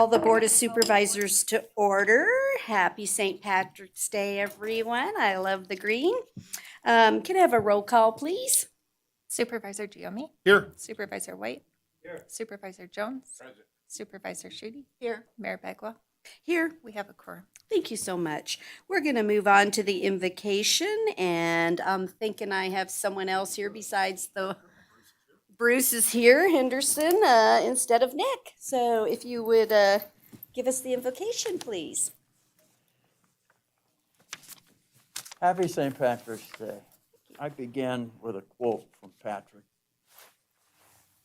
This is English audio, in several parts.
the Board of Supervisors to order. Happy St. Patrick's Day, everyone. I love the green. Can I have a roll call, please? Supervisor Giomi? Here. Supervisor White? Here. Supervisor Jones? Present. Supervisor Schutte? Here. Mayor Bagwell? Here. We have a quorum. Thank you so much. We're going to move on to the invocation, and I'm thinking I have someone else here besides the Bruce is here, Henderson, instead of Nick. So if you would give us the invocation, please. Happy St. Patrick's Day. I begin with a quote from Patrick.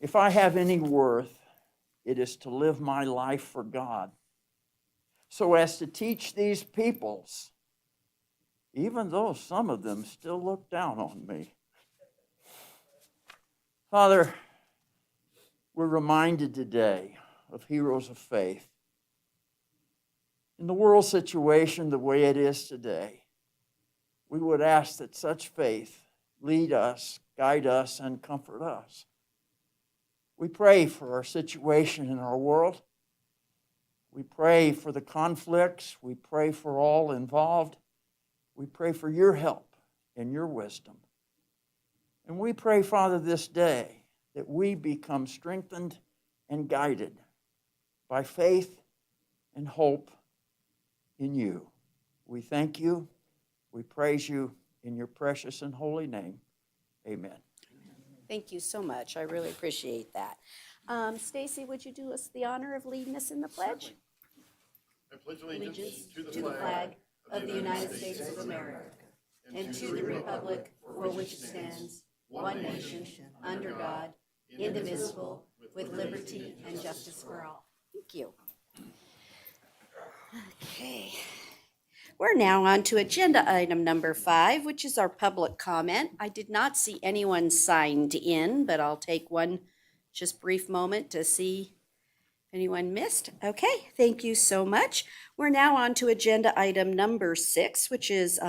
If I have any worth, it is to live my life for God, so as to teach these peoples, even though some of them still look down on me. Father, we're reminded today of heroes of faith. In the world situation the way it is today, we would ask that such faith lead us, guide us, and comfort us. We pray for our situation in our world. We pray for the conflicts. We pray for all involved. We pray for your help and your wisdom. And we pray, Father, this day that we become strengthened and guided by faith and hope in you. We thank you. We praise you in your precious and holy name. Amen. Thank you so much. I really appreciate that. Stacy, would you do us the honor of leading us in the pledge? I pledge allegiance To the flag of the United States of America and to the republic for which it stands, one nation, under God, indivisible, with liberty and justice for all. Thank you. Okay. We're now on to agenda item number 5, which is our public comment. I did not see anyone signed in, but I'll take one just brief moment to see if anyone missed. Okay, thank you so much. We're now on to agenda item number 6, which is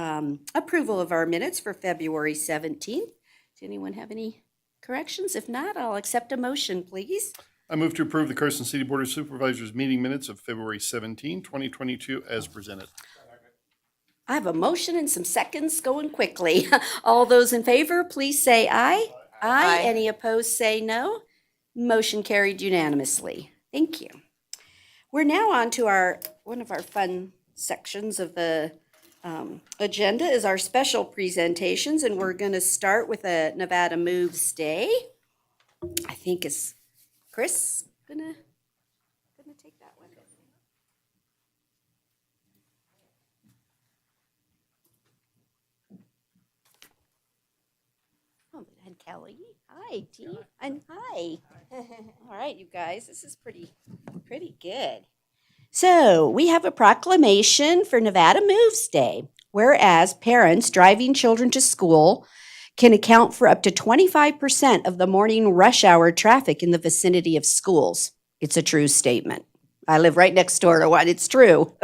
approval of our minutes for February 17th. Does anyone have any corrections? If not, I'll accept a motion, please. I move to approve the Carson City Board of Supervisors meeting minutes of February 17, 2022 as presented. I have a motion and some seconds going quickly. All those in favor, please say aye. Aye. Any opposed, say no. Motion carried unanimously. Thank you. We're now on to one of our fun sections of the agenda is our special presentations, and we're going to start with a Nevada Moves Day. I think is Chris gonna take that one. Oh, and Kelly. Hi, T. And hi. All right, you guys, this is pretty good. So we have a proclamation for Nevada Moves Day. Whereas parents driving children to school can account for up to 25% of the morning rush hour traffic in the vicinity of schools. It's a true statement. I live right next door to one. It's true.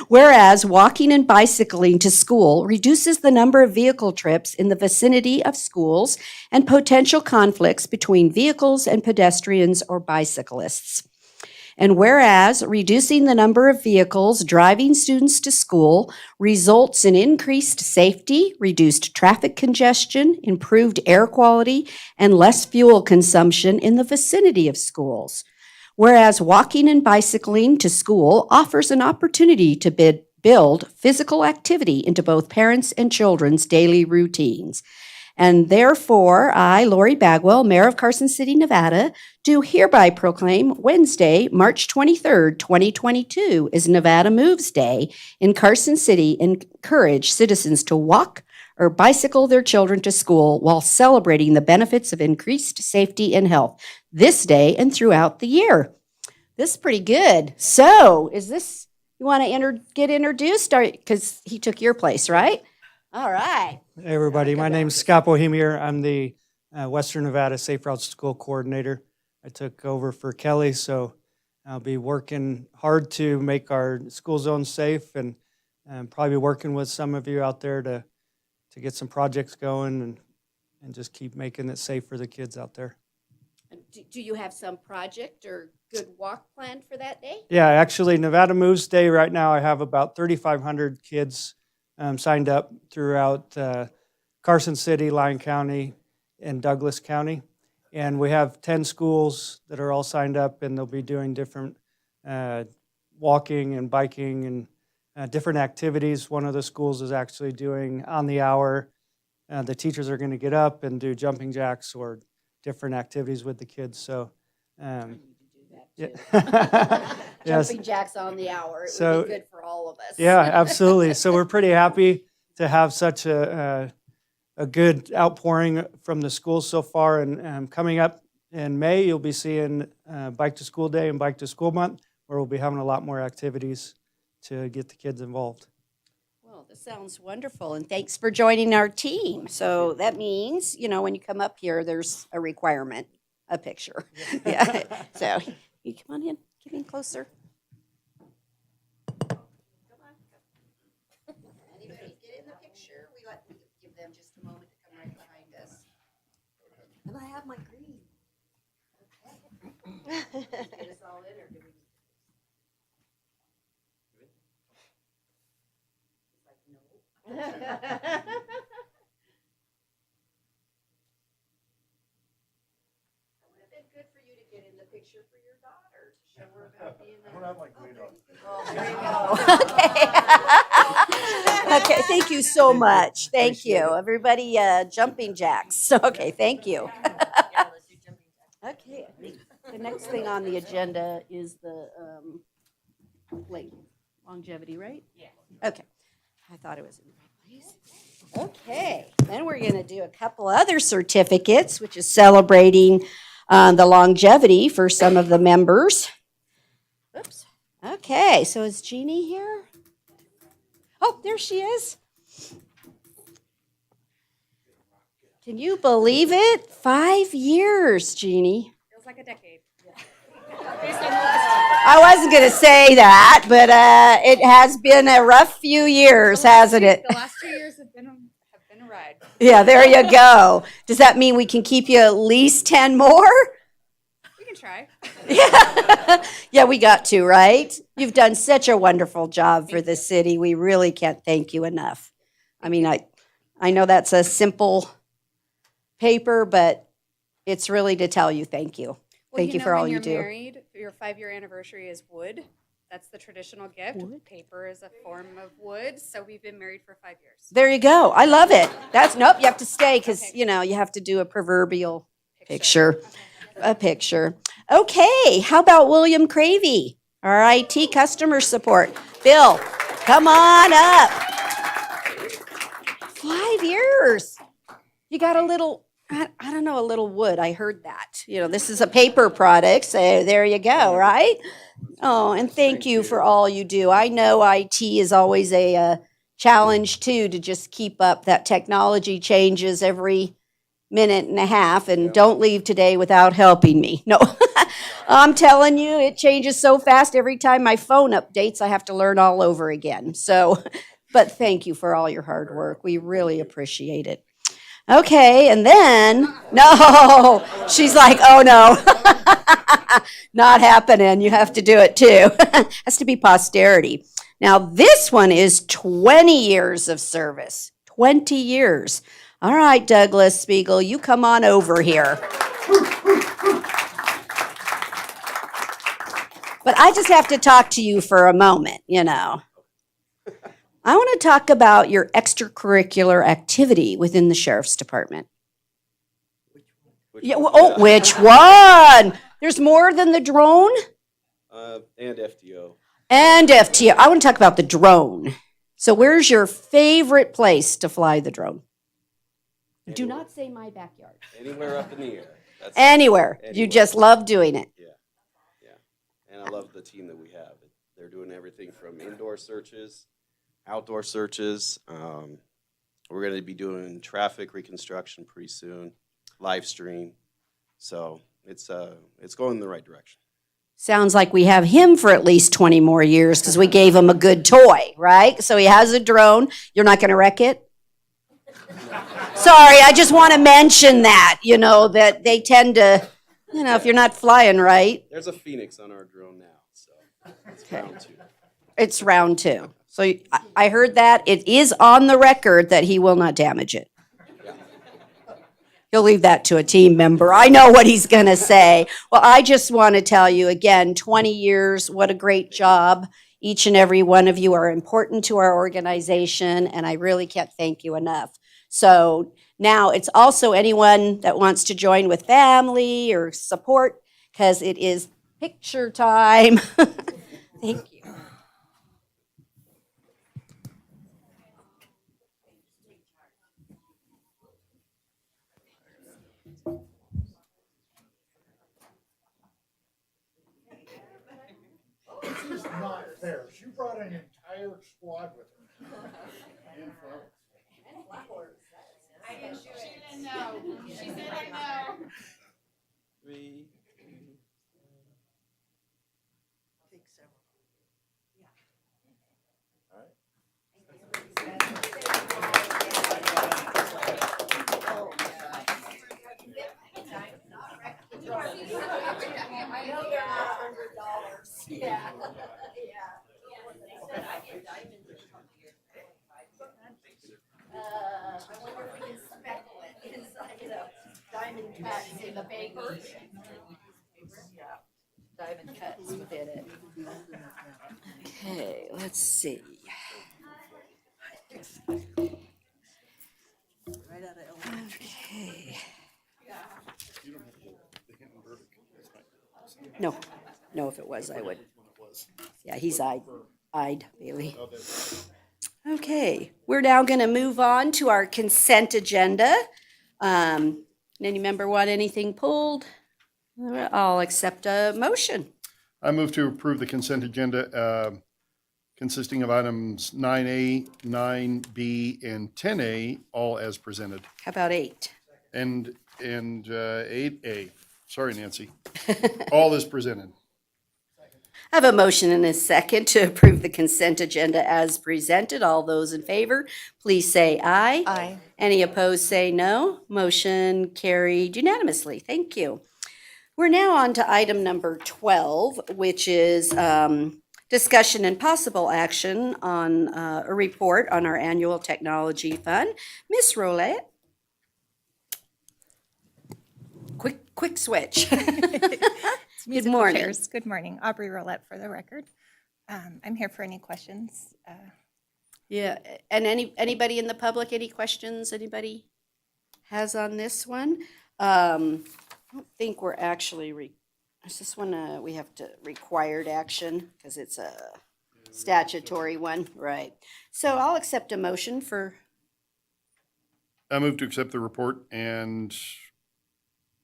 Whereas walking and bicycling to school reduces the number of vehicle trips in the vicinity of schools and potential conflicts between vehicles and pedestrians or bicyclists. And whereas reducing the number of vehicles driving students to school results in increased safety, reduced traffic congestion, improved air quality, and less fuel consumption in the vicinity of schools. Whereas walking and bicycling to school offers an opportunity to build physical activity into both parents' and children's daily routines. And therefore, I, Lori Bagwell, Mayor of Carson City, Nevada, do hereby proclaim Wednesday, March 23rd, 2022 is Nevada Moves Day in Carson City and encourage citizens to walk or bicycle their children to school while celebrating the benefits of increased safety and health this day and throughout the year. This is pretty good. So, is this, you want to get introduced? Because he took your place, right? All right. Hey everybody, my name's Scott Bohemier. I'm the Western Nevada Safe Routes School Coordinator. I took over for Kelly, so I'll be working hard to make our school zone safe and probably working with some of you out there to get some projects going and just keep making it safe for the kids out there. Do you have some project or good walk planned for that day? Yeah, actually, Nevada Moves Day right now, I have about 3,500 kids signed up throughout Carson City, Lyon County, and Douglas County. And we have 10 schools that are all signed up, and they'll be doing different walking and biking and different activities. One of the schools is actually doing on the hour. The teachers are going to get up and do jumping jacks or different activities with the kids. So, yeah. Yes. Jumping jacks on the hour. It So- would be good for all of us. Yeah, absolutely. So we're pretty happy to have such a good outpouring from the schools so far. And coming up in May, you'll be seeing Bike to School Day and Bike to School Month, where we'll be having a lot more activities to get the kids involved. Well, this sounds wonderful, and thanks for joining our team. So that means, when you come up here, there's a requirement, a picture. Yeah. So you come on in, get in closer. Come on. Anybody get in the picture? We give them just a moment to come right behind us. And I have my green. Get us all in, or do we? It would have been good for you to get in the picture for your daughter to show her about being a. Oh, there you go. Okay. Okay, thank you so much. Thank you. Everybody, jumping jacks. Okay, thank you. Okay, I think the next thing on the agenda is the, longevity, right? Yeah. Okay. I thought it was in the right place. Okay, then we're going to do a couple other certificates, which is celebrating the longevity for some of the members. Oops. Okay, so is Jeannie here? Oh, there she is. Can you believe it? 5 years, Jeannie. Feels like a decade. I wasn't going to say that, but it has been a rough few years, hasn't it? The last 2 years have been a ride. Yeah, there you go. Does that mean we can keep you at least 10 more? We can try. Yeah. Yeah, we got to, right? You've done such a wonderful job for the city. We really can't thank you enough. I mean, I know that's a simple paper, but it's really to tell you thank you. Thank you for all you do. When you're married, your 5-year anniversary is wood. That's the traditional gift. Wood? Paper is a form of wood, so we've been married for 5 years. There you go. I love it. Nope, you have to stay because, Okay. you have to do a proverbial picture. A picture. Okay, how about William Cravey, our IT customer support? Bill, come on up. 5 years. You got a little, I don't know, a little wood. I heard that. This is a paper product, so there you go, right? Oh, and thank you for all you do. I know IT is always a challenge, too, to just keep up. That technology changes every minute and a half, and don't leave today without helping me. No, I'm telling you, it changes so fast. Every time my phone updates, I have to learn all over again. So, but thank you for all your hard work. We really appreciate it. Okay, and then, no, she's like, oh no, not happening. You have to do it too. Has to be posterity. Now, this one is 20 years of service. 20 years. All right, Douglas Spiegel, you come on over here. But I just have to talk to you for a moment, I want to talk about your extracurricular activity within the Sheriff's Department. Which one? There's more than the drone? And FTO. And FTO. I want to talk about the drone. So where's your favorite place to fly the drone? Do Anywhere. not say my backyard. Anywhere up in the air. That's Anywhere. You Anywhere. just love doing it. Yeah. And I love the team that we have. They're doing everything from indoor searches, outdoor searches. We're going to be doing traffic reconstruction pretty soon, live stream. So it's going in the right direction. Sounds like we have him for at least 20 more years because we gave him a good toy, right? So he has a drone. You're not going to wreck it? Sorry, I just want to mention that, that they tend to You know, if you're not flying right, There's a Phoenix on our drone now, so it's round 2. it's round 2. So I heard that. It is on the record that he will not damage it. He'll leave that to a team member. I know what he's going to say. Well, I just want to tell you again, 20 years, what a great job. Each and every one of you are important to our organization, and I really can't thank you enough. So now it's also anyone that wants to join with family or support, because it is picture time. Thank you. This is not fair. She brought an entire squad with her. She didn't know. She said I know. 3. I know they're not $100. Yeah. I wonder if we can speckle it inside of diamond cuts in the paper. Yeah, diamond cuts within it. Okay, let's see. Right out of elementary. Okay. No, no, if it was, I would. Yeah, he's eyed, Bailey. Okay, we're now going to move on to our consent agenda. Any member want anything pulled? I'll accept a motion. I move to approve the consent agenda consisting of items 9A, 9B, and 10A, all as presented. How about 8? And 8A. Sorry, Nancy. All is presented. I have a motion and a second to approve the consent agenda as presented. All those in favor, please say aye. Aye. Any opposed, say no. Motion carried unanimously. Thank you. We're now on to item number 12, which is discussion and possible action on a report on our annual technology fund. Ms. Rolette? Quick switch. Good morning. Chairs. Good morning. Aubrey Roulette for the record. I'm here for any questions. Yeah, and anybody in the public, any questions anybody has on this one? I don't think we're actually, is this one, we have to required action because it's a statutory one, right? So I'll accept a motion for, I move to accept the report and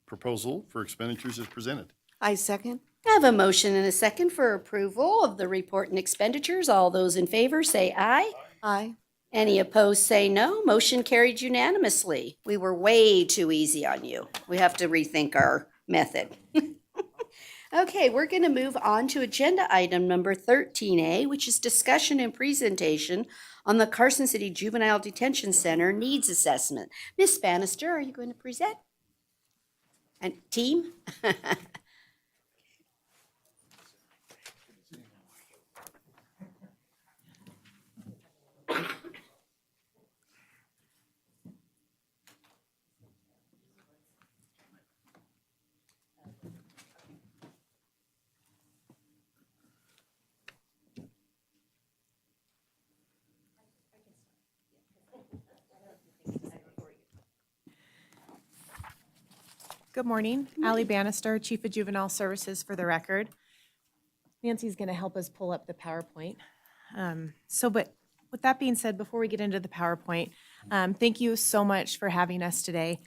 proposal for expenditures as presented. I second. I have a motion and a second for approval of the report and expenditures. All those in favor say aye. Aye. Any opposed, say no. Motion carried unanimously. We were way too easy on you. We have to rethink our method. Okay, we're going to move on to agenda item number 13A, which is discussion and presentation on the Carson City Juvenile Detention Center Needs Assessment. Ms. Bannister, are you going to present? And team? Good morning. Allie Bannister, Chief of Juvenile Services for the record. Nancy's going to help us pull up the PowerPoint. But with that being said, before we get into the PowerPoint, thank you so much for having us today.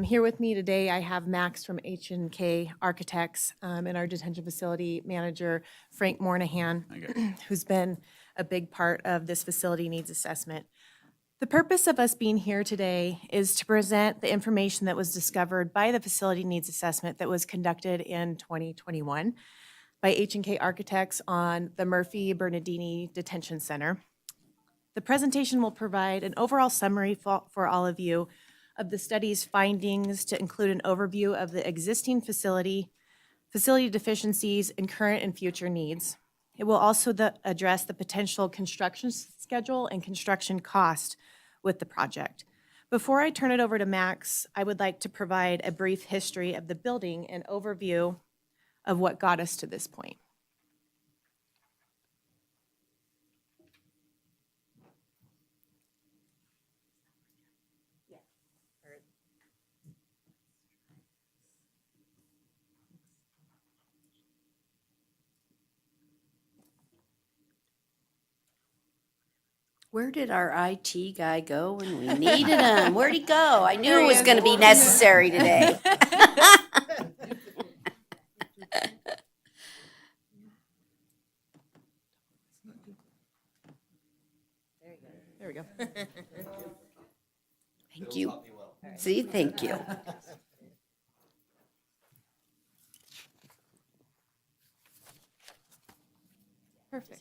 Here with me today, I have Max from H&K Architects and our detention facility manager, Frank Moynihan, who's been a big part of this facility needs assessment. The purpose of us being here today is to present the information that was discovered by the facility needs assessment that was conducted in 2021 by H&K Architects on the Murphy Bernardini Detention Center. The presentation will provide an overall summary for all of you of the study's findings to include an overview of the existing facility deficiencies, and current and future needs. It will also address the potential construction schedule and construction cost with the project. Before I turn it over to Max, I would like to provide a brief history of the building and overview of what got us to this point. Where did our IT guy go when we needed him? Where'd he go? I knew it was going to be necessary today. There we go. Thank you. See, thank you. Perfect.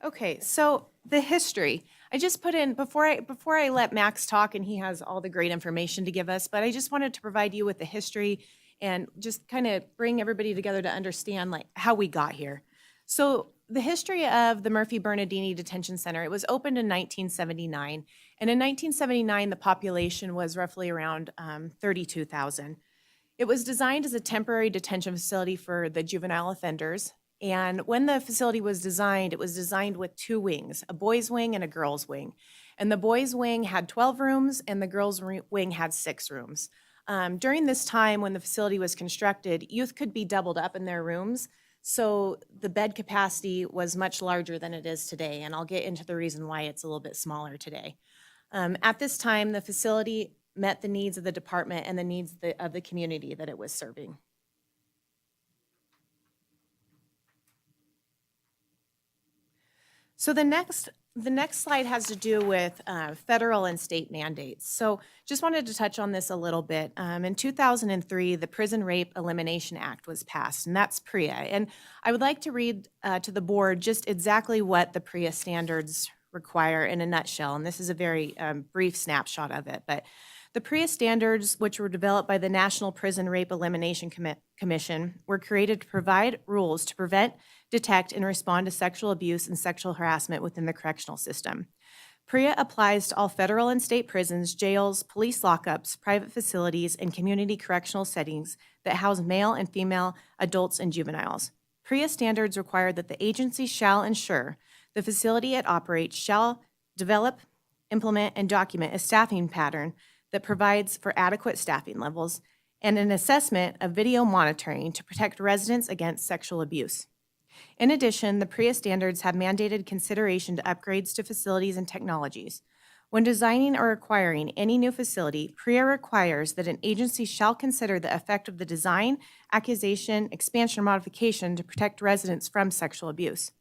Okay, so the history. I just put in, before I let Max talk, and he has all the great information to give us, but I just wanted to provide you with the history and just kind of bring everybody together to understand like how we got here. So the history of the Murphy Bernardini Detention Center, it was opened in 1979. And in 1979, the population was roughly around 32,000. It was designed as a temporary detention facility for the juvenile offenders. And when the facility was designed, it was designed with two wings, a boys' wing and a girls' wing. And the boys' wing had 12 rooms and the girls' wing had 6 rooms. During this time when the facility was constructed, youth could be doubled up in their rooms. So the bed capacity was much larger than it is today. And I'll get into the reason why it's a little bit smaller today. At this time, the facility met the needs of the department and the needs of the community that it was serving. So the next slide has to do with federal and state mandates. So just wanted to touch on this a little bit. In 2003, the Prison Rape Elimination Act was passed, and that's PREA. And I would like to read to the board just exactly what the PREA standards require in a nutshell. And this is a very brief snapshot of it. But the PREA standards, which were developed by the National Prison Rape Elimination Commission, were created to provide rules to prevent, detect, and respond to sexual abuse and sexual harassment within the correctional system. PREA applies to all federal and state prisons, jails, police lockups, private facilities, and community correctional settings that house male and female adults and juveniles. PREA standards require that the agency shall ensure the facility it operates shall develop, implement, and document a staffing pattern that provides for adequate staffing levels and an assessment of video monitoring to protect residents against sexual abuse. In addition, the PREA standards have mandated consideration to upgrades to facilities and technologies. When designing or acquiring any new facility, PREA requires that an agency shall consider the effect of the design, accusation, expansion, or modification to protect residents from sexual abuse.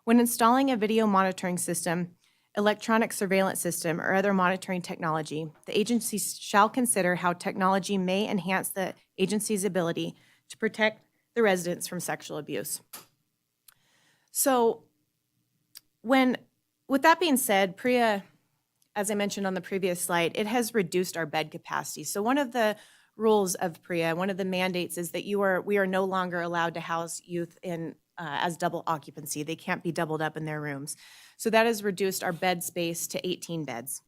When installing a video monitoring system, electronic surveillance system, or other monitoring technology, the agency shall consider how technology may enhance the agency's ability to protect the residents from sexual abuse. So with that being said, PREA, as I mentioned on the previous slide, it has reduced our bed capacity. So one of the rules of PREA, one of the mandates is that we are no longer allowed to house youth in as double occupancy. They can't be doubled up in their rooms. So that has reduced our bed space to 18 beds.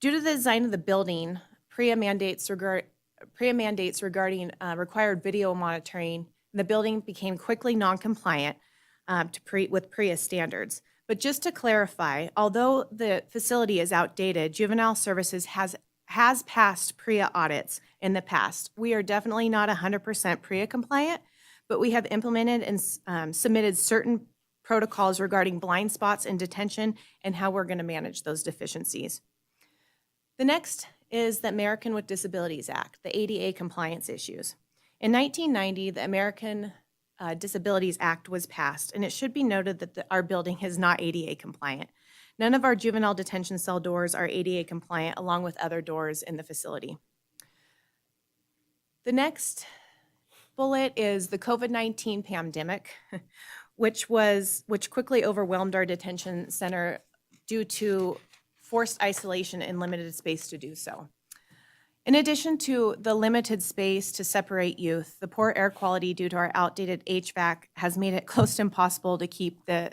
Due to the design of the building, PREA mandates regarding required video monitoring, the building became quickly non-compliant with PREA standards. But just to clarify, although the facility is outdated, Juvenile Services has passed PREA audits in the past. We are definitely not 100% PREA compliant, but we have implemented and submitted certain protocols regarding blind spots in detention and how we're going to manage those deficiencies. The next is the American with Disabilities Act, the ADA compliance issues. In 1990, the American Disabilities Act was passed, and it should be noted that our building is not ADA compliant. None of our juvenile detention cell doors are ADA compliant, along with other doors in the facility. The next bullet is the COVID-19 pandemic, which quickly overwhelmed our detention center due to forced isolation and limited space to do so. In addition to the limited space to separate youth, the poor air quality due to our outdated HVAC has made it close to impossible to keep the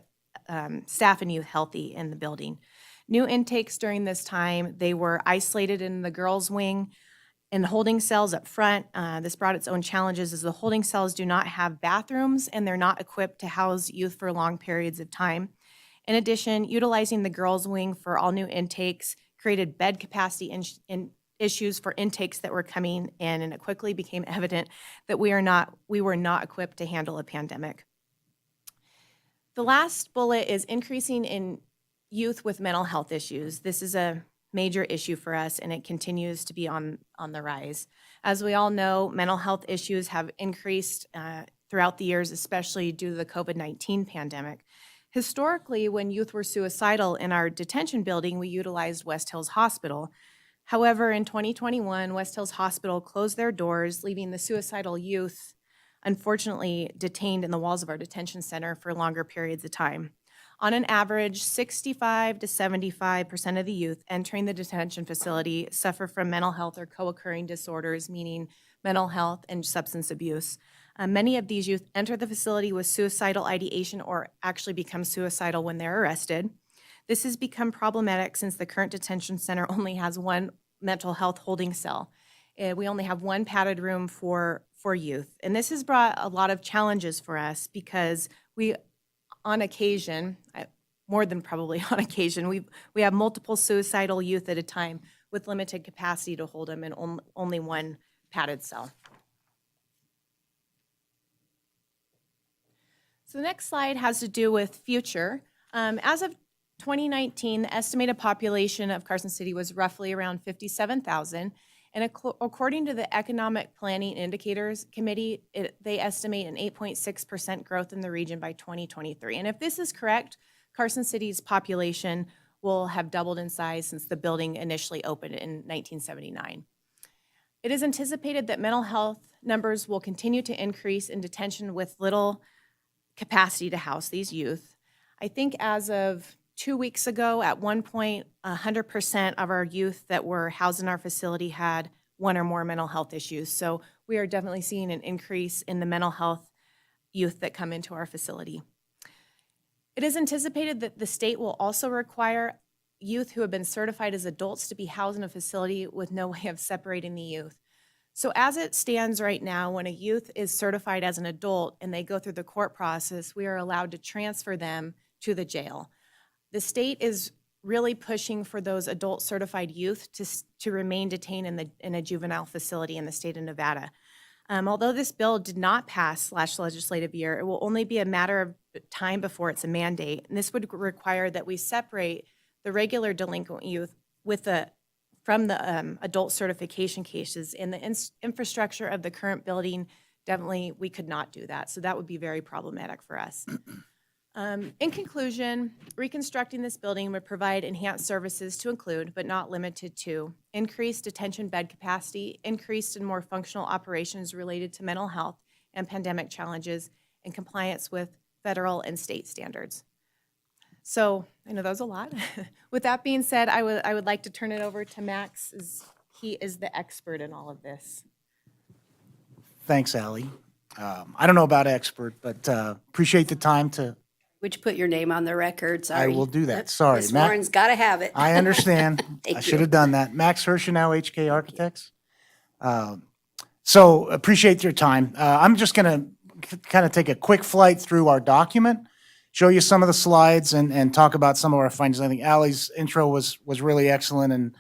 staff and youth healthy in the building. New intakes during this time, they were isolated in the girls' wing and holding cells up front. This brought its own challenges as the holding cells do not have bathrooms and they're not equipped to house youth for long periods of time. In addition, utilizing the girls' wing for all new intakes created bed capacity issues for intakes that were coming in, and it quickly became evident that we were not equipped to handle a pandemic. The last bullet is increasing in youth with mental health issues. This is a major issue for us, and it continues to be on the rise. As we all know, mental health issues have increased throughout the years, especially due to the COVID-19 pandemic. Historically, when youth were suicidal in our detention building, we utilized West Hills Hospital. However, in 2021, West Hills Hospital closed their doors, leaving the suicidal youth, unfortunately, detained in the walls of our detention center for longer periods of time. On an average, 65 to 75% of the youth entering the detention facility suffer from mental health or co-occurring disorders, meaning mental health and substance abuse. Many of these youth enter the facility with suicidal ideation or actually become suicidal when they're arrested. This has become problematic since the current detention center only has one mental health holding cell. We only have one padded room for youth. And this has brought a lot of challenges for us because we, on occasion, more than probably on occasion, we have multiple suicidal youth at a time with limited capacity to hold them in only one padded cell. So the next slide has to do with future. As of 2019, the estimated population of Carson City was roughly around 57,000. And according to the Economic Planning Indicators Committee, they estimate an 8.6% growth in the region by 2023. And if this is correct, Carson City's population will have doubled in size since the building initially opened in 1979. It is anticipated that mental health numbers will continue to increase in detention with little capacity to house these youth. I think as of 2 weeks ago, at one point, 100% of our youth that were housed in our facility had one or more mental health issues. So we are definitely seeing an increase in the mental health youth that come into our facility. It is anticipated that the state will also require youth who have been certified as adults to be housed in a facility with no way of separating the youth. So as it stands right now, when a youth is certified as an adult and they go through the court process, we are allowed to transfer them to the jail. The state is really pushing for those adult certified youth to remain detained in a juvenile facility in the state of Nevada. Although this bill did not pass last legislative year, it will only be a matter of time before it's a mandate. And this would require that we separate the regular delinquent youth from the adult certification cases. In the infrastructure of the current building, definitely we could not do that. So that would be very problematic for us. In conclusion, reconstructing this building would provide enhanced services to include, but not limited to, increased detention bed capacity, increased and more functional operations related to mental health and pandemic challenges, and compliance with federal and state standards. So I know that was a lot. With that being said, I would like to turn it over to Max, as he is the expert in all of this. Thanks, Allie. I don't know about expert, but appreciate the time to. Would you put your name on the record? Sorry. I will do that. Sorry, Ms. Matt. Warren's got to have it. I understand. Thank I you. should have done that. Max Hirschenau, HK Architects. So appreciate your time. I'm just going to kind of take a quick flight through our document, show you some of the slides, and talk about some of our findings. I think Allie's intro was really excellent, and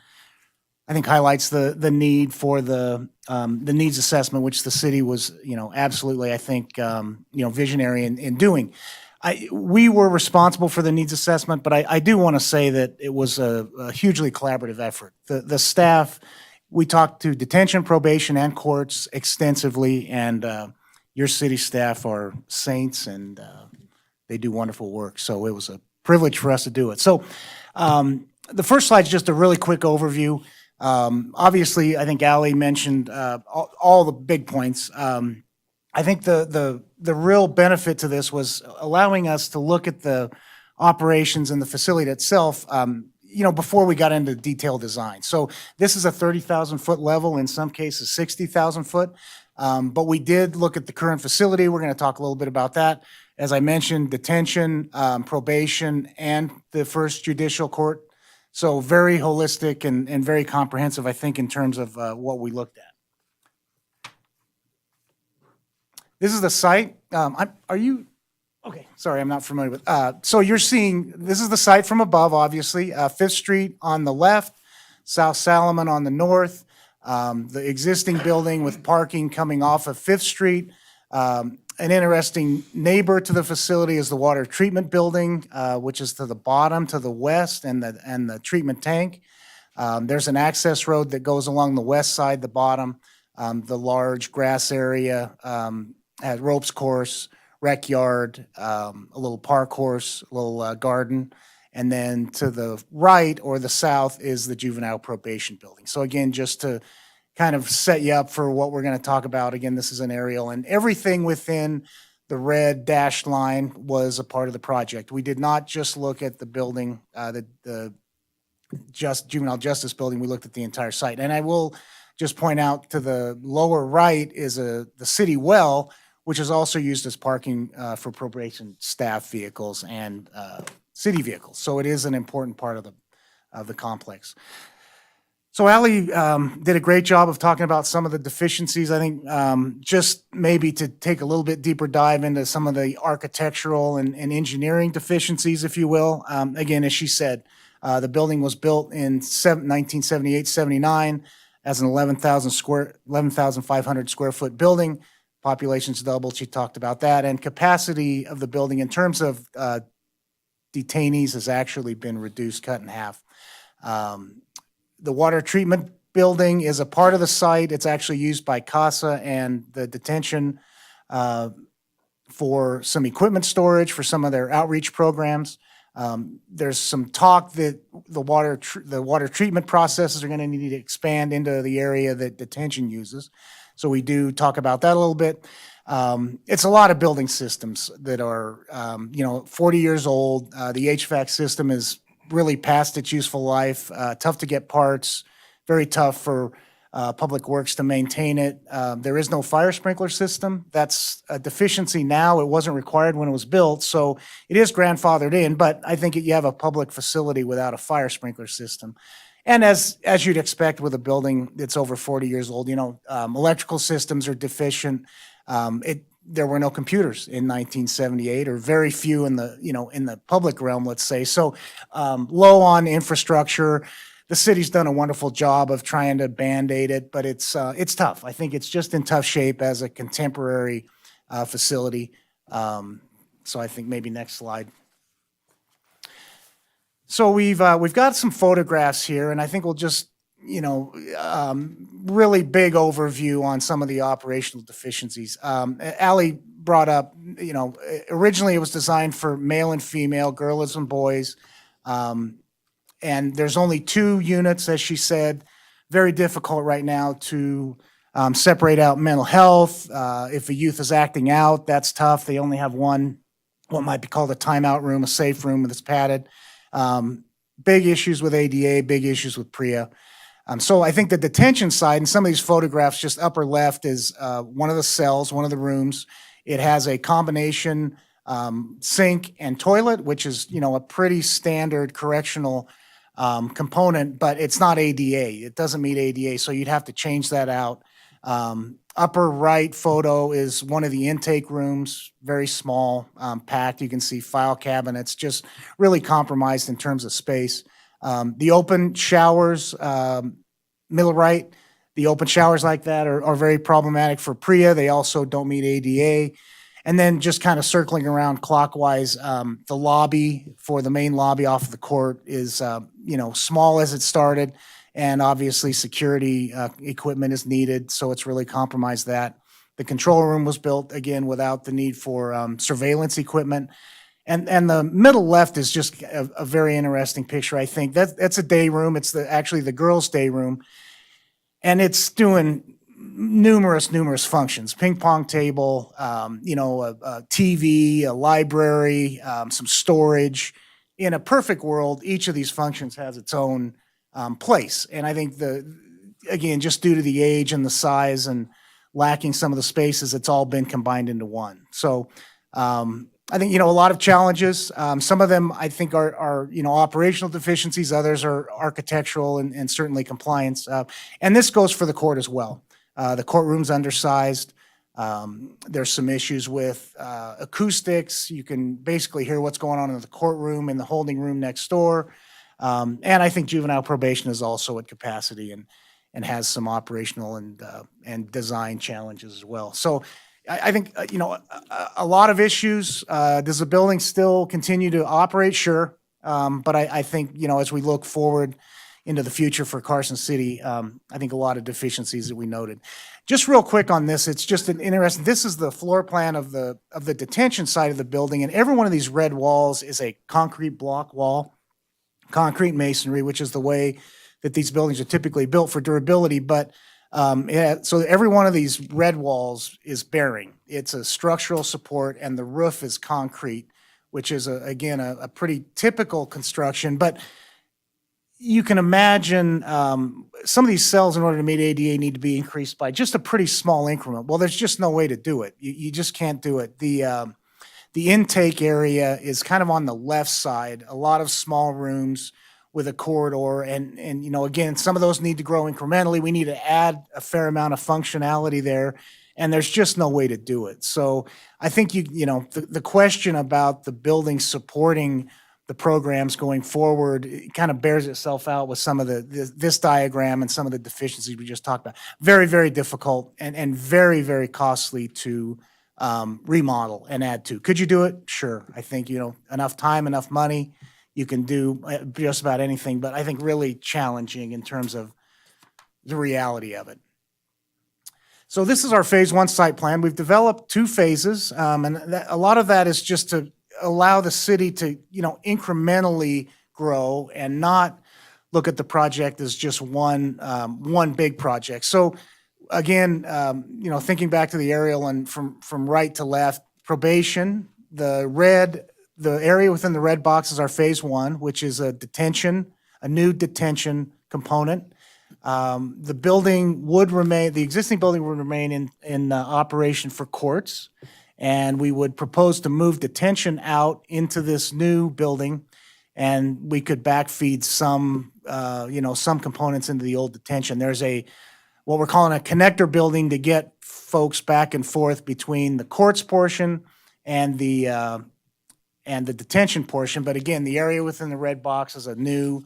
I think highlights the need for the needs assessment, which the city was, absolutely, I think, visionary in doing. We were responsible for the needs assessment, but I do want to say that it was a hugely collaborative effort. The staff, we talked to detention, probation, and courts extensively, and your city staff are saints, and they do wonderful work. So it was a privilege for us to do it. So the first slide is just a really quick overview. Obviously, I think Allie mentioned all the big points. I think the real benefit to this was allowing us to look at the operations and the facility itself, before we got into detailed design. So this is a 30,000 foot level, in some cases 60,000 foot. But we did look at the current facility. We're going to talk a little bit about that. As I mentioned, detention, probation, and the first judicial court. So very holistic and very comprehensive, I think, in terms of what we looked at. This is the site. Okay, sorry, I'm not familiar with. So you're seeing, this is the site from above, obviously. 5th Street on the left, South Salomon on the north. The existing building with parking coming off of 5th Street. An interesting neighbor to the facility is the water treatment building, which is to the bottom, to the west, and the treatment tank. There's an access road that goes along the west side, the bottom, the large grass area, has ropes course, rec yard, a little park course, a little garden. And then to the right or the south is the juvenile probation building. So again, just to kind of set you up for what we're going to talk about. Again, this is an aerial, and everything within the red dashed line was a part of the project. We did not just look at the building, the juvenile justice building. We looked at the entire site. And I will just point out to the lower right is the city well, which is also used as parking for probation staff vehicles and city vehicles. So it is an important part of the complex. So Ally did a great job of talking about some of the deficiencies. I think just maybe to take a little bit deeper dive into some of the architectural and engineering deficiencies, if you will. Again, as she said, the building was built in 1978-79 as an 11,500 square foot building. Population's doubled. She talked about that. And capacity of the building in terms of detainees has actually been reduced, cut in half. The water treatment building is a part of the site. It's actually used by CASA and the detention for some equipment storage for some of their outreach programs. There's some talk that the water treatment processes are going to need to expand into the area that detention uses. So we do talk about that a little bit. It's a lot of building systems that are, 40 years old. The HVAC system is really past its useful life, tough to get parts, very tough for Public Works to maintain it. There is no fire sprinkler system. That's a deficiency now. It wasn't required when it was built, so it is grandfathered in, but I think you have a public facility without a fire sprinkler system. And as you'd expect with a building that's over 40 years old, electrical systems are deficient. There were no computers in 1978, or very few in the public realm, let's say. So low on infrastructure. The city's done a wonderful job of trying to Band-Aid it, but it's tough. I think it's just in tough shape as a contemporary facility. So I think maybe next slide. So we've got some photographs here, and I think we'll just really big overview on some of the operational deficiencies. Ally brought up, originally it was designed for male and female, girls and boys. And there's only 2 units, as she said. Very difficult right now to separate out mental health. If a youth is acting out, that's tough. They only have one, what might be called a timeout room, a safe room that's padded. Big issues with ADA, big issues with PREA. So I think the detention side, and some of these photographs, just upper left is one of the cells, one of the rooms. It has a combination sink and toilet, which is, a pretty standard correctional component, but it's not ADA. It doesn't meet ADA, so you'd have to change that out. Upper right photo is one of the intake rooms, very small, packed. You can see file cabinets, just really compromised in terms of space. The open showers, middle right, the open showers like that are very problematic for PREA. They also don't meet ADA. And then just kind of circling around clockwise, the lobby for the main lobby off of the court is, small as it started. And obviously security equipment is needed, so it's really compromised that. The control room was built, again, without the need for surveillance equipment. And the middle left is just a very interesting picture, I think. That's a day room. It's actually the girls' day room. And it's doing numerous functions. Ping pong table, a TV, a library, some storage. in a perfect world, each of these functions has its own place. And I think again, just due to the age and the size and lacking some of the spaces, it's all been combined into one. So I think, a lot of challenges. Some of them I think are operational deficiencies. Others are architectural and certainly compliance. And this goes for the court as well. The courtroom's undersized. There's some issues with acoustics. You can basically hear what's going on in the courtroom, in the holding room next door. And I think juvenile probation is also at capacity and has some operational and design challenges as well. So I think, a lot of issues. Does the building still continue to operate? Sure. But I think, as we look forward into the future for Carson City, I think a lot of deficiencies that we noted. Just real quick on this, it's just an interesting, this is the floor plan of the detention side of the building, and every one of these red walls is a concrete block wall, concrete masonry, which is the way that these buildings are typically built for durability. But so every one of these red walls is bearing. It's a structural support, and the roof is concrete, which is, again, a pretty typical construction. But you can imagine some of these cells, in order to meet ADA, need to be increased by just a pretty small increment. Well, there's just no way to do it. You just can't do it. The intake area is kind of on the left side, a lot of small rooms with a corridor. And again, some of those need to grow incrementally. We need to add a fair amount of functionality there, and there's just no way to do it. So I think, the question about the building supporting the programs going forward, it kind of bears itself out with some of this diagram and some of the deficiencies we just talked about. Very, very difficult and very, very costly to remodel and add to. Could you do it? Sure. I think, enough time, enough money, you can do just about anything, but I think really challenging in terms of the reality of it. So this is our phase 1 site plan. We've developed 2 phases, and a lot of that is just to allow the city to, incrementally grow and not look at the project as just one big project. So again, thinking back to the aerial and from right to left, probation, the area within the red box is our phase 1, which is a new detention component. The existing building would remain in operation for courts. And we would propose to move detention out into this new building, and we could backfeed some components into the old detention. There's what we're calling a connector building to get folks back and forth between the courts portion and the detention portion. But again, the area within the red box is a new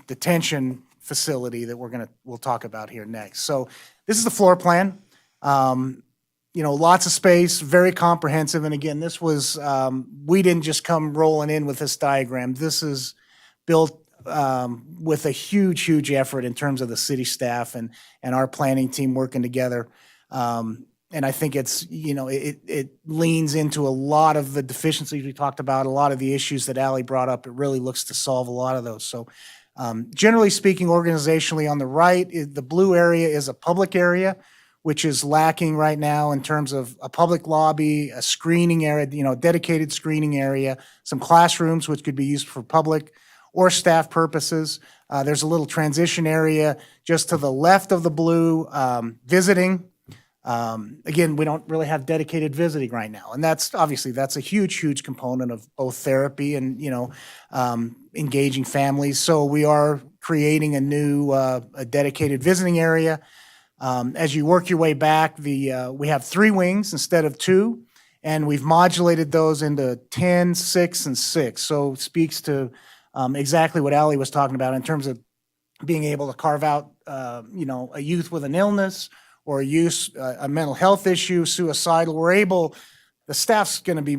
detention facility that we'll talk about here next. So this is the floor plan. Lots of space, very comprehensive. And again, this was, we didn't just come rolling in with this diagram. This is built with a huge, huge effort in terms of the city staff and our planning team working together. And I think it's, it leans into a lot of the deficiencies we talked about, a lot of the issues that Allie brought up. It really looks to solve a lot of those. So generally speaking, organizationally on the right, the blue area is a public area, which is lacking right now in terms of a public lobby, a screening area, dedicated screening area, some classrooms which could be used for public or staff purposes. There's a little transition area just to the left of the blue, visiting. Again, we don't really have dedicated visiting right now. And that's a huge, huge component of both therapy and, engaging families. So we are creating a new, a dedicated visiting area. As you work your way back, we have 3 wings instead of 2, and we've modulated those into 10, 6, and 6. So it speaks to exactly what Allie was talking about in terms of being able to carve out, a youth with an illness or a mental health issue, suicidal. The staff's going to be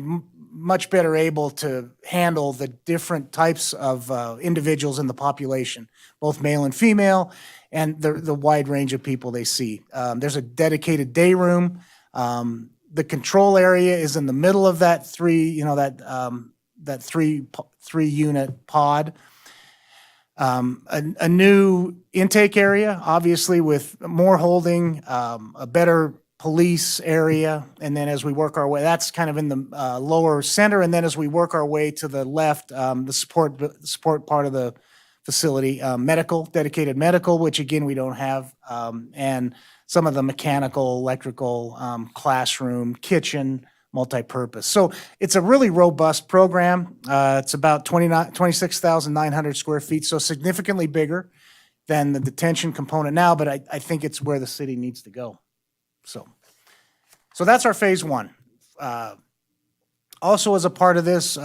much better able to handle the different types of individuals in the population, both male and female, and the wide range of people they see. There's a dedicated day room. The control area is in the middle of that 3-unit pod. A new intake area, obviously with more holding, a better police area, and then as we work our way, that's kind of in the lower center, and then as we work our way to the left, the support part of the facility, medical, dedicated medical, which again, we don't have, and some of the mechanical, electrical, classroom, kitchen, multi-purpose. So it's a really robust program. It's about 26,900 square feet, so significantly bigger than the detention component now, but I think it's where the city needs to go. So that's our phase one. Also, as a part of this,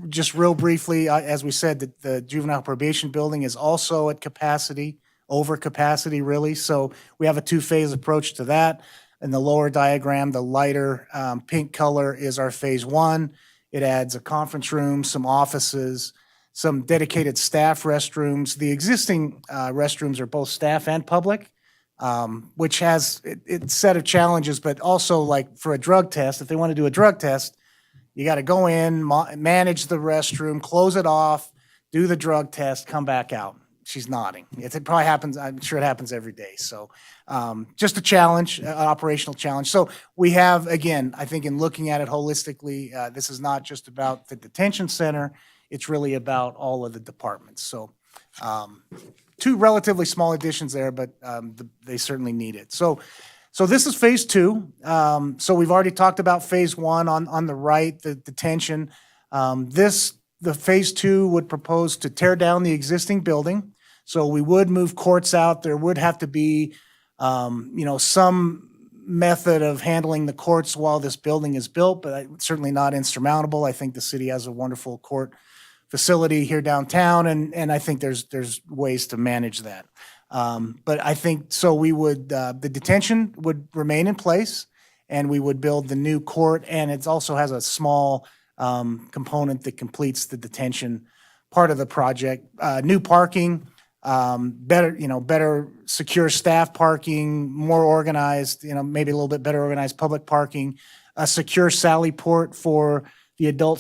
just real briefly, as we said, the juvenile probation building is also at capacity, over capacity really. So we have a two-phase approach to that. In the lower diagram, the lighter pink color is our phase one. It adds a conference room, some offices, some dedicated staff restrooms. The existing restrooms are both staff and public, which has its set of challenges, but also like for a drug test, if they want to do a drug test, you got to go in, manage the restroom, close it off, do the drug test, come back out. She's nodding. It probably happens, I'm sure it happens every day. So just a challenge, an operational challenge. So we have, again, I think in looking at it holistically, this is not just about the detention center, it's really about all of the departments. So two relatively small additions there, but they certainly need it. So this is phase two. So we've already talked about phase one on the right, the detention. The phase two would propose to tear down the existing building. So we would move courts out. There would have to be, some method of handling the courts while this building is built, but certainly not insurmountable. I think the city has a wonderful court facility here downtown, and I think there's ways to manage that. But I think, so we would, the detention would remain in place, and we would build the new court, and it also has a small component that completes the detention part of the project. New parking, better secure staff parking, more organized, maybe a little bit better organized public parking, a secure Sally port for the adult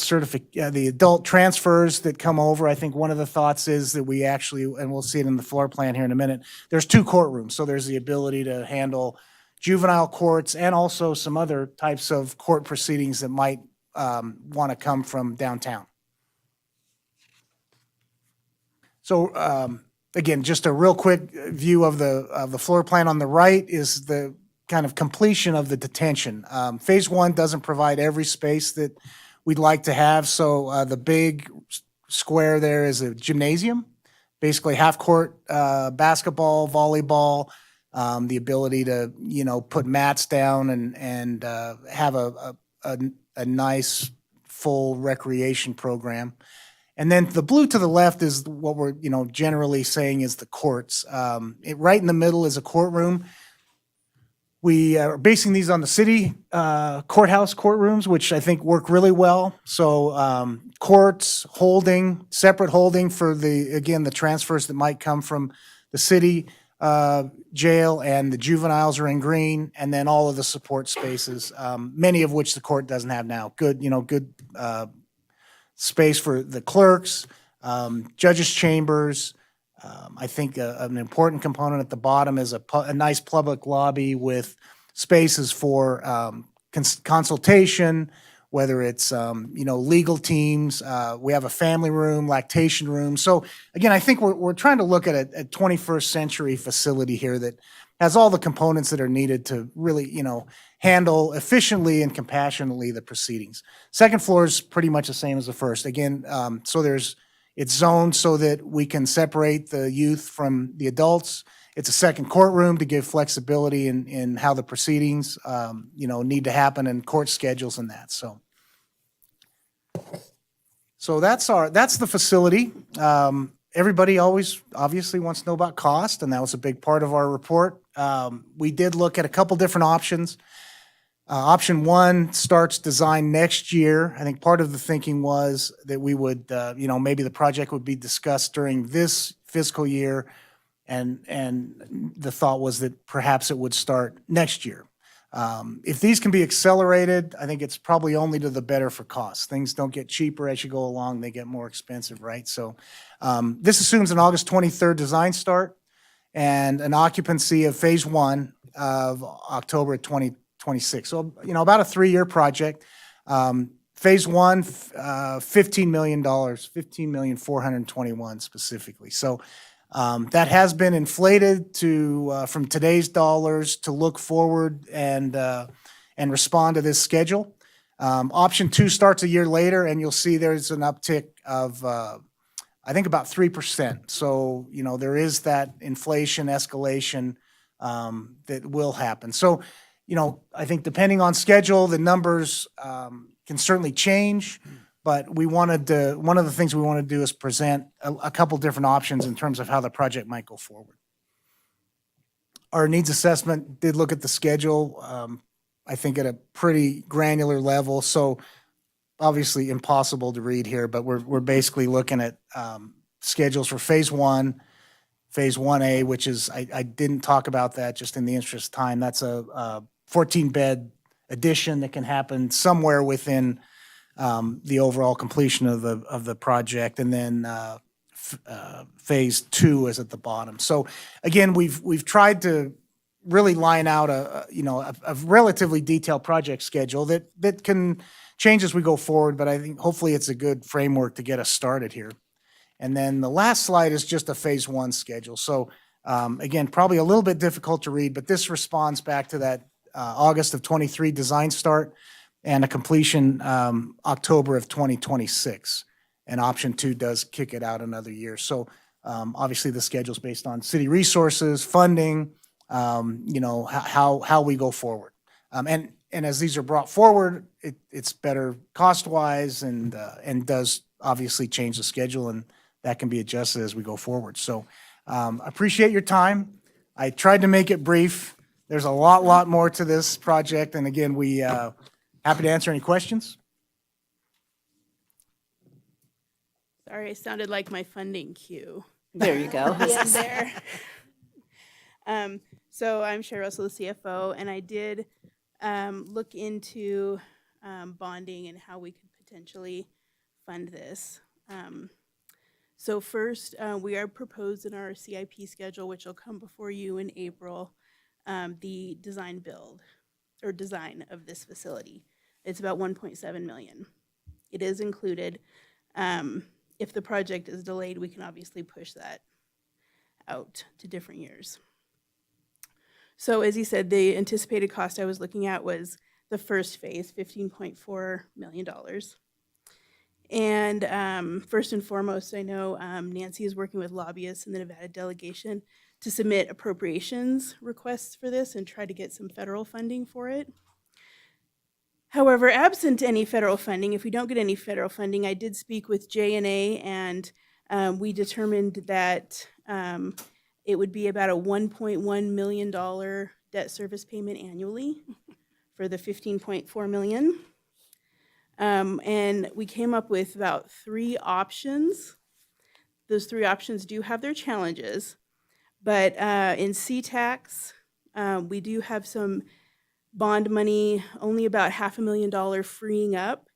transfers that come over. I think one of the thoughts is that we actually, and we'll see it in the floor plan here in a minute, there's two courtrooms. So there's the ability to handle juvenile courts and also some other types of court proceedings that might want to come from downtown. So again, just a real quick view of the floor plan on the right is the kind of completion of the detention. Phase one doesn't provide every space that we'd like to have. So the big square there is a gymnasium, basically half-court basketball, volleyball, the ability to, put mats down and have a nice full recreation program. And then the blue to the left is what we're, generally saying is the courts. Right in the middle is a courtroom. We are basing these on the city courthouse courtrooms, which I think work really well. So courts, separate holding for the transfers that might come from the city jail, and the juveniles are in green, and then all of the support spaces, many of which the court doesn't have now. Good space for the clerks, judges' chambers. I think an important component at the bottom is a nice public lobby with spaces for consultation, whether it's, legal teams. We have a family room, lactation room. So again, I think we're trying to look at a 21st century facility here that has all the components that are needed to really, handle efficiently and compassionately the proceedings. Second floor is pretty much the same as the first. Again, it's zoned so that we can separate the youth from the adults. It's a second courtroom to give flexibility in how the proceedings, need to happen, and court schedules and that. So that's the facility. Everybody always obviously wants to know about cost, and that was a big part of our report. We did look at a couple different options. Option one starts design next year. I think part of the thinking was that we would, maybe the project would be discussed during this fiscal year, and the thought was that perhaps it would start next year. If these can be accelerated, I think it's probably only to the better for cost. Things don't get cheaper as you go along, they get more expensive, right? So this assumes an August 23rd design start and an occupancy of phase one of October 2023. 26. So, about a 3-year project. Phase one, $15 million, $15,421,000 specifically. So that has been inflated to from today's dollars to look forward and respond to this schedule. Option 2 starts a year later, and you'll see there's an uptick of I think about 3%. So there is that inflation escalation that will happen. So I think depending on schedule, the numbers can certainly change, but one of the things we want to do is present a couple different options in terms of how the project might go forward. Our needs assessment did look at the schedule, I think at a pretty granular level. So obviously impossible to read here, but we're basically looking at schedules for phase 1, phase 1A, which is, I didn't talk about that just in the interest of time. That's a 14-bed addition that can happen somewhere within the overall completion of the project, and then phase 2 is at the bottom. So again, we've tried to really line out a relatively detailed project schedule that can change as we go forward, but I think hopefully it's a good framework to get us started here. And then the last slide is just a phase 1 schedule. So again, probably a little bit difficult to read, but this responds back to that August of 23 design start and a completion October of 2026. And option 2 does kick it out another year. So obviously the schedule's based on city resources, funding, how we go forward. And as these are brought forward, it's better cost-wise and does obviously change the schedule, and that can be adjusted as we go forward. So appreciate your time. I tried to make it brief. There's a lot more to this project, and again, we happy to answer any questions. Sorry, I sounded like my funding cue. There you go. Yes. There. So I'm Sherry Russell, the CFO, and I did look into bonding and how we could potentially fund this. So first, we are proposing our CIP schedule, which will come before you in April, the design of this facility. It's about 1.7 million. It is included. If the project is delayed, we can obviously push that out to different years. So as he said, the anticipated cost I was looking at was the first phase, $15.4 million. And first and foremost, I know Nancy is working with lobbyists in the Nevada delegation to submit appropriations requests for this and try to get some federal funding for it. However, absent any federal funding, if we don't get any federal funding, I did speak with J&A, and we determined that it would be about a $1.1 million debt service payment annually for the $15.4 million. And we came up with about 3 options. Those 3 options do have their challenges, but in CTAX, we do have some bond money, only about $500,000 freeing up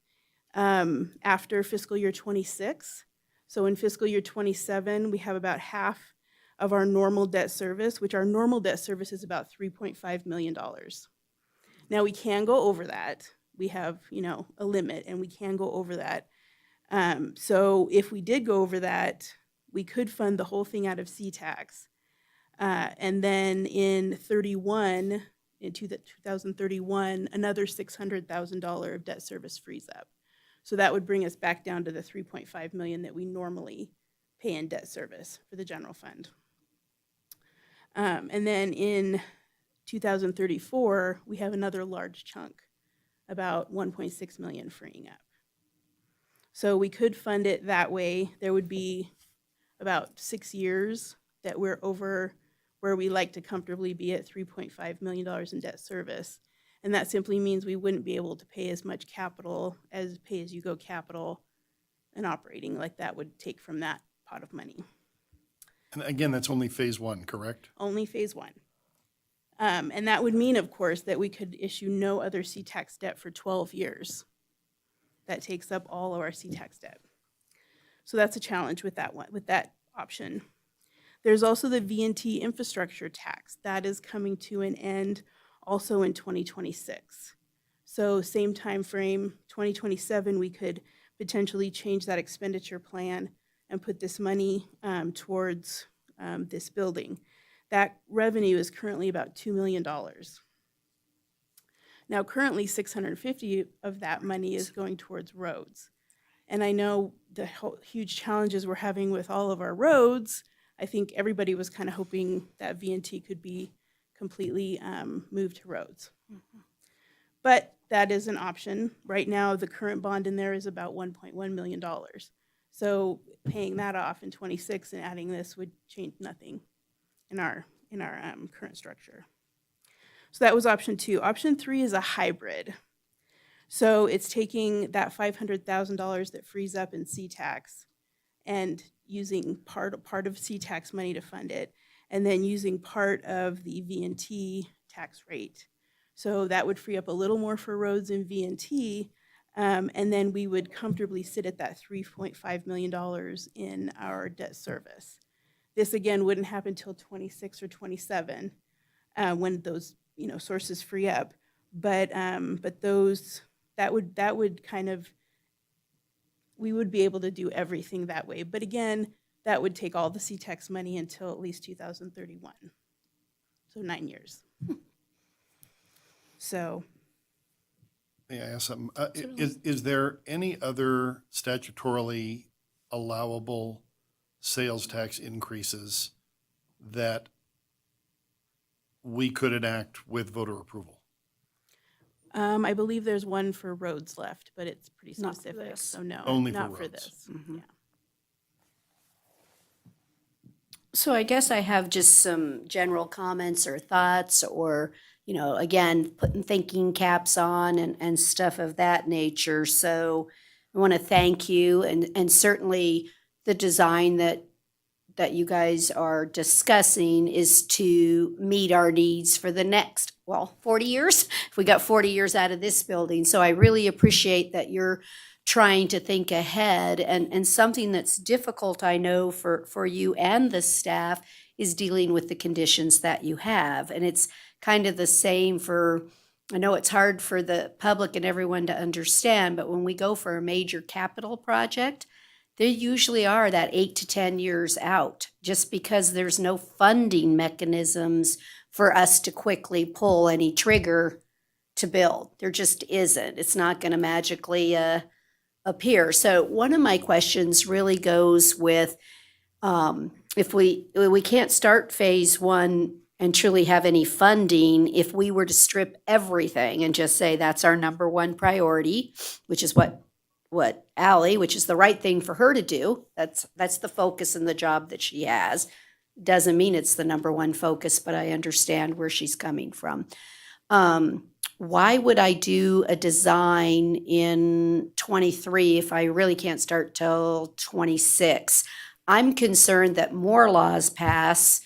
after fiscal year 26. So in fiscal year 27, we have about half of our normal debt service, which our normal debt service is about $3.5 million. Now we can go over that. We have, a limit, and we can go over that. So if we did go over that, we could fund the whole thing out of CTAX. And then in 2031, another $600,000 of debt service frees up. So that would bring us back down to the $3.5 million that we normally pay in debt service for the general fund. And then in 2034, we have another large chunk, about 1.6 million freeing up. So we could fund it that way. There would be about 6 years that we're over where we like to comfortably be at $3.5 million in debt service. And that simply means we wouldn't be able to pay as much capital as pay-as-you-go capital and operating like that would take from that pot of money. And again, that's only phase 1, correct? Only phase 1. And that would mean, of course, that we could issue no other CTAX debt for 12 years. That takes up all of our CTAX debt. So that's a challenge with that option. There's also the V&T infrastructure tax. That is coming to an end also in 2026. So same time frame, 2027, we could potentially change that expenditure plan and put this money towards this building. That revenue is currently about $2 million. Now, currently, 650 of that money is going towards roads. And I know the huge challenges we're having with all of our roads. I think everybody was kind of hoping that V&T could be completely moved to roads. But that is an option. Right now, the current bond in there is about $1.1 million. So paying that off in 26 and adding this would change nothing in our current structure. So that was option 2. Option 3 is a hybrid. So it's taking that $500,000 that frees up in C-Tax and using part of C-Tax money to fund it, and then using part of the V&T tax rate. So that would free up a little more for roads in V&T, and then we would comfortably sit at that $3.5 million in our debt service. This again wouldn't happen until 26 or 27 when those sources free up, but those that would kind of, we would be able to do everything that way. But again, that would take all the C-Tax money until at least 2031, so 9 years. So. May I ask something? Is there any other statutorily allowable sales tax increases that we could enact with voter approval? I believe there's one for roads left, but it's pretty Not for specific, this. so no, Only for not for roads. this. Mhm. Yeah. So I guess I have just some general comments or thoughts or, again, putting thinking caps on and stuff of that nature. So I want to thank you and certainly the design that you guys are discussing is to meet our needs for the next, 40 years. If we got 40 years out of this building. So I really appreciate that you're trying to think ahead. And something that's difficult, I know, for you and the staff is dealing with the conditions that you have. And it's kind of the same I know it's hard for the public and everyone to understand, but when we go for a major capital project, they usually are that 8 to 10 years out, just because there's no funding mechanisms for us to quickly pull any trigger to build. There just isn't. It's not going to magically appear. So one of my questions really goes with if we can't start phase 1 and truly have any funding, if we were to strip everything and just say that's our number 1 priority, which is what Allie, which is the right thing for her to do. That's the focus and the job that she has. Doesn't mean it's the number 1 focus, but I understand where she's coming from. Why would I do a design in 23 if I really can't start till 26? I'm concerned that more laws pass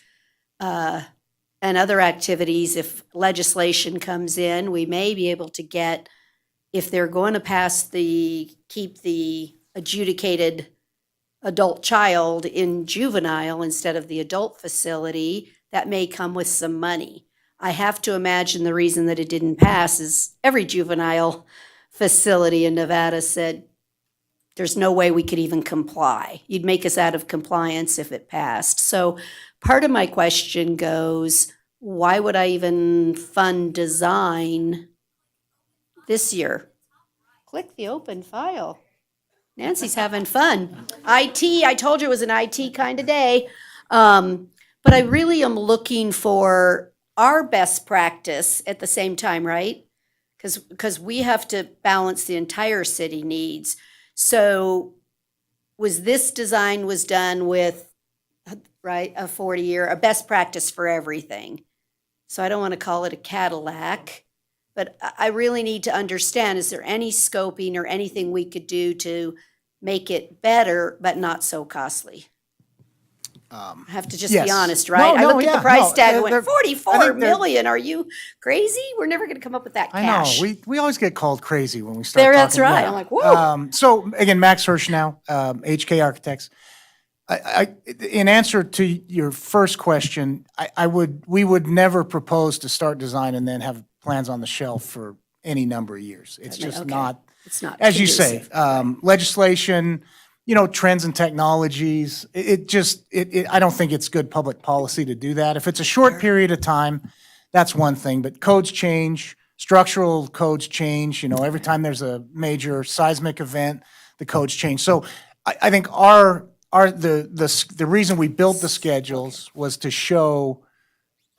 and other activities, if legislation comes in, we may be able to get, if they're going to keep the adjudicated adult child in juvenile instead of the adult facility, that may come with some money. I have to imagine the reason that it didn't pass is every juvenile facility in Nevada said, there's no way we could even comply. You'd make us out of compliance if it passed. So part of my question goes, why would I even fund design this year? Click the open file. Nancy's having fun. IT, I told you it was an IT kind of day. But I really am looking for our best practice at the same time, right? Because we have to balance the entire city needs. So this design was done with, right, a 40-year, a best practice for everything. So I don't want to call it a Cadillac, but I really need to understand, is there any scoping or anything we could do to make it better, but not so costly? I have to just be yes. honest, right? I No, looked at yeah, the price no, tag and they're- went, I 44 think they're- million. Are you crazy? We're never going to come up with that I know, cash. we always get called crazy when we start There, talking. that's right. yeah. I'm like, whoa. So again, Max Hirsch now, HK Architects. In answer to your first question, we would never propose to start design and then have plans on the shelf for any number of years. It's Okay. just not, It's not as you say, conducive. legislation, trends and technologies. I don't think it's good public policy to do that. If it's a short period of time, that's one thing, but codes change, structural codes change, every time there's a major seismic event, the codes change. So I think the reason we built the schedules was to show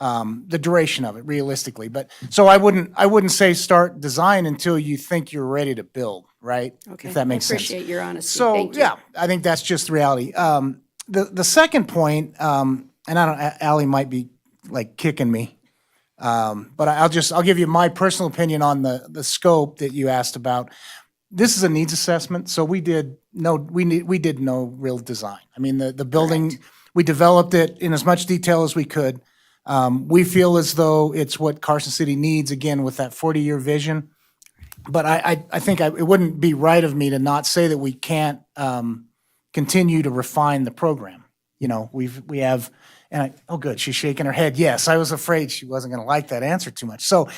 the duration of it realistically. But so I wouldn't say start design until you think you're ready to build, right? Okay. If that makes I sense. appreciate your honesty. So Thank you. yeah, I think that's just the reality. The second point, and Allie might be like kicking me, but I'll give you my personal opinion on the scope that you asked about. This is a needs assessment, so we did no real design. I mean, the building, Correct. we developed it in as much detail as we could. We feel as though it's what Carson City needs, again, with that 40-year vision. But I think it wouldn't be right of me to not say that we can't continue to refine the program. We have, oh, good, she's shaking her head. Yes, I was afraid she wasn't going to like that answer too much. So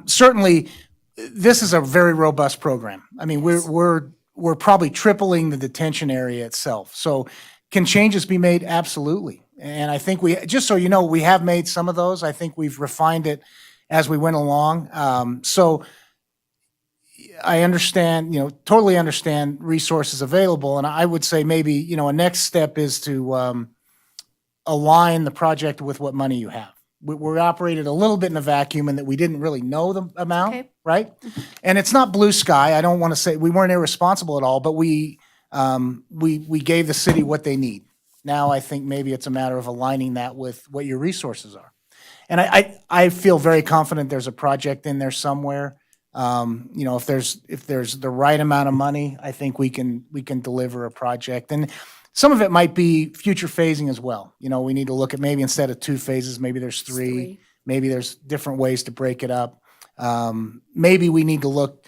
certainly, this is a very robust program. I mean, we're probably tripling the detention area itself. So can changes be made? Absolutely. And I think just so you know, we have made some of those. I think we've refined it as we went along. So I understand, totally understand resources available. And I would say maybe, a next step is to align the project with what money you have. We're operated a little bit in a vacuum in that we didn't really know the amount, Okay. right? And it's not blue sky. I don't want to say we weren't irresponsible at all, but we gave the city what they need. Now I think maybe it's a matter of aligning that with what your resources are. And I feel very confident there's a project in there somewhere. If there's the right amount of money, I think we can deliver a project. And some of it might be future phasing as well. We need to look at maybe instead of 2 phases, maybe there's three. Maybe there's different ways to break it up. Maybe we need to look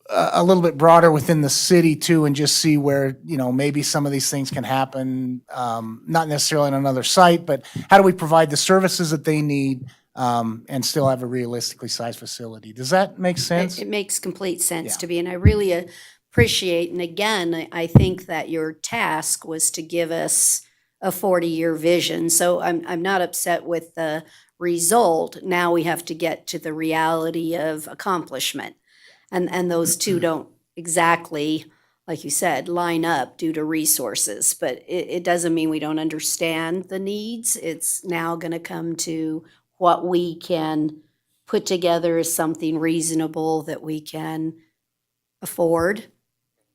a little bit broader within the city too, and just see where, maybe some of these things can happen, not necessarily on another site, but how do we provide the services that they need, and still have a realistically sized facility? Does that make sense? It makes complete sense Yeah. to me, and I really appreciate, and again, I think that your task was to give us a 40-year vision, so I'm not upset with the result. Now we have to get to the reality of accomplishment. And those two don't exactly, like you said, line up due to resources, but it doesn't mean we don't understand the needs. It's now gonna come to what we can put together as something reasonable that we can afford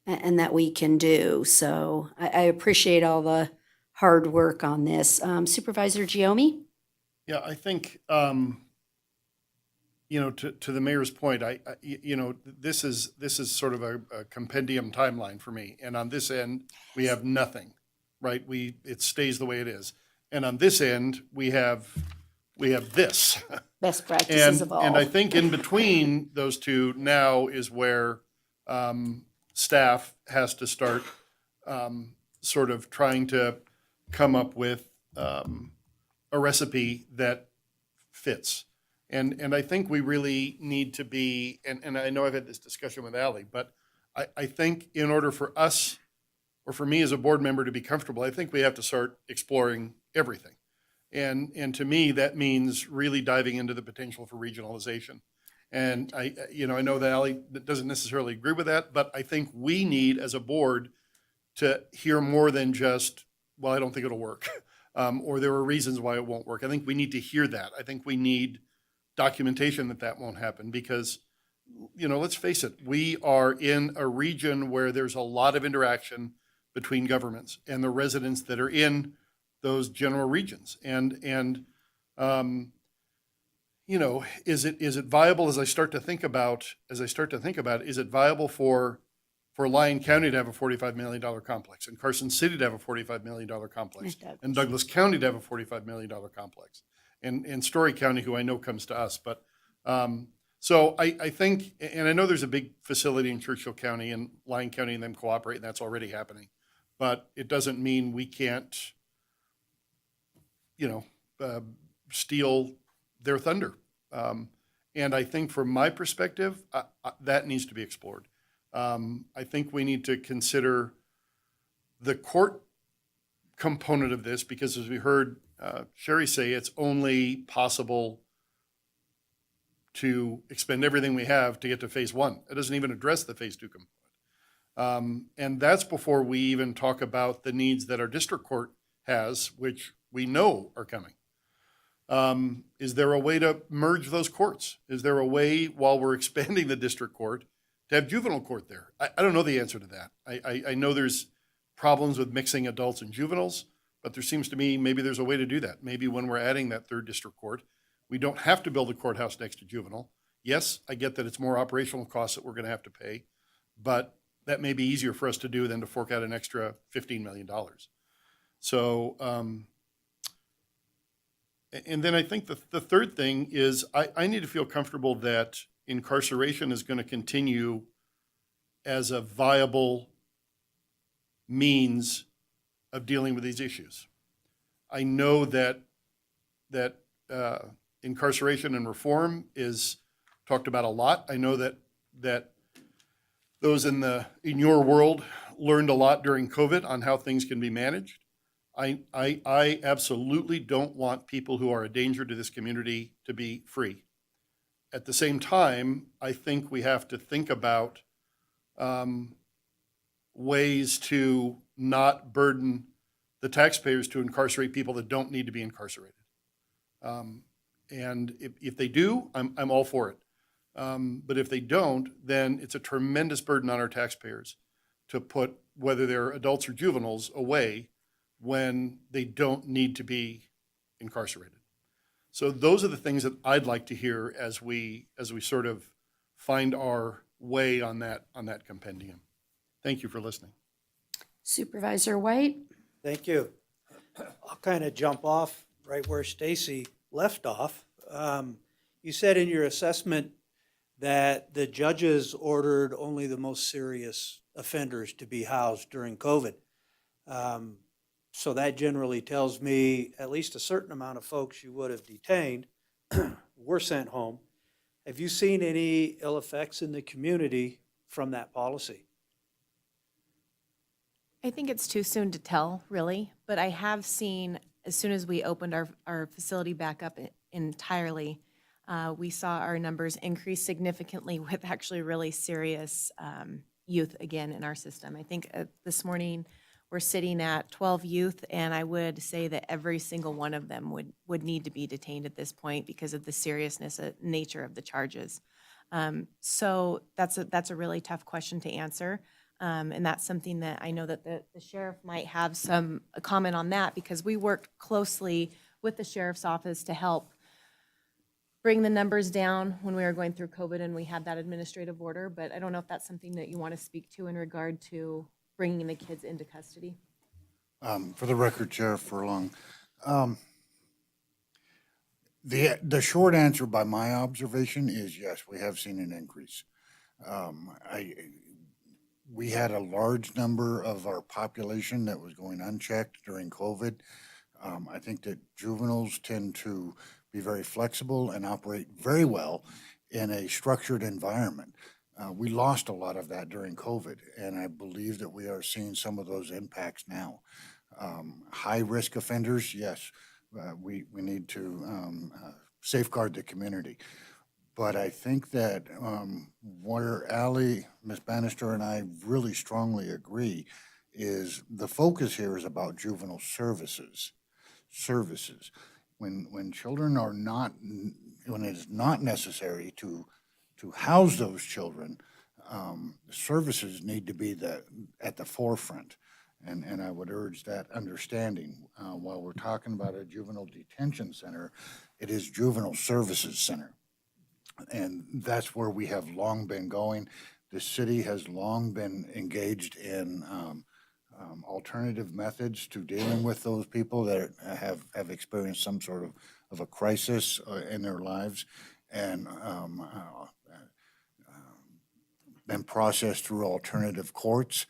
and that we can do. So I appreciate all the hard work on this. Supervisor Giomi? Yeah, I think, to the mayor's point, this is sort of a compendium timeline for me. And on this end, we have nothing, right? It stays the way it is. And on this end, we have this. Best practices of all. And I think in between those two now is where staff has to start sort of trying to come up with a recipe that fits. And I think we really need to be, and I know I've had this discussion with Ally, but I think in order for us, or for me as a board member to be comfortable, I think we have to start exploring everything. And to me, that means really diving into the potential for regionalization. And I know that Ally doesn't necessarily agree with that, but I think we need as a board to hear more than just, well, I don't think it'll work, or there are reasons why it won't work. I think we need to hear that. I think we need documentation that won't happen because, let's face it, we are in a region where there's a lot of interaction between governments and the residents that are in those general regions. And is it viable as I start to think about, is it viable for Lyon County to have a $45 million complex and Carson City to have a $45 million complex and Douglas County to have a $45 million complex and Story County, who I know comes to us. But so I think, and I know there's a big facility in Churchill County and Lyon County and them cooperate, and that's already happening. But it doesn't mean we can't, steal their thunder. And I think from my perspective, that needs to be explored. I think we need to consider the court component of this, because as we heard Sherry say, it's only possible to expend everything we have to get to phase one. It doesn't even address the phase two component. And that's before we even talk about the needs that our district court has, which we know are coming. Is there a way to merge those courts? Is there a way, while we're expanding the district court, to have juvenile court there? I don't know the answer to that. I know there's problems with mixing adults and juveniles, but there seems to me maybe there's a way to do that. Maybe when we're adding that third district court, we don't have to build a courthouse next to juvenile. Yes, I get that it's more operational costs that we're going to have to pay, but that may be easier for us to do than to fork out an extra $15 million. So, and then I think the third thing is I need to feel comfortable that incarceration is going to continue as a viable means of dealing with these issues. I know that incarceration and reform is talked about a lot. I know that those in your world learned a lot during COVID on how things can be managed. I absolutely don't want people who are a danger to this community to be free. At the same time, I think we have to think about ways to not burden the taxpayers to incarcerate people that don't need to be incarcerated. And if they do, I'm all for it. But if they don't, then it's a tremendous burden on our taxpayers to put, whether they're adults or juveniles, away when they don't need to be incarcerated. So those are the things that I'd like to hear as we sort of find our way on that compendium. Thank you for listening. Supervisor White? Thank you. I'll kind of jump off right where Stacy left off. You said in your assessment that the judges ordered only the most serious offenders to be housed during COVID. So that generally tells me at least a certain amount of folks you would have detained were sent home. Have you seen any ill effects in the community from that policy? I think it's too soon to tell, really, but I have seen, as soon as we opened our facility back up entirely, we saw our numbers increase significantly with actually really serious youth again in our system. I think this morning we're sitting at 12 youth, and I would say that every single one of them would need to be detained at this point because of the seriousness and nature of the charges. So that's a really tough question to answer. And that's something that I know that the sheriff might have a comment on that, because we worked closely with the sheriff's office to help bring the numbers down when we were going through COVID and we had that administrative order. But I don't know if that's something that you want to speak to in regard to bringing the kids into custody. For the record, Sheriff Furlong, the short answer by my observation is yes, we have seen an increase. We had a large number of our population that was going unchecked during COVID. I think that juveniles tend to be very flexible and operate very well in a structured environment. We lost a lot of that during COVID, and I believe that we are seeing some of those impacts now. High-risk offenders, yes, we need to safeguard the community. But I think that where Ms. Bannister and I really strongly agree is the focus here is about juvenile services. When children are not, when it is not necessary to house those children, services need to be at the forefront. And I would urge that understanding. While we're talking about a juvenile detention center, it is juvenile services center. And that's where we have long been going. The city has long been engaged in alternative methods to dealing with those people that have experienced some sort of a crisis in their lives, and been processed through alternative courts.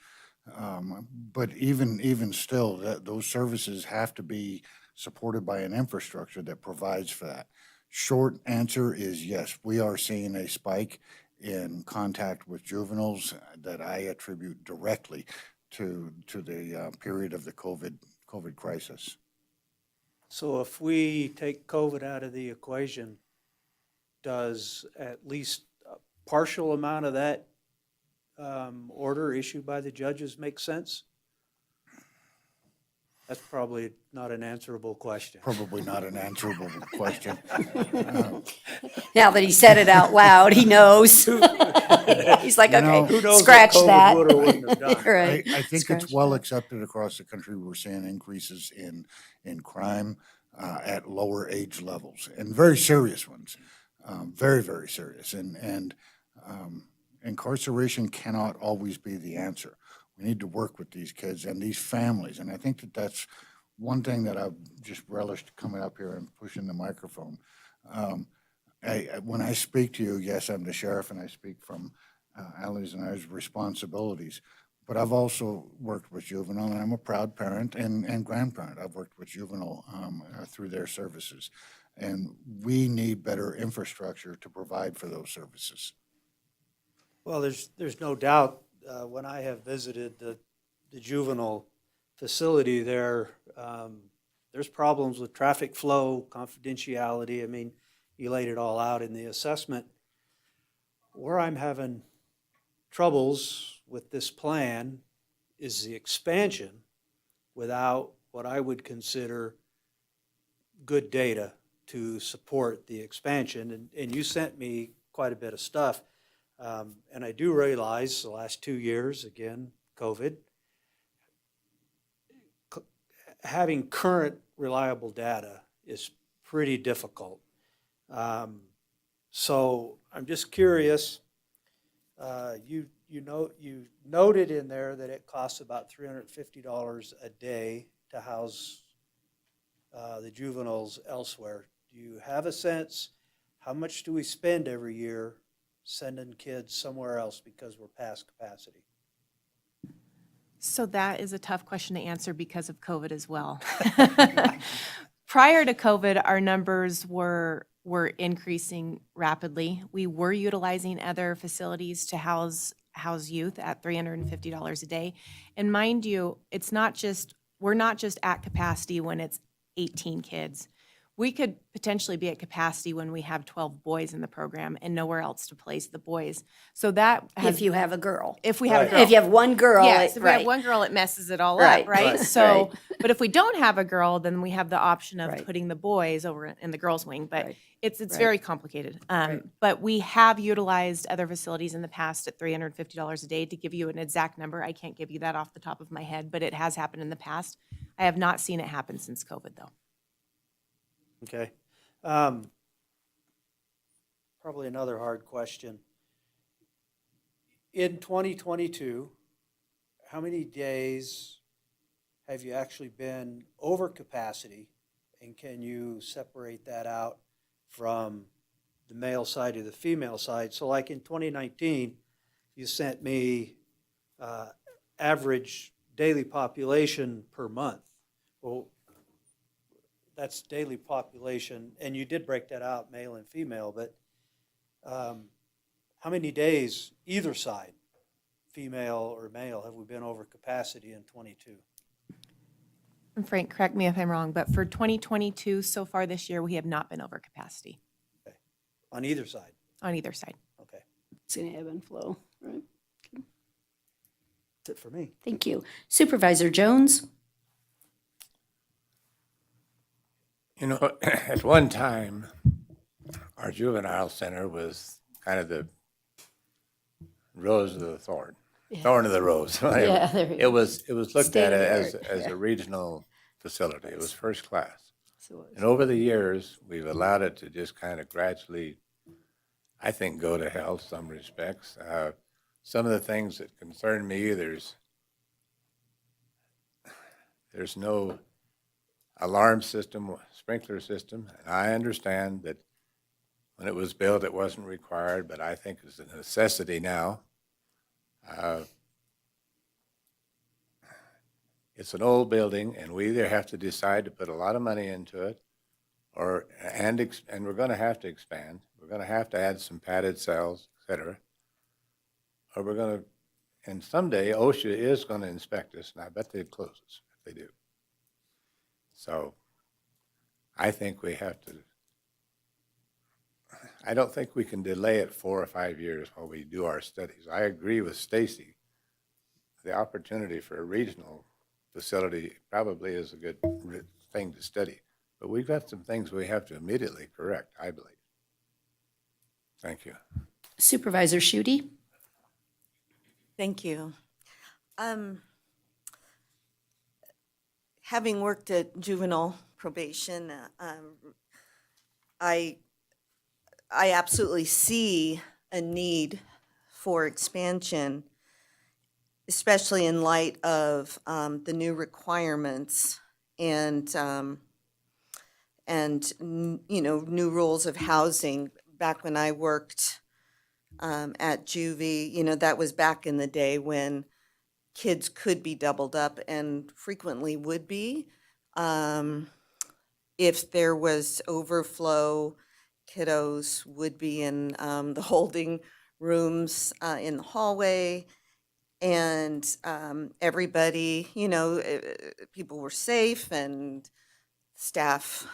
But even still, those services have to be supported by an infrastructure that provides for that. Short answer is yes, we are seeing a spike in contact with juveniles that I attribute directly to the period of the COVID crisis. So if we take COVID out of the equation, does at least a partial amount of that order issued by the judges make sense? That's probably not an answerable question. Probably not an answerable question. Now that he said it out loud, he knows. He's like, You know, okay, Who knows scratch what COVID that. would or wouldn't have done? Right. I think Scratch it's well that. accepted across the country. We're seeing increases in crime at lower age levels, and very serious ones, very, very serious. And incarceration cannot always be the answer. We need to work with these kids and these families, and I think that that's one thing that I've just relished coming up here and pushing the microphone. When I speak to you, yes, I'm the sheriff, and I speak from Allie's and I's responsibilities. But I've also worked with juvenile, and I'm a proud parent and grandparent. I've worked with juvenile through their services. And we need better infrastructure to provide for those services. Well, there's no doubt, when I have visited the juvenile facility there, there's problems with traffic flow, confidentiality. I mean, you laid it all out in the assessment. Where I'm having troubles with this plan is the expansion without what I would consider good data to support the expansion. And you sent me quite a bit of stuff. And I do realize the last 2 years, again, COVID, having current reliable data is pretty difficult. So I'm just curious, you noted in there that it costs about $350 a day to house the juveniles elsewhere. Do you have a sense, how much do we spend every year sending kids somewhere else because we're past capacity? So that is a tough question to answer because of COVID as well. Prior to COVID, our numbers were increasing rapidly. We were utilizing other facilities to house youth at $350 a day. And mind you, we're not just at capacity when it's 18 kids. We could potentially be at capacity when we have 12 boys in the program and nowhere else to place the boys. So that has, If you have a girl. if we have a Right. girl. If you have one girl, Yes, if we right. have one girl, it messes it all Right, up, right? right, So, right. but if we don't have a girl, then we have the option of Right. putting the boys over in the girls' wing. But Right. it's Right. very complicated. Right. But we have utilized other facilities in the past at $350 a day. To give you an exact number, I can't give you that off the top of my head, but it has happened in the past. I have not seen it happen since COVID, though. Okay. Probably another hard question. In 2022, how many days have you actually been over capacity? And can you separate that out from the male side or the female side? So like in 2019, you sent me average daily population per month. Well, that's daily population, and you did break that out, male and female, but how many days, either side, female or male, have we been over capacity in 22? And Frank, correct me if I'm wrong, but for 2022, so far this year, we have not been over capacity Okay. On either side? on either side. Okay. It's going to ebb and flow, right? That's it for me. Thank you. Supervisor Jones? You know, at one time, our juvenile center was kind of the rose of the thorn, thorn of the rose. Yeah, there you It go. was looked State at of the as art, a yeah. regional facility. It was first class. So And over the years, we've allowed it to just kind of gradually, I think, go to hell in some respects. Some of the things that concern me, there's no alarm system, sprinkler system. And I understand that when it was built, it wasn't required, but I think it's a necessity now. It's an old building, and we either have to decide to put a lot of money into it, and we're gonna have to expand. We're gonna have to add some padded cells, et cetera. Or we're gonna, and someday OSHA is gonna inspect us, and I bet they'd close us if they do. So I think we have to, I don't think we can delay it 4 or 5 years while we do our studies. I agree with Stacy. The opportunity for a regional facility probably is a good thing to study. But we've got some things we have to immediately correct, I believe. Thank you. Supervisor Shooty? Thank you. Having worked at juvenile probation, I absolutely see a need for expansion, especially in light of the new requirements and new rules of housing. Back when I worked at juvie, that was back in the day when kids could be doubled up and frequently would be. If there was overflow, kiddos would be in the holding rooms in the hallway. And everybody, people were safe and staff,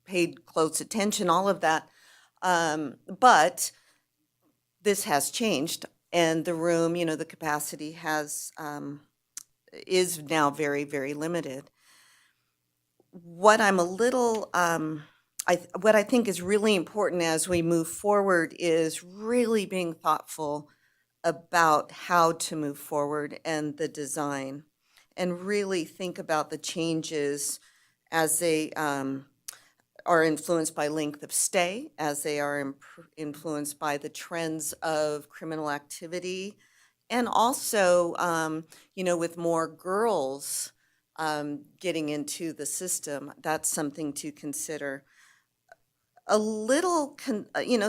paid close attention, all of that. But this has changed, and the room, the capacity is now very, very limited. What I'm a little, what I think is really important as we move forward is really being thoughtful about how to move forward and the design, and really think about the changes as they are influenced by length of stay, as they are influenced by the trends of criminal activity, and also, with more girls getting into the system, that's something to consider. A little,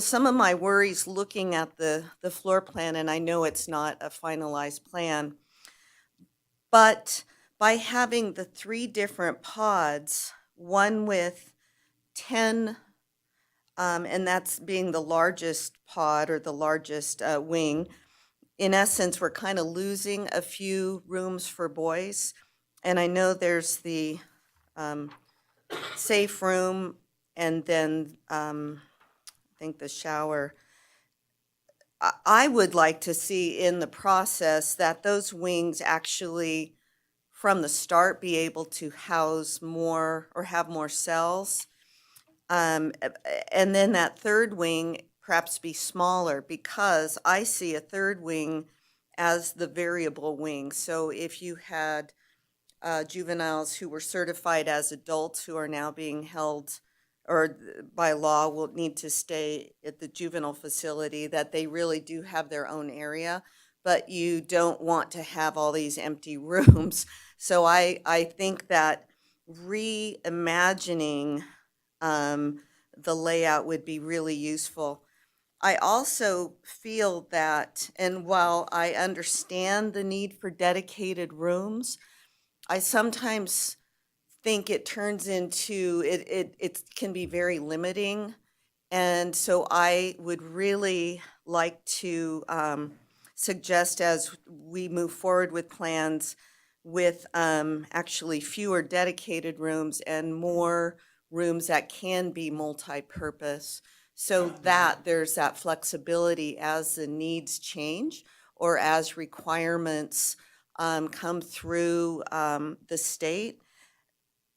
some of my worries looking at the floor plan, and I know it's not a finalized plan, but by having the 3 different pods, one with 10, and that's being the largest pod or the largest wing, in essence, we're kind of losing a few rooms for boys. And I know there's the safe room, and then I think the shower. I would like to see in the process that those wings actually, from the start, be able to house more or have more cells. And then that third wing perhaps be smaller, because I see a third wing as the variable wing. So if you had juveniles who were certified as adults who are now being held, or by law will need to stay at the juvenile facility, that they really do have their own area, but you don't want to have all these empty rooms. So I think that reimagining the layout would be really useful. I also feel that, and while I understand the need for dedicated rooms, I sometimes think it turns into, it can be very limiting. And so I would really like to suggest, as we move forward with plans, with actually fewer dedicated rooms and more rooms that can be multi-purpose, so that there's that flexibility as the needs change or as requirements come through the state,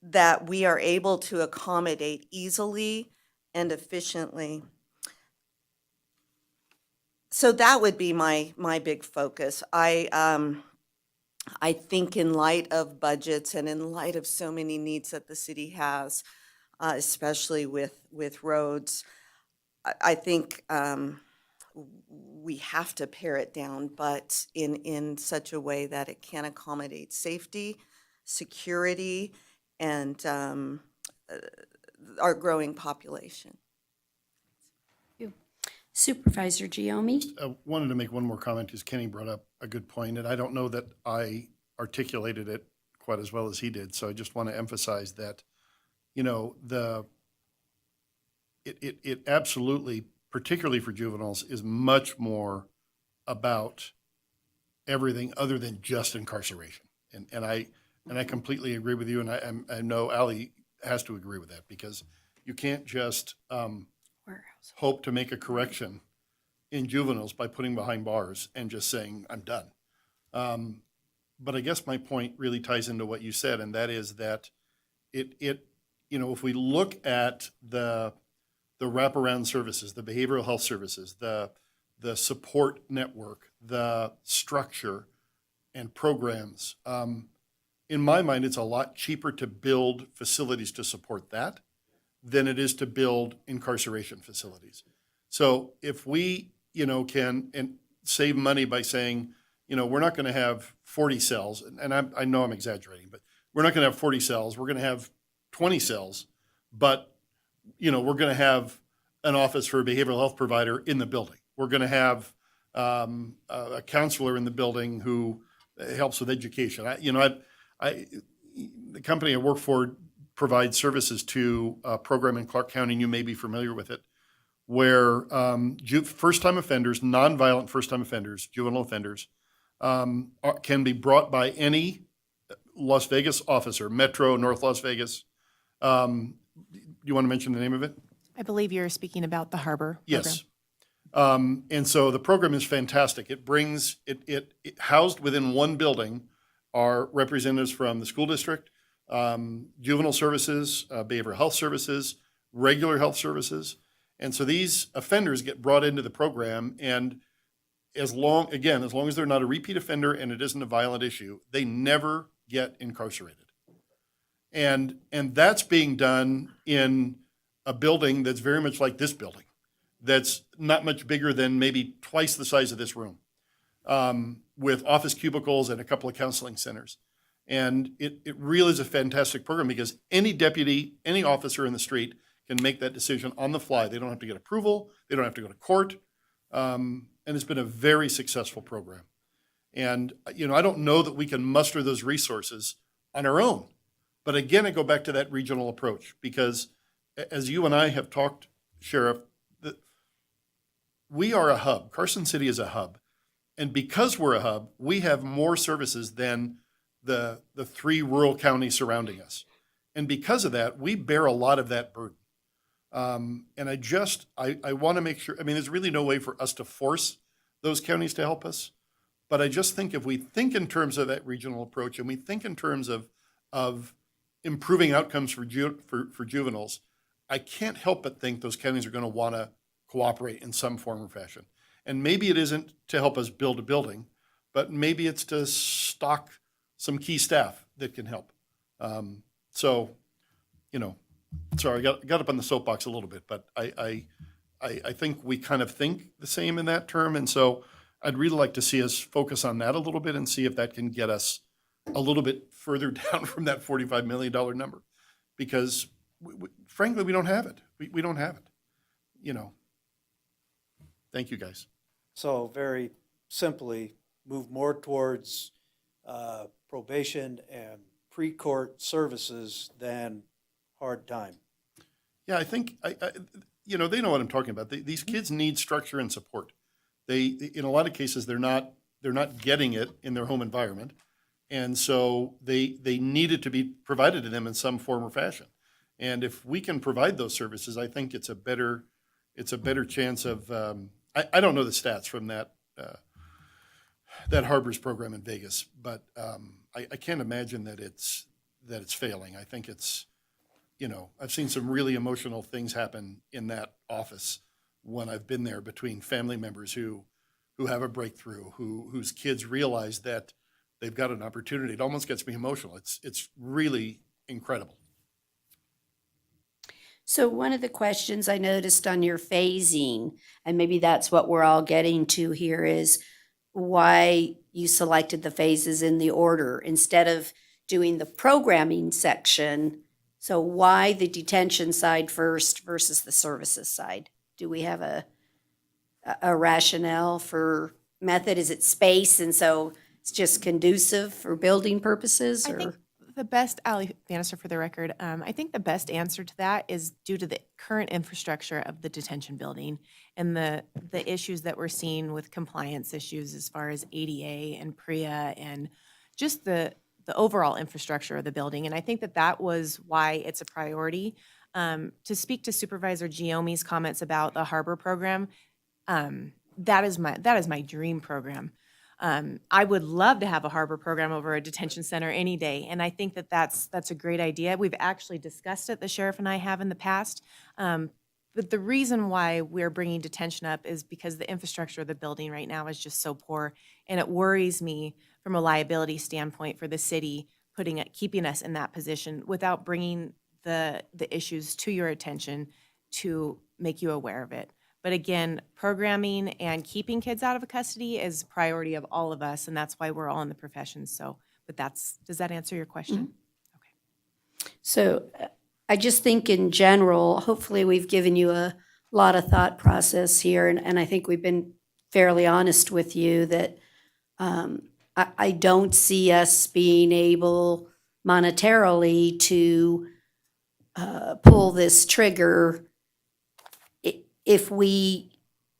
that we are able to accommodate easily and efficiently. So that would be my big focus. I think in light of budgets and in light of so many needs that the city has, especially with roads, I think we have to pare it down, but in such a way that it can accommodate safety, security, and our growing population. Supervisor Giomi? I wanted to make one more comment because Kenny brought up a good point, and I don't know that I articulated it quite as well as he did. So I just want to emphasize that, you know, it absolutely, particularly for juveniles, is much more about everything other than just incarceration. And I completely agree with you, and I know Ally has to agree with that, because you can't just hope to make a correction in juveniles by putting behind bars and just saying, I'm done. But I guess my point really ties into what you said, and that is that if we look at the wraparound services, the behavioral health services, the support network, the structure and programs, in my mind, it's a lot cheaper to build facilities to support that than it is to build incarceration facilities. So if we, can and save money by saying, we're not going to have 40 cells, and I know I'm exaggerating, but we're not going to have 40 cells. We're going to have 20 cells, but, we're going to have an office for a behavioral health provider in the building. We're going to have a counselor in the building who helps with education. The company I work for provides services to a program in Clark County, and you may be familiar with it, where first-time offenders, nonviolent first-time offenders, juvenile offenders, can be brought by any Las Vegas officer, Metro, North Las Vegas. Do you want to mention the name of it? I believe you're speaking about the Harbor program. Yes. And so the program is fantastic. It brings, it housed within one building are representatives from the school district, juvenile services, behavioral health services, regular health services. And so these offenders get brought into the program, and as long as they're not a repeat offender and it isn't a violent issue, they never get incarcerated. And that's being done in a building that's very much like this building, that's not much bigger than maybe twice the size of this room, with office cubicles and a couple of counseling centers. And it really is a fantastic program, because any deputy, any officer in the street can make that decision on the fly. They don't have to get approval. They don't have to go to court. And it's been a very successful program. And, I don't know that we can muster those resources on our own. But again, I go back to that regional approach, because as you and I have talked, Sheriff, we are a hub. Carson City is a hub. And because we're a hub, we have more services than the 3 rural counties surrounding us. And because of that, we bear a lot of that burden. And I want to make sure, there's really no way for us to force those counties to help us. But I just think if we think in terms of that regional approach, and we think in terms of improving outcomes for juveniles, I can't help but think those counties are going to want to cooperate in some form or fashion. And maybe it isn't to help us build a building, but maybe it's to stock some key staff that can help. Sorry, I got up on the soapbox a little bit, but I think we kind of think the same in that term. And so I'd really like to see us focus on that a little bit and see if that can get us a little bit further down from that $45 million number, because frankly, we don't have it. We don't have it, Thank you, guys. So very simply, move more towards probation and pre-court services than hard time. Yeah, I think, they know what I'm talking about. These kids need structure and support. In a lot of cases, they're not getting it in their home environment. And so they need it to be provided to them in some form or fashion. And if we can provide those services, I think it's a better chance of, I don't know the stats from that Harbors program in Vegas, but I can't imagine that it's failing. I think it's, I've seen some really emotional things happen in that office when I've been there, between family members who have a breakthrough, whose kids realize that they've got an opportunity. It almost gets me emotional. It's really incredible. So one of the questions I noticed on your phasing, and maybe that's what we're all getting to here, is why you selected the phases in the order instead of doing the programming section. So why the detention side first versus the services side? Do we have a rationale for method? Is it space, and so it's just conducive for building purposes? I Or think The best, Ally Bannister for the record, I think the best answer to that is due to the current infrastructure of the detention building and the issues that we're seeing with compliance issues as far as ADA and PREA and just the overall infrastructure of the building. And I think that that was why it's a priority. To speak to Supervisor Giomi's comments about the harbor program, that is my dream program. I would love to have a harbor program over a detention center any day, and I think that that's a great idea. We've actually discussed it, the sheriff and I have in the past. But the reason why we're bringing detention up is because the infrastructure of the building right now is just so poor, and it worries me from a liability standpoint for the city keeping us in that position without bringing the issues to your attention to make you aware of it. But again, programming and keeping kids out of custody is priority of all of us, and that's why we're all in the profession. So, but does that answer your question? So I just think in general, hopefully we've given you a lot of thought process here, and I think we've been fairly honest with you that I don't see us being able monetarily to pull this trigger if we,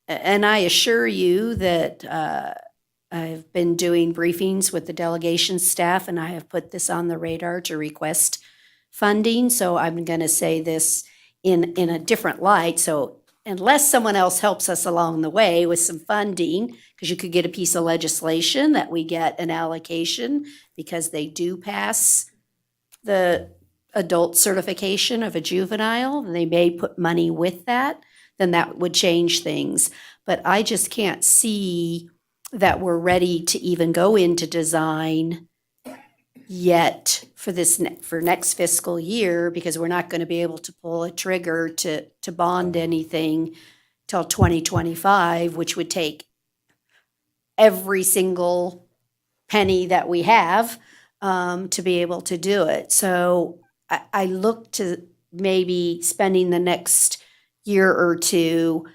and I assure you that I've been doing briefings with the delegation staff, and I have put this on the radar to request funding. So I'm going to say this in a different light. So unless someone else helps us along the way with some funding, because you could get a piece of legislation that we get an allocation because they do pass the adult certification of a juvenile, and they may put money with that, then that would change things. But I just can't see that we're ready to even go into design yet for for next fiscal year, because we're not going to be able to pull a trigger to bond anything till 2025, which would take every single penny that we have to be able to do it. So I look to maybe spending the next year or two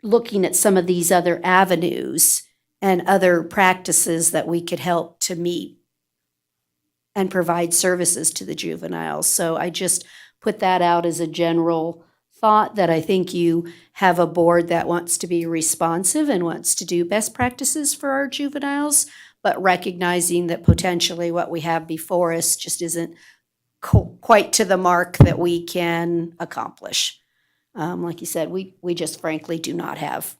looking at some of these other avenues and other practices that we could help to meet and provide services to the juveniles. So I just put that out as a general thought, that I think you have a board that wants to be responsive and wants to do best practices for our juveniles, but recognizing that potentially what we have before us just isn't quite to the mark that we can accomplish. Like you said, we just frankly do not have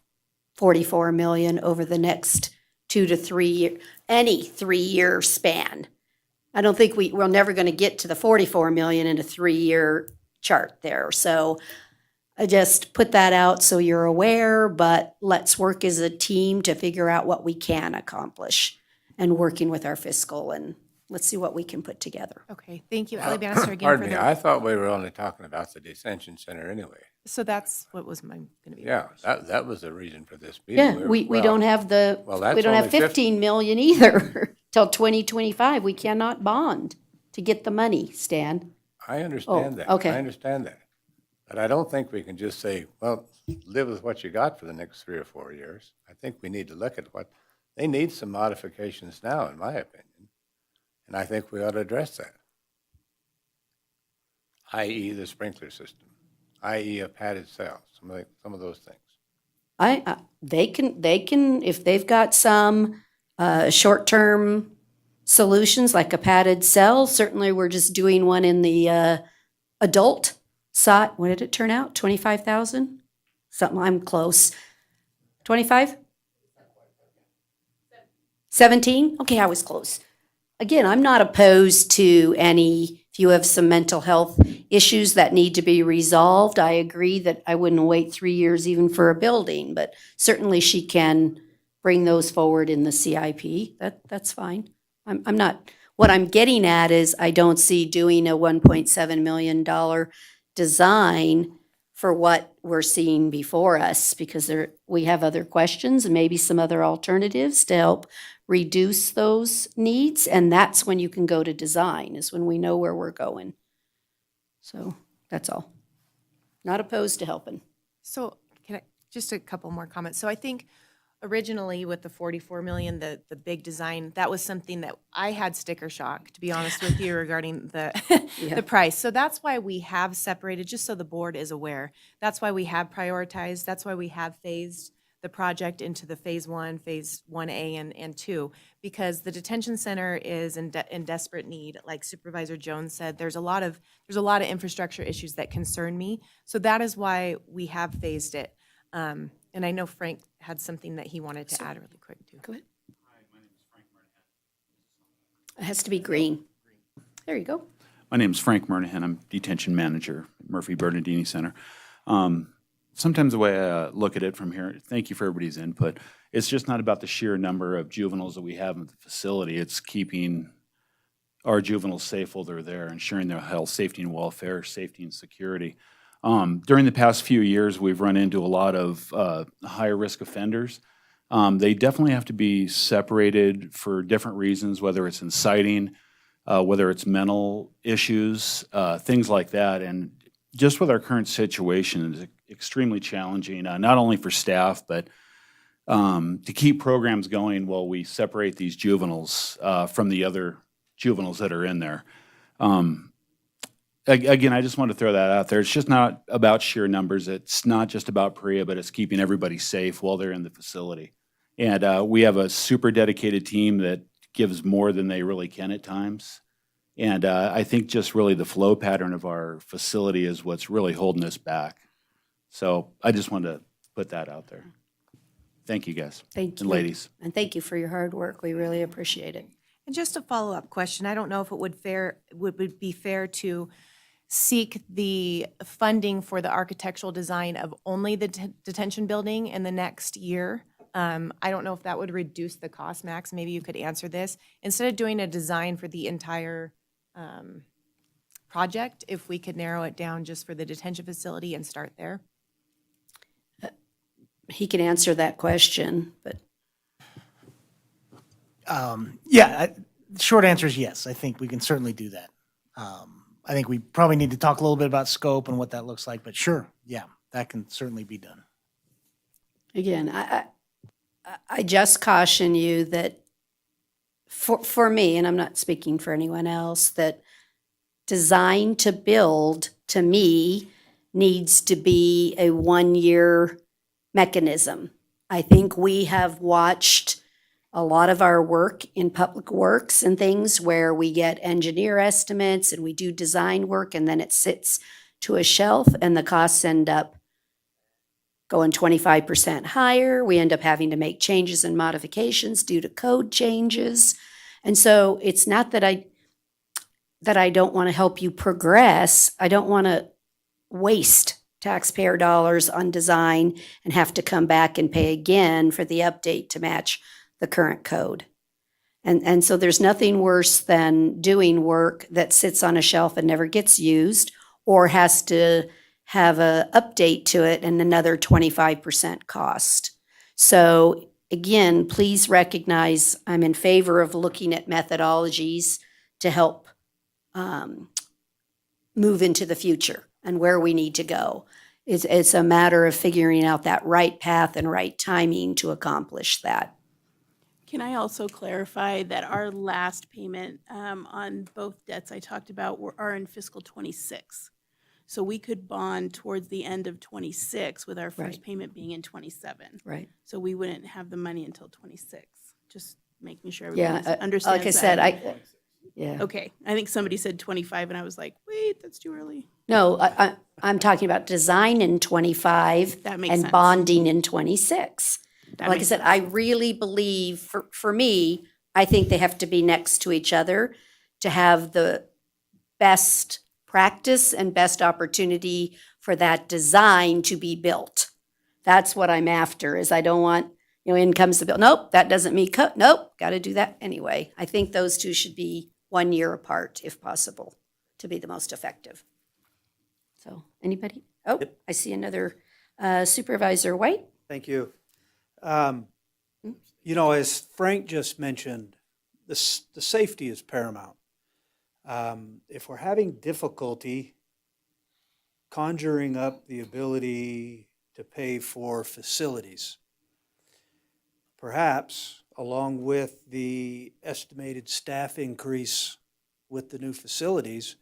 44 million over the next 2 to 3 year, any 3-year span. I don't think we're never going to get to the 44 million in a 3-year chart there. So I just put that out so you're aware, but let's work as a team to figure out what we can accomplish and working with our fiscal, and let's see what we can put together. Okay, thank you, Ally Bannister again. Pardon me, I thought we were only talking about the detention center anyway. So that's what was going to be. Yeah, that was the reason for this meeting. Yeah, we don't have well, that's we don't have only 15 million either till 2025. We cannot bond to get the money, Stan. I understand that. okay. I understand that. But I don't think we can just say, well, live with what you got for the next 3 or 4 years. I think we need to look at they need some modifications now, in my opinion. And I think we ought to address that, i.e. the sprinkler system, i.e. a padded cell, some of those things. They can if they've got some short-term solutions like a padded cell. Certainly, we're just doing one in the adult side. What did it turn out? 25,000? Something. I'm close. 25? 17? Okay, I was close. Again, I'm not opposed to if you have some mental health issues that need to be resolved. I agree that I wouldn't wait 3 years even for a building, but certainly she can bring those forward in the CIP. That's fine. I'm not, what I'm getting at is I don't see doing a $1.7 million design for what we're seeing before us, because we have other questions and maybe some other alternatives to help reduce those needs, and that's when you can go to design, is when we know where we're going. So that's all. Not opposed to helping. So can I, just a couple more comments. So I think originally with the 44 million, the big design, that was something that I had sticker shock, to be honest with you, regarding the, Yeah. the price. So that's why we have separated, just so the board is aware. That's why we have prioritized, that's why we have phased the project into the phase 1A and 2, because the detention center is in desperate need. Like Supervisor Jones said, there's a lot of infrastructure issues that concern me. So that is why we have phased it. And I know Frank had something that he wanted to add really quick too. Go ahead. It has to be green. There you go. My name is Frank Murnahan. I'm detention manager at Murphy Bernardini Center. Sometimes the way I look at it from here, thank you for everybody's input, it's just not about the sheer number of juveniles that we have in the facility. It's keeping our juveniles safe while they're there, ensuring their health, safety, and welfare, safety and security. During the past few years, we've run into a lot of higher risk offenders. They definitely have to be separated for different reasons, whether it's inciting, whether it's mental issues, things like that. And just with our current situation, it's extremely challenging, not only for staff, but to keep programs going while we separate these juveniles from the other juveniles that are in there. Again, I just want to throw that out there. It's just not about sheer numbers. It's not just about PREA, but it's keeping everybody safe while they're in the facility. And we have a super dedicated team that gives more than they really can at times. And I think just really the flow pattern of our facility is what's really holding us back. So I just wanted to put that out there. Thank you, guys. Thank you. And ladies. And thank you for your hard work. We really appreciate it. And just a follow-up question, I don't know if it would be fair to seek the funding for the architectural design of only the detention building in the next year. I don't know if that would reduce the cost, Max. Maybe you could answer this. Instead of doing a design for the entire project, if we could narrow it down just for the detention facility and start there. He can answer that question, but Short answer is yes. I think we can certainly do that. I think we probably need to talk a little bit about scope and what that looks like, but sure, yeah, that can certainly be done. again, I just caution you that for me, and I'm not speaking for anyone else, that design to build, to me, needs to be a 1-year mechanism. I think we have watched a lot of our work in public works and things where we get engineer estimates and we do design work and then it sits to a shelf and the costs end up going 25% higher. We end up having to make changes and modifications due to code changes. And so it's not that I don't want to help you progress. I don't want to waste taxpayer dollars on design and have to come back and pay again for the update to match the current code. And so there's nothing worse than doing work that sits on a shelf and never gets used or has to have a update to it and another 25% cost. So again, please recognize I'm in favor of looking at methodologies to help move into the future and where we need to go. It's a matter of figuring out that right path and right timing to accomplish that. Can I also clarify that our last payment on both debts I talked about are in fiscal '26? So we could bond towards the end of '26 with our first Right. payment being in '27. Right. So we wouldn't have the money until '26. Just making sure Yeah, everybody understands like I said, that. yeah. Okay, I think somebody said 25 and I was like, wait, that's too early. No, I'm talking about design in 25 That makes and sense. bonding in 26. That Like I makes said, sense. I really believe, for me, I think they have to be next to each other to have the best practice and best opportunity for that design to be built. That's what I'm after, is I don't want, in comes the bill. Nope, that doesn't meet code. Nope, got to do that anyway. I think those two should be 1 year apart if possible to be the most effective. So, anybody? Oh, I see another Supervisor White. Thank you. As Frank just mentioned, the safety is paramount. If we're having difficulty conjuring up the ability to pay for facilities, perhaps along with the estimated staff increase with the new facilities,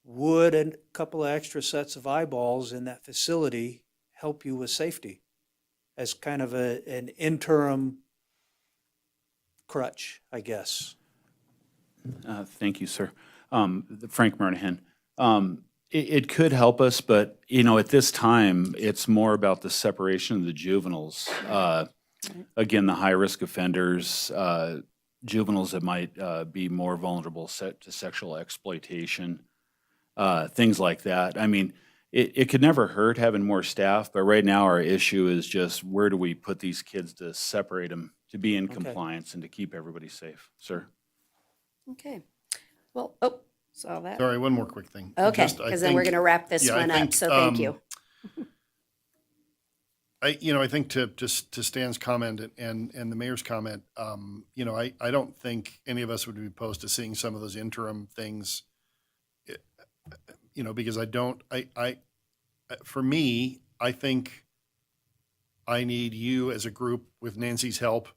would a couple of extra sets of eyeballs in that facility help you with safety as kind of an interim crutch, I guess? Thank you, sir. Frank Murnahan. It could help us, but, you know, at this time, it's more about the separation of the juveniles. Again, the high-risk offenders, juveniles that might be more vulnerable to sexual exploitation, things like that. I mean, it could never hurt having more staff, but right now our issue is just where do we put these kids to separate them, to be in compliance and to keep everybody safe, sir? Okay. Well, oh, saw that. Sorry, one more quick thing. Okay, Just, I because then we're think- going to wrap this yeah, I one up, think, so thank you. I think to Stan's comment and the mayor's comment, I don't think any of us would be opposed to seeing some of those interim things, because for me, I think I need you as a group with Nancy's help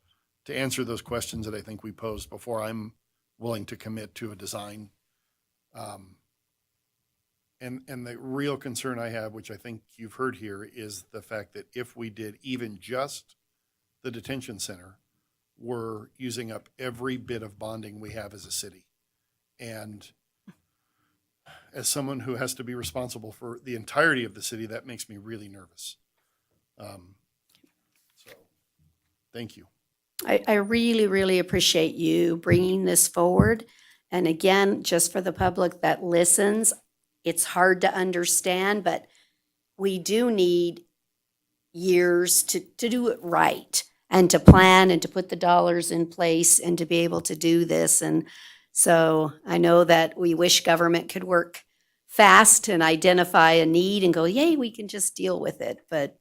to answer those questions that I think we posed before I'm willing to commit to a design. And the real concern I have, which I think you've heard here, is the fact that if we did even just the detention center, we're using up every bit of bonding we have as a city. And as someone who has to be responsible for the entirety of the city, that makes me really nervous. So, thank you. I really, really appreciate you bringing this forward. And again, just for the public that listens, it's hard to understand, but we do need years to do it right and to plan and to put the dollars in place and to be able to do this. And so I know that we wish government could work fast and identify a need and go, yay, we can just deal with it. But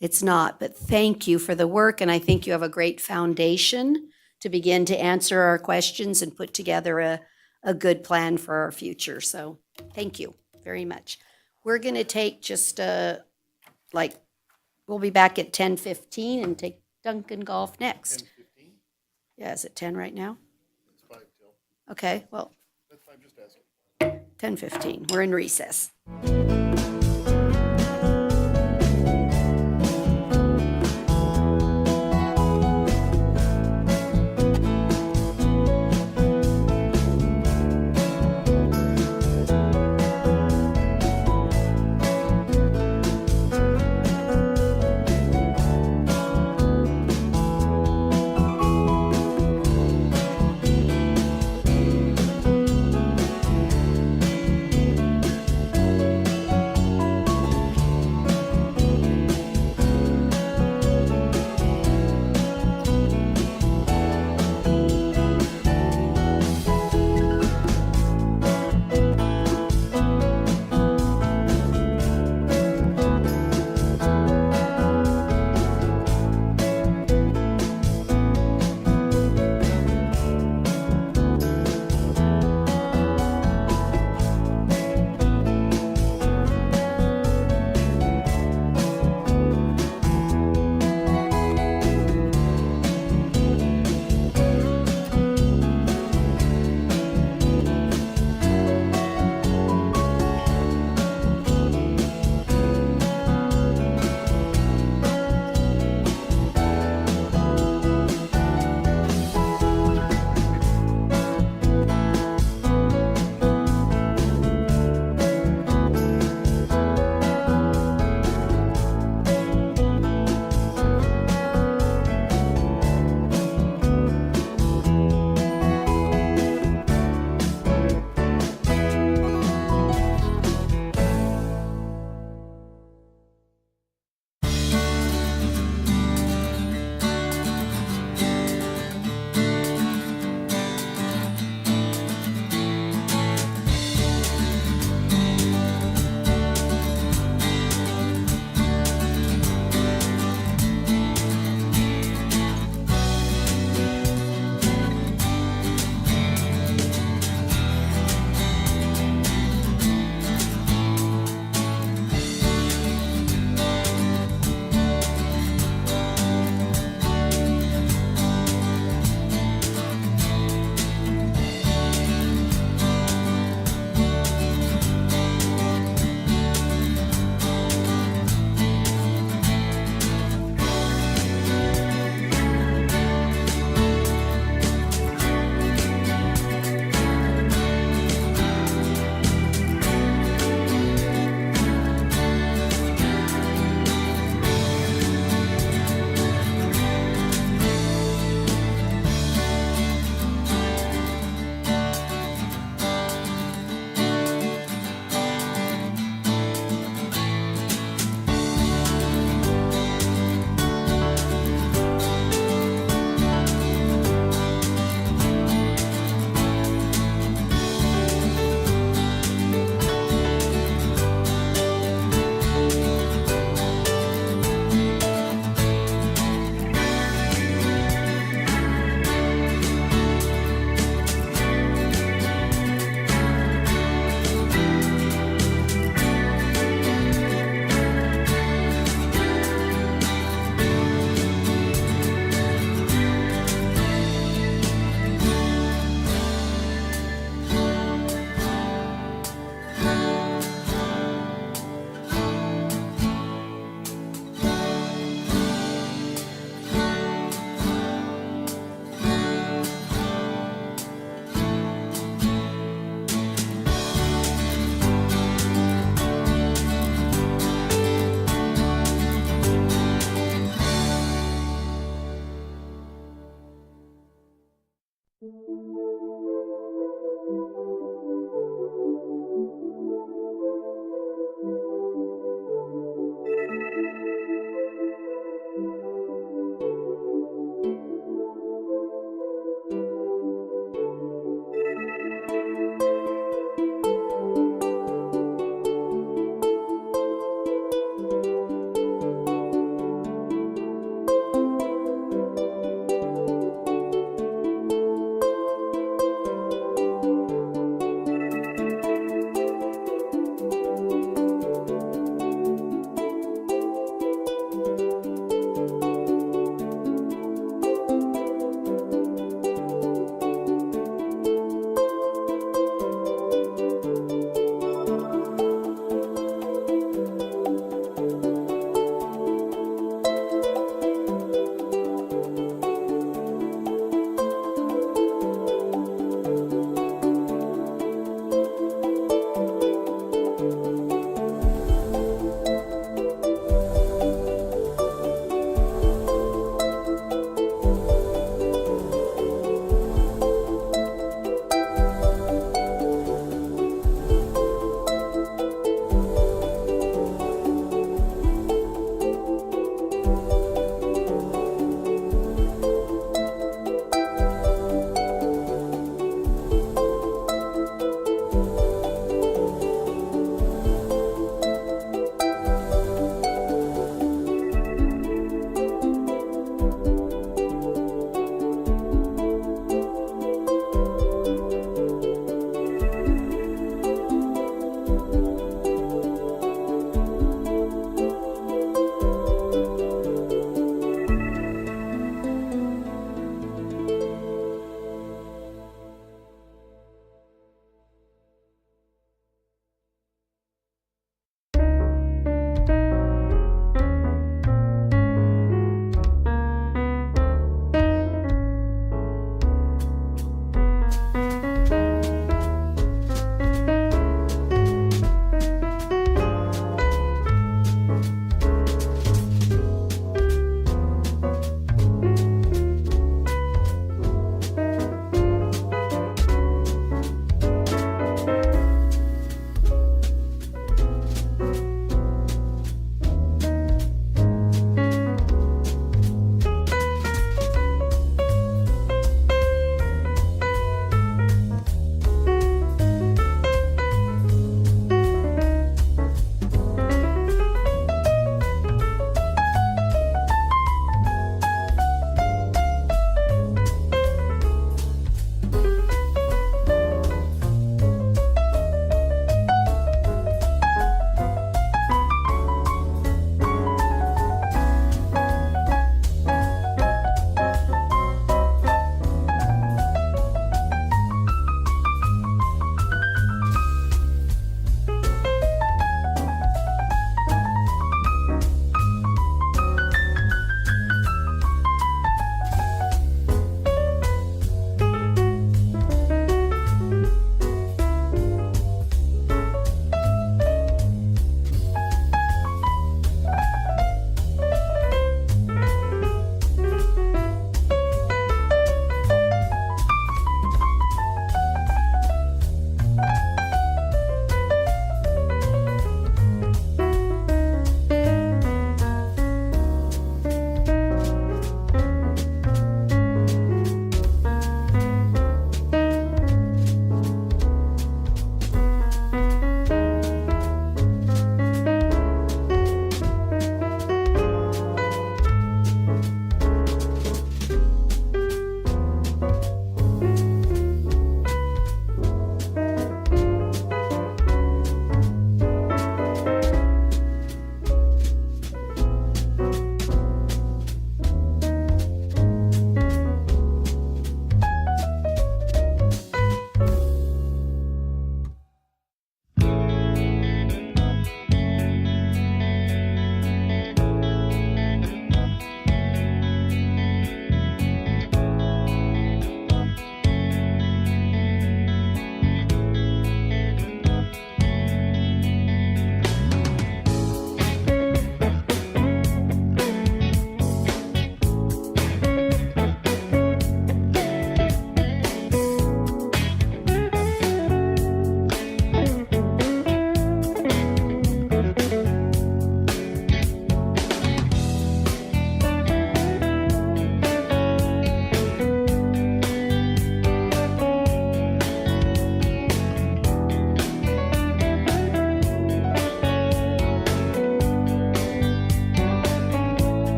it's not. But thank you for the work. And I think you have a great foundation to begin to answer our questions and put together a good plan for our future. So thank you very much. We're going to take just we'll be back at 10:15 and take Duncan Golf next. 10:15? Yeah, is it 10 right now? It's 5 till. Okay, well, That's fine, just asking. 10:15. We're in recess.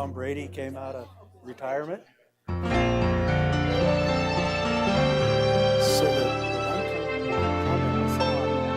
Tom Brady came out of retirement. So the one comment I saw on that.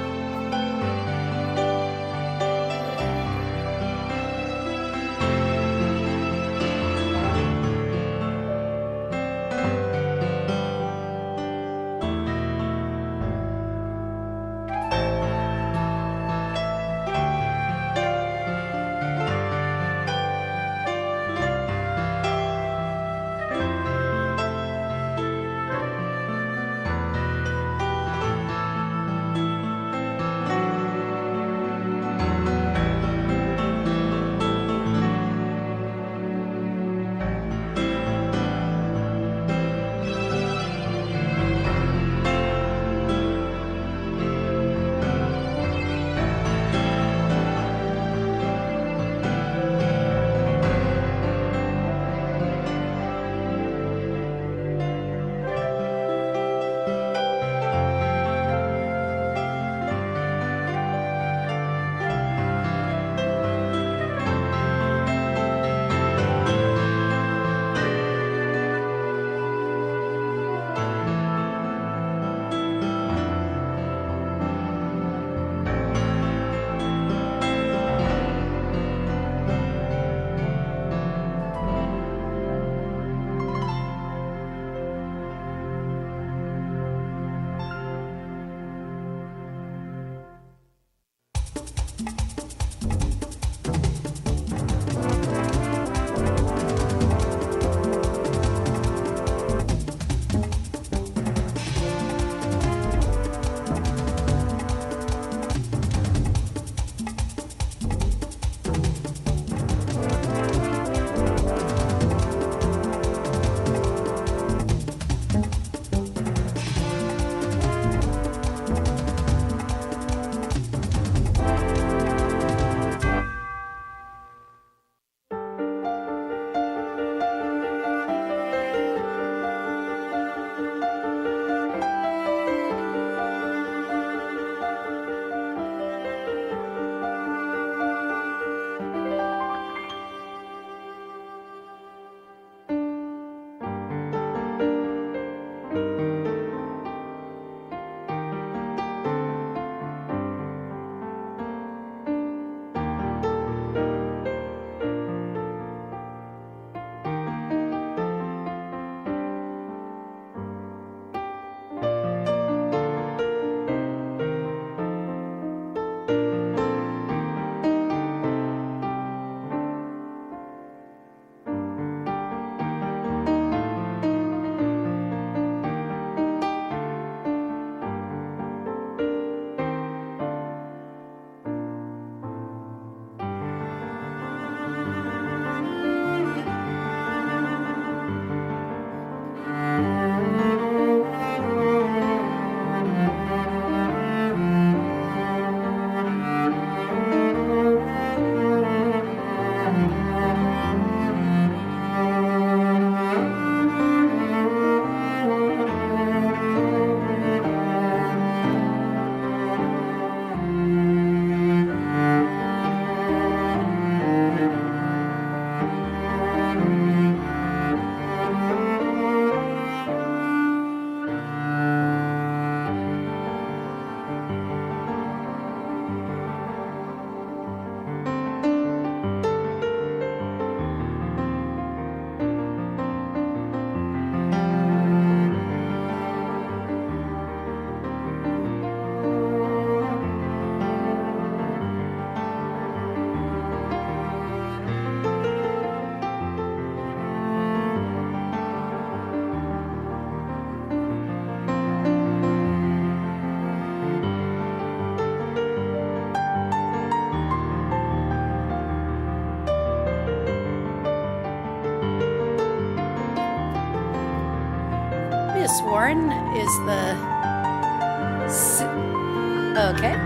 Miss Warren, is the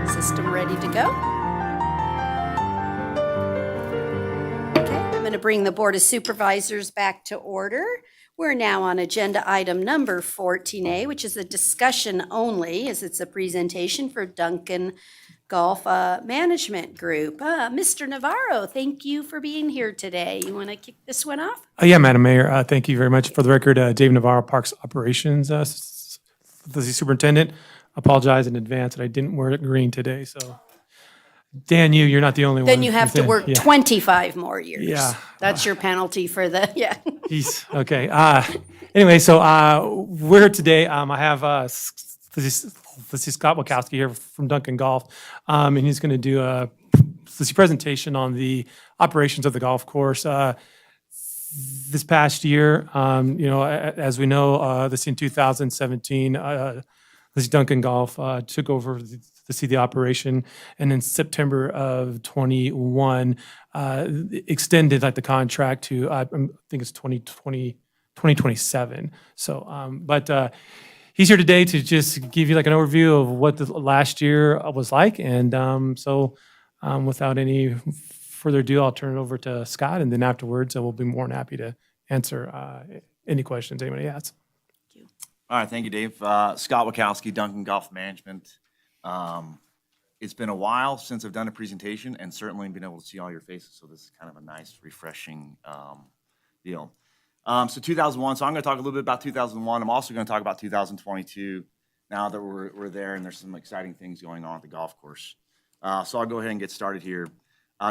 system ready to go? Okay, I'm going to bring the Board of Supervisors back to order. We're now on agenda item number 14A, which is a discussion only, as it's a presentation for Duncan Golf Management Group. Mr. Navarro, thank you for being here today. You want to kick this one off? Yeah, Madam Mayor, thank you very much. For the record, Dave Navarro, Parks Operations Facility Superintendent. Apologize in advance that I didn't wear green today, so. Dan, you're not the only one. Then you have to work Yeah. 25 more years. Yeah. That's your penalty for the, yeah. He's, okay. Anyway, so we're here today. I have this is Scott Wachowski here from Duncan Golf, and he's going to do a presentation on the operations of the golf course. This past year, as we know, this in 2017, this Duncan Golf took over to see the operation, and in September of 21, extended the contract to I think it's 2027. So, but he's here today to just give you an overview of what the last year was like, and without any further ado, I'll turn it over to Scott, and then afterwards, we'll be more than happy to answer any questions anybody has. All right, thank you, Dave. Scott Wachowski, Duncan Golf Management. It's been a while since I've done a presentation, and certainly been able to see all your faces, so this is kind of a nice, refreshing deal. So 2001, so I'm going to talk a little bit about 2001. I'm also going to talk about 2022, now that we're there, and there's some exciting things going on at the golf course. So I'll go ahead and get started here.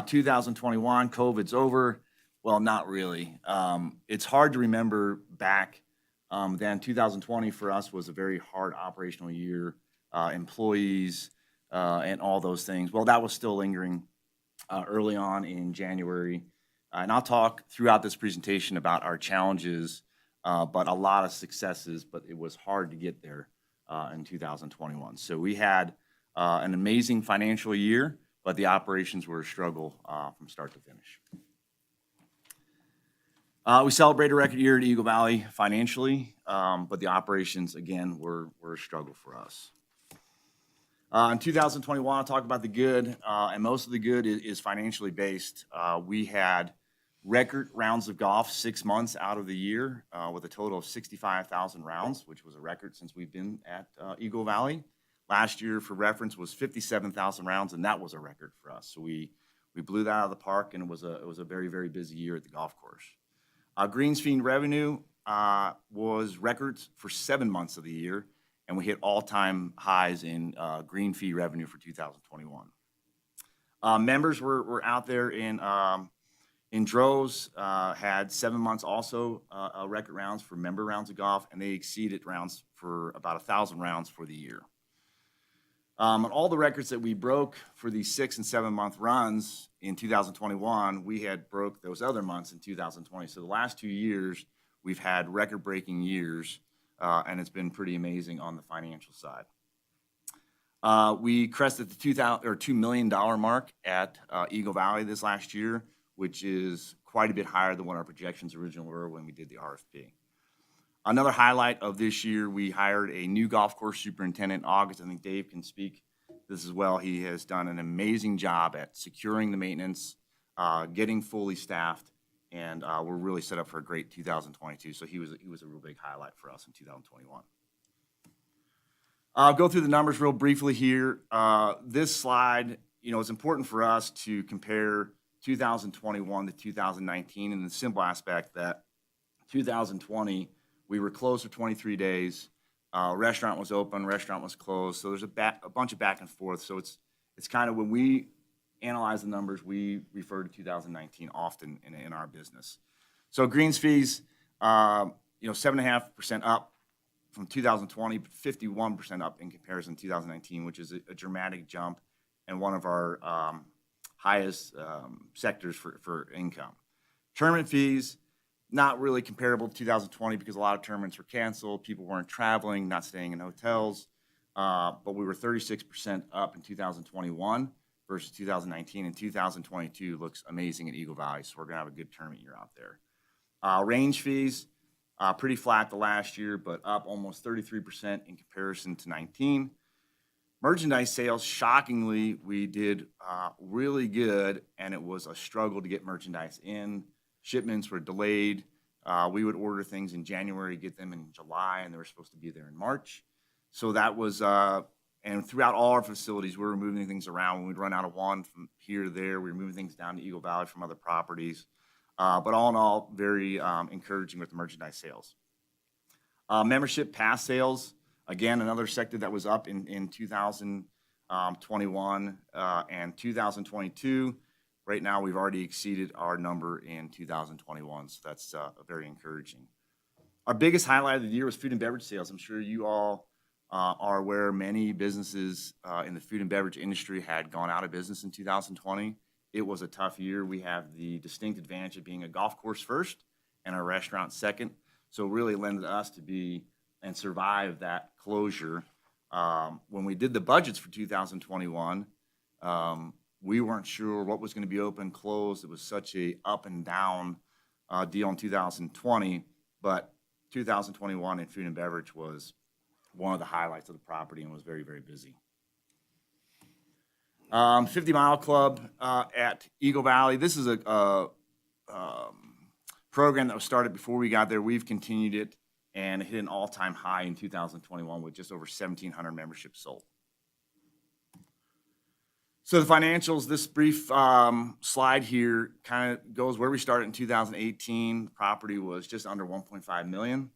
2021, COVID's over. Well, not really. It's hard to remember back then. 2020 for us was a very hard operational year. Employees and all those things. Well, that was still lingering early on in January. And I'll talk throughout this presentation about our challenges, but a lot of successes, but it was hard to get there in 2021. So we had an amazing financial year, but the operations were a struggle from start to finish. We celebrated a record year at Eagle Valley financially, but the operations, again, were a struggle for us. In 2021, I'll talk about the good, and most of the good is financially based. We had record rounds of golf 6 months out of the year with a total of 65,000 rounds, which was a record since we've been at Eagle Valley. Last year, for reference, was 57,000 rounds, and that was a record for us. So we blew that out of the park, and it was a very, very busy year at the golf course. Greens fee revenue was records for 7 months of the year, and we hit all-time highs in green fee revenue for 2021. Members were out there in droves, had 7 months also record rounds for member rounds of golf, and they exceeded rounds for about 1,000 rounds for the year. On all the records that we broke for these 6 and 7 month runs in 2021, we had broke those other months in 2020. So the last 2 years, we've had record-breaking years, and it's been pretty amazing on the financial side. We crested the $2 million mark at Eagle Valley this last year, which is quite a bit higher than what our projections originally were when we did the RFP. Another highlight of this year, we hired a new golf course superintendent in August. I think Dave can speak this as well. He has done an amazing job at securing the maintenance, getting fully staffed, and we're really set up for a great 2022. So he was a real big highlight for us in 2021. I'll go through the numbers real briefly here. This slide, it's important for us to compare 2021 to 2019 in the simple aspect that 2020, we were closed for 23 days. Restaurant was open, restaurant was closed. So there's a bunch of back and forth. So it's kind of when we analyze the numbers, we refer to 2019 often in our business. So greens fees, 7.5% up from 2020, but 51% up in comparison to 2019, which is a dramatic jump and one of our highest sectors for income. Tournament fees, not really comparable to 2020 because a lot of tournaments were canceled. People weren't traveling, not staying in hotels. But we were 36% up in 2021 versus 2019. And 2022 looks amazing at Eagle Valley. So we're going to have a good tournament year out there. Range fees, pretty flat the last year, but up almost 33% in comparison to 19. Merchandise sales, shockingly, we did really good, and it was a struggle to get merchandise in. Shipments were delayed. We would order things in January, get them in July, and they were supposed to be there in March. So that was And throughout all our facilities, we're moving things around. When we'd run out of one from here to there, we were moving things down to Eagle Valley from other properties. But all in all, very encouraging with the merchandise sales. Membership pass sales, again, another sector that was up in 2021 and 2022. Right now, we've already exceeded our number in 2021, so that's very encouraging. Our biggest highlight of the year was food and beverage sales. I'm sure you all are aware many businesses in the food and beverage industry had gone out of business in 2020. It was a tough year. We have the distinct advantage of being a golf course first and a restaurant second, so it really lended us to be and survive that closure. When we did the budgets for 2021, we weren't sure what was going to be open, closed. It was such a up and down deal in 2020, but 2021 in food and beverage was one of the highlights of the property and was very, very busy. 50 Mile Club at Eagle Valley. This is a program that was started before we got there. We've continued it and hit an all-time high in 2021 with just over 1,700 memberships sold. So the financials, this brief slide here kind of goes where we started in 2018. The property was just under 1.5 million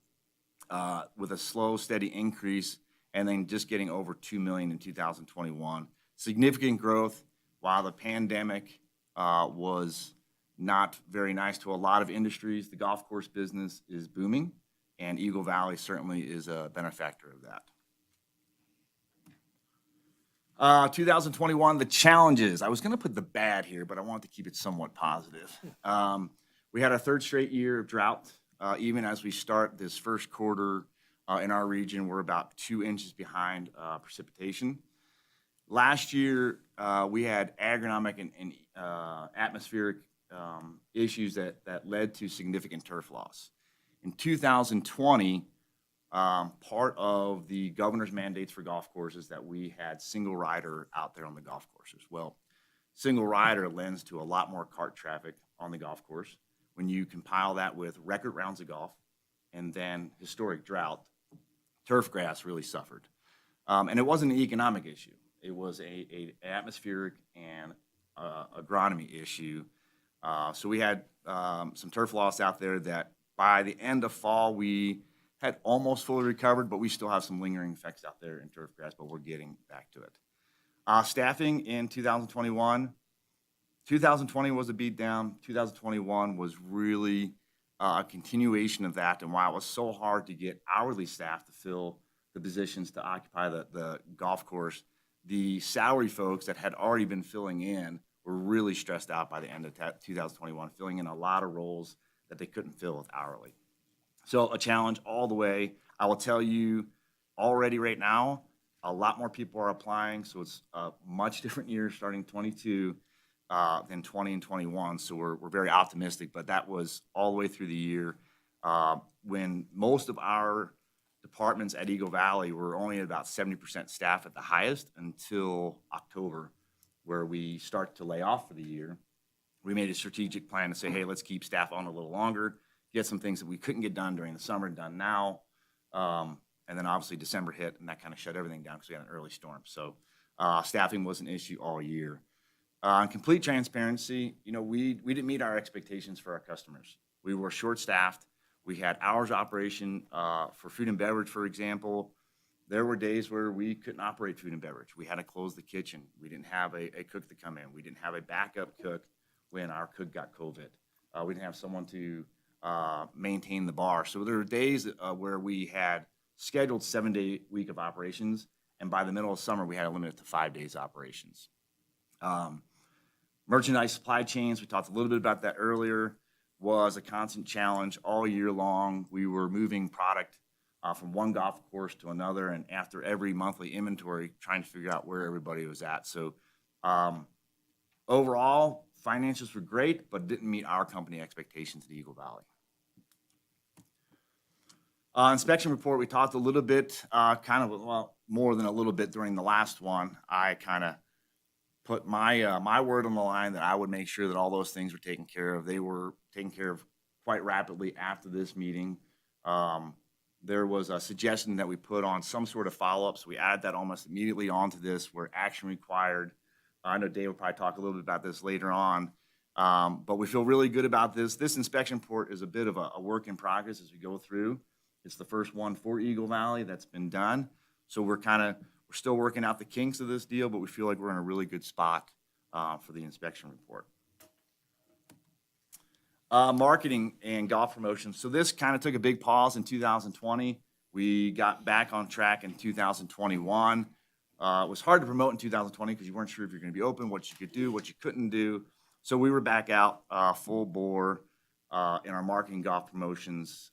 with a slow, steady increase, and then just getting over 2 million in 2021. Significant growth while the pandemic was not very nice to a lot of industries. The golf course business is booming, and Eagle Valley certainly is a benefactor of that. 2021, the challenges. I was going to put the bad here, but I wanted to keep it somewhat positive. We had our third straight year of drought. Even as we start this first quarter in our region, we're about 2 inches behind precipitation. Last year, we had agronomic and atmospheric issues that led to significant turf loss. In 2020, part of the governor's mandates for golf courses that we had single rider out there on the golf courses. Well, single rider lends to a lot more cart traffic on the golf course. When you compile that with record rounds of golf and then historic drought, turf grass really suffered. And it wasn't an economic issue. It was a atmospheric and agronomy issue. So we had some turf loss out there that by the end of fall, we had almost fully recovered, but we still have some lingering effects out there in turf grass, but we're getting back to it. Staffing in 2021, 2020 was a beatdown. 2021 was really a continuation of that. And while it was so hard to get hourly staff to fill the positions to occupy the golf course, the salary folks that had already been filling in were really stressed out by the end of 2021, filling in a lot of roles that they couldn't fill with hourly. So a challenge all the way. I will tell you already right now, a lot more people are applying. So it's a much different year starting 22 than 20 and 21. So we're very optimistic, but that was all the way through the year when most of our departments at Eagle Valley were only at about 70% staff at the highest until October, where we start to lay off for the year. We made a strategic plan to say, hey, let's keep staff on a little longer, get some things that we couldn't get done during the summer done now. And then obviously December hit and that kind of shut everything down because we had an early storm. So staffing was an issue all year. In complete transparency, we didn't meet our expectations for our customers. We were short-staffed. We had hours of operation for food and beverage, for example. There were days where we couldn't operate food and beverage. We had to close the kitchen. We didn't have a cook to come in. We didn't have a backup cook when our cook got COVID. We didn't have someone to maintain the bar. So there were days where we had scheduled 7-day week of operations, and by the middle of summer, we had to limit it to 5 days operations. Merchandise supply chains, we talked a little bit about that earlier, was a constant challenge all year long. We were moving product from one golf course to another, and after every monthly inventory, trying to figure out where everybody was at. So overall, financials were great, but didn't meet our company expectations at Eagle Valley. Inspection report, we talked a little bit, more than a little bit during the last one. I kind of put my word on the line that I would make sure that all those things were taken care of. They were taken care of quite rapidly after this meeting. there was a suggestion that we put on some sort of follow-up, so we added that almost immediately onto this where action required. I know Dave will probably talk a little bit about this later on, but we feel really good about this. This inspection report is a bit of a work in progress as we go through. It's the first one for Eagle Valley that's been done, so we're still working out the kinks of this deal, but we feel like we're in a really good spot for the inspection report. Marketing and golf promotion. So this kind of took a big pause in 2020. We got back on track in 2021. It was hard to promote in 2020 because you weren't sure if you're going to be open, what you could do, what you couldn't do. So we were back out full bore in our marketing golf promotions.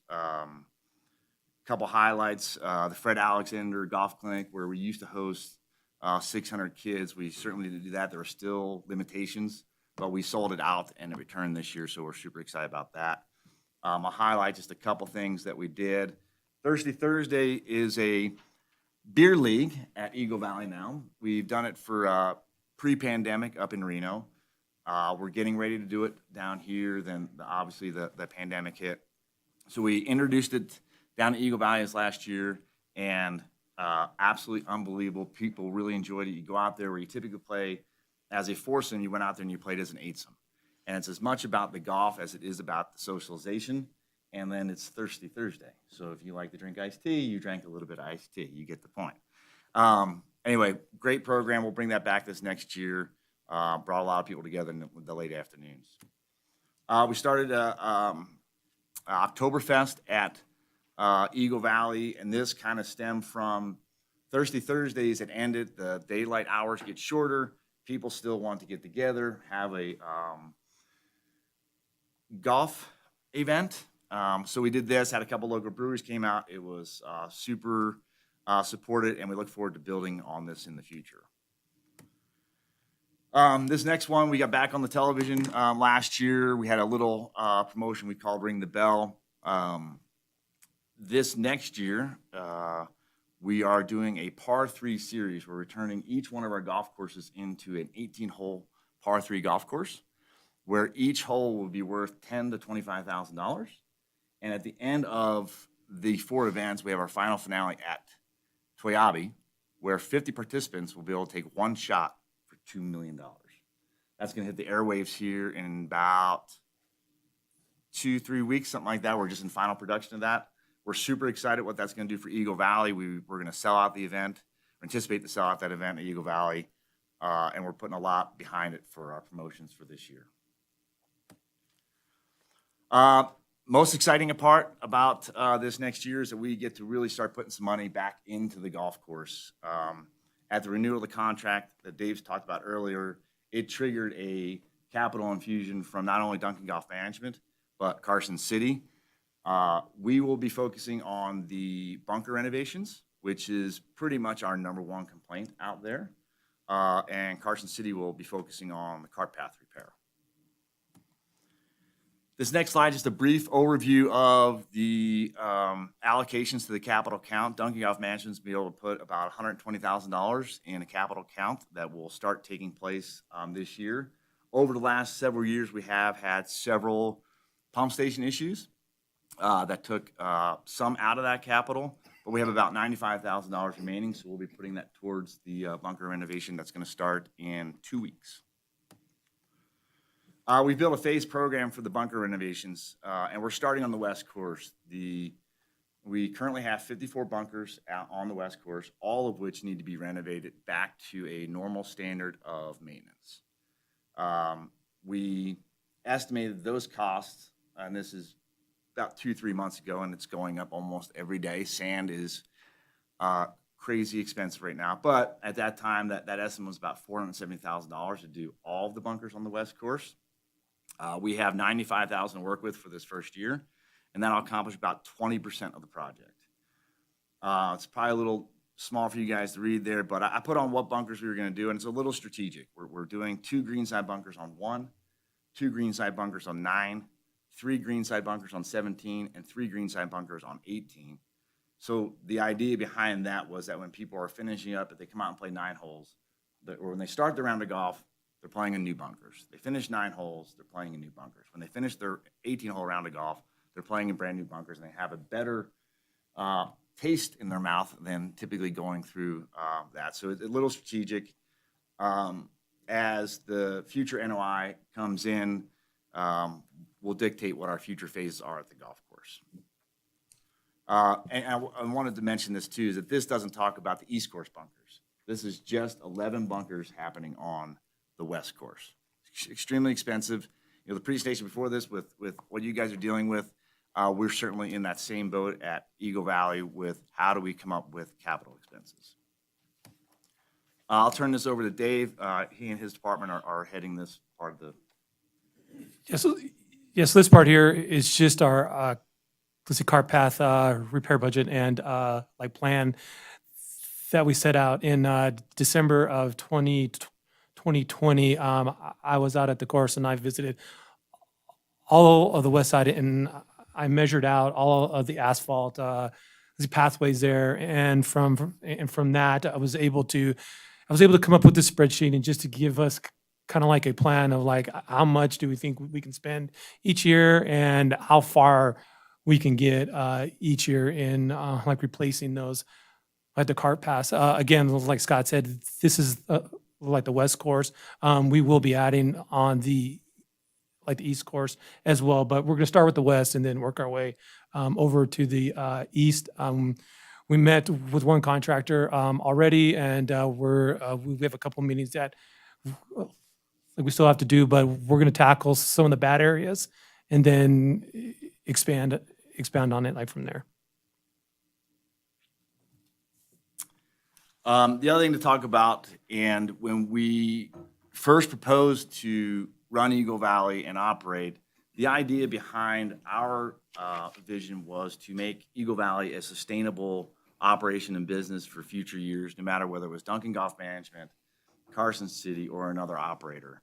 Couple highlights, the Fred Alexander Golf Clinic, where we used to host 600 kids. We certainly didn't do that. There were still limitations, but we sold it out and it returned this year, so we're super excited about that. I'll highlight just a couple things that we did. Thirsty Thursday is a beer league at Eagle Valley now. We've done it for pre-pandemic up in Reno. We're getting ready to do it down here. Then obviously the pandemic hit. So we introduced it down at Eagle Valley this last year, and absolutely unbelievable. People really enjoyed it. You go out there where you typically play as a foursome, you went out there and you played as an eightsome. And it's as much about the golf as it is about the socialization. And then it's Thirsty Thursday. So if you like to drink iced tea, you drank a little bit of iced tea. You get the point. Anyway, great program. We'll bring that back this next year. Brought a lot of people together in the late afternoons. We started Oktoberfest at Eagle Valley, and this kind of stemmed from Thirsty Thursdays. It ended, the daylight hours get shorter. People still want to get together, have a golf event. So we did this, had a couple local breweries came out. It was super supported, and we look forward to building on this in the future. This next one, we got back on the television last year. We had a little promotion we called Ring the Bell. This next year, we are doing a par 3 series. We're returning each one of our golf courses into an 18-hole par 3 golf course, where each hole will be worth $10,000 to $25,000. And at the end of the 4 events, we have our final finale at Toyabe, where 50 participants will be able to take one shot for $2 million. That's going to hit the airwaves here in about 2-3 weeks, something like that. We're just in final production of that. We're super excited what that's going to do for Eagle Valley. We're going to sell out the event, anticipate to sell out that event at Eagle Valley, and we're putting a lot behind it for our promotions for this year. Most exciting part about this next year is that we get to really start putting some money back into the golf course. At the renewal of the contract that Dave's talked about earlier, it triggered a capital infusion from not only Duncan Golf Management, but Carson City. We will be focusing on the bunker renovations, which is pretty much our #1 complaint out there. And Carson City will be focusing on the cart path repair. This next slide is just a brief overview of the allocations to the capital account. Duncan Golf Management will be able to put about $120,000 in a capital account that will start taking place this year. Over the last several years, we have had several pump station issues that took some out of that capital, but we have about $95,000 remaining, so we'll be putting that towards the bunker renovation that's going to start in 2 weeks. We built a phased program for the bunker renovations, and we're starting on the West Course. We currently have 54 bunkers out on the West Course, all of which need to be renovated back to a normal standard of maintenance. We estimated those costs, and this is about 2-3 months ago, and it's going up almost every day. Sand is crazy expensive right now, but at that time, that estimate was about $470,000 to do all of the bunkers on the West Course. We have $95,000 to work with for this first year, and that'll accomplish about 20% of the project. It's probably a little small for you guys to read there, but I put on what bunkers we were going to do, and it's a little strategic. We're doing 2 greenside bunkers on 1, 2 greenside bunkers on 9, 3 greenside bunkers on 17, and 3 greenside bunkers on 18. So the idea behind that was that when people are finishing up, if they come out and play 9 holes, or when they start their round of golf, they're playing in new bunkers. They finish 9 holes, they're playing in new bunkers. When they finish their 18-hole round of golf, they're playing in brand new bunkers, and they have a better taste in their mouth than typically going through that. So it's a little strategic. As the future NOI comes in, will dictate what our future phases are at the golf course. And I wanted to mention this too, is that this doesn't talk about the East Course bunkers. This is just 11 bunkers happening on the West Course. Extremely expensive. The presentation before this with what you guys are dealing with, we're certainly in that same boat at Eagle Valley with how do we come up with capital expenses. I'll turn this over to Dave. He and his department are heading this part of the. Yes, this part here is just our, let's see, cart path repair budget and like plan that we set out in December of 2020. I was out at the course and I visited all of the west side and I measured out all of the asphalt, the pathways there, and from that I was able to come up with this spreadsheet and just to give us kind of like a plan of like how much do we think we can spend each year and how far we can get each year in like replacing those like the cart paths. Again, like Scott said, this is like the west course. We will be adding on the east course as well, but we're going to start with the west and then work our way over to the east. We met with one contractor already, and we have a couple meetings that we still have to do, but we're going to tackle some of the bad areas and then expand on it like from there. The other thing to talk about, and when we first proposed to run Eagle Valley and operate, the idea behind our vision was to make Eagle Valley a sustainable operation and business for future years, no matter whether it was Duncan Golf Management, Carson City, or another operator.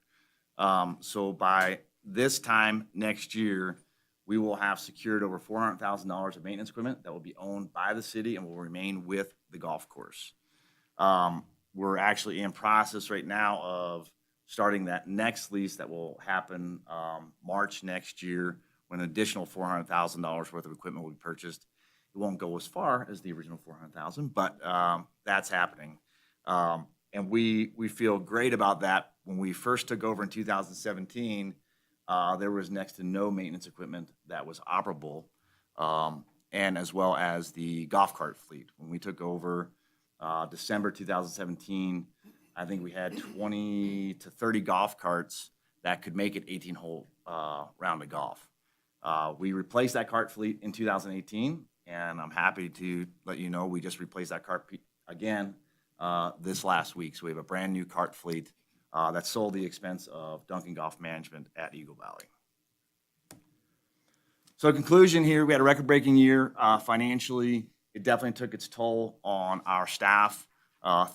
So by this time next year, we will have secured over $400,000 of maintenance equipment that will be owned by the city and will remain with the golf course. We're actually in process right now of starting that next lease that will happen March next year when an additional $400,000 worth of equipment will be purchased. It won't go as far as the original $400,000, but that's happening. And we feel great about that. When we first took over in 2017, there was next to no maintenance equipment that was operable, and as well as the golf cart fleet. When we took over December 2017, I think we had 20 to 30 golf carts that could make it 18-hole round of golf. We replaced that cart fleet in 2018, and I'm happy to let you know we just replaced that cart again this last week. So we have a brand new cart fleet that's sold the expense of Duncan Golf Management at Eagle Valley. So in conclusion here, we had a record-breaking year financially. It definitely took its toll on our staff.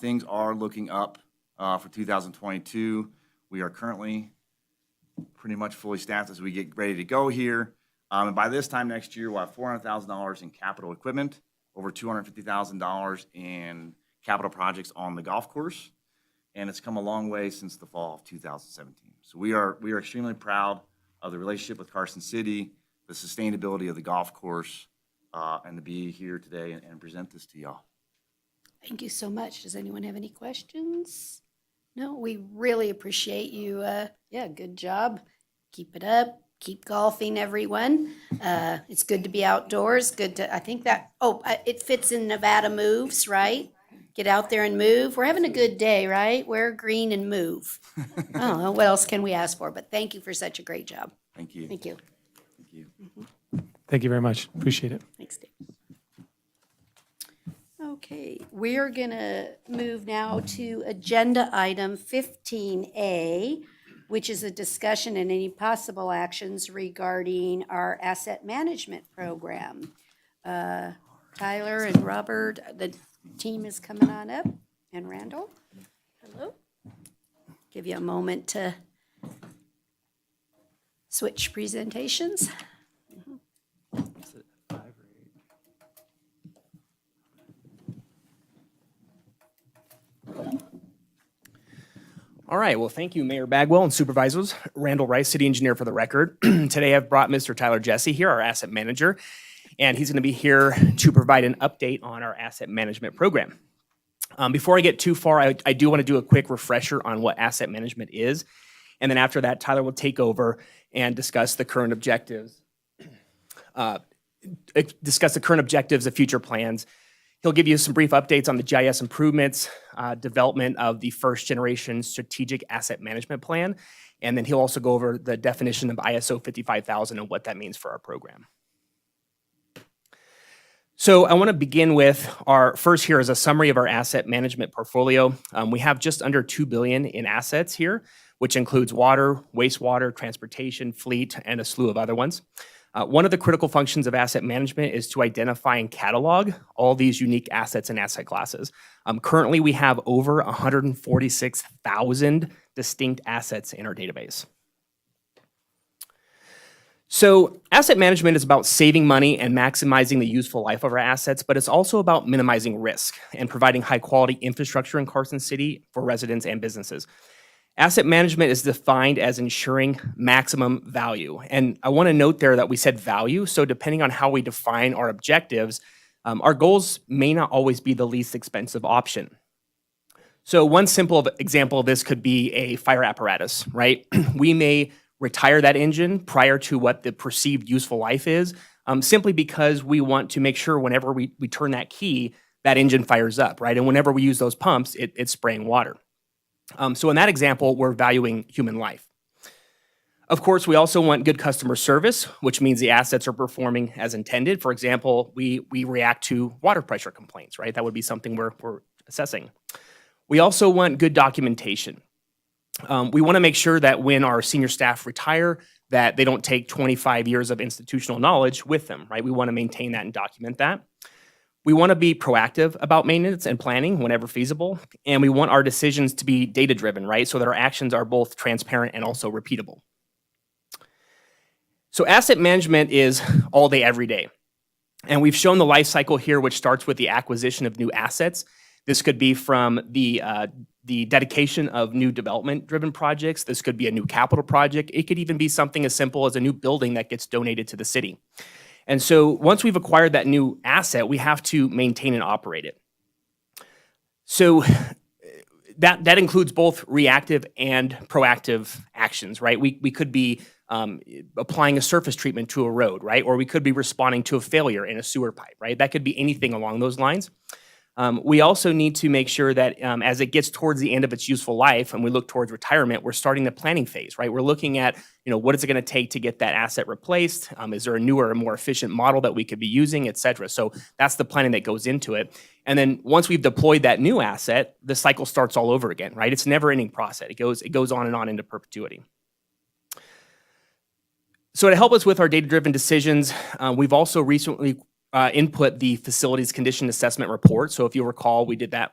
Things are looking up for 2022. We are currently pretty much fully staffed as we get ready to go here. And by this time next year, we'll have $400,000 in capital equipment, over $250,000 in capital projects on the golf course. And it's come a long way since the fall of 2017. So we are extremely proud of the relationship with Carson City, the sustainability of the golf course, and to be here today and present this to y'all. Thank you so much. Does anyone have any questions? No, we really appreciate you. Yeah, good job. Keep it up. Keep golfing, everyone. It's good to be outdoors. Good to, I think that, it fits in Nevada Moves, right? Get out there and move. We're having a good day, right? Wear green and move. I don't know, what else can we ask for? But thank you for such a great job. Thank you. Thank you. Thank you. Thank you very much. Appreciate it. Thanks, Dave. Okay, we're gonna move now to agenda item 15A, which is a discussion and any possible actions regarding our asset management program. Tyler and Robert, the team is coming on up, and Randall. Hello. Give you a moment to switch presentations. All right, well, thank you, Mayor Bagwell and Supervisors. Randall Rice, City Engineer for the record. Today I've brought Mr. Tyler Jesse here, our asset manager. and he's going to be here to provide an update on our asset management program. Before I get too far, I do want to do a quick refresher on what asset management is, and then after that, Tyler will take over and discuss the current objectives, of future plans. He'll give you some brief updates on the GIS improvements, development of the first generation strategic asset management plan, and then he'll also go over the definition of ISO 55000 and what that means for our program. So I want to begin with our first here is a summary of our asset management portfolio. We have just under $2 billion in assets here, which includes water, wastewater, transportation, fleet, and a slew of other ones. One of the critical functions of asset management is to identify and catalog all these unique assets and asset classes. Currently, we have over 146,000 distinct assets in our database. So asset management is about saving money and maximizing the useful life of our assets, but it's also about minimizing risk and providing high quality infrastructure in Carson City for residents and businesses. Asset management is defined as ensuring maximum value. And I want to note there that we said value. So depending on how we define our objectives, our goals may not always be the least expensive option. So one simple example of this could be a fire apparatus, right? We may retire that engine prior to what the perceived useful life is, simply because we want to make sure whenever we turn that key, that engine fires up, right? And whenever we use those pumps, it's spraying water. So in that example, we're valuing human life. Of course, we also want good customer service, which means the assets are performing as intended. For example, we react to water pressure complaints, right? That would be something we're assessing. We also want good documentation. We want to make sure that when our senior staff retire, that they don't take 25 years of institutional knowledge with them, right? We want to maintain that and document that. We want to be proactive about maintenance and planning whenever feasible, and we want our decisions to be data-driven, right? So that our actions are both transparent and also repeatable. So asset management is all day, every day. And we've shown the life cycle here, which starts with the acquisition of new assets. This could be from the dedication of new development-driven projects. This could be a new capital project. It could even be something as simple as a new building that gets donated to the city. And so once we've acquired that new asset, we have to maintain and operate it. So that includes both reactive and proactive actions, right? We could be applying a surface treatment to a road, right? Or we could be responding to a failure in a sewer pipe, right? That could be anything along those lines. We also need to make sure that as it gets towards the end of its useful life and we look towards retirement, we're starting the planning phase, right? We're looking at, what is it going to take to get that asset replaced? Is there a newer, more efficient model that we could be using, et cetera? So that's the planning that goes into it. And then once we've deployed that new asset, the cycle starts all over again, right? It's a never-ending process. It goes on and on into perpetuity. So to help us with our data-driven decisions, we've also recently input the facilities condition assessment report. So if you recall, we did that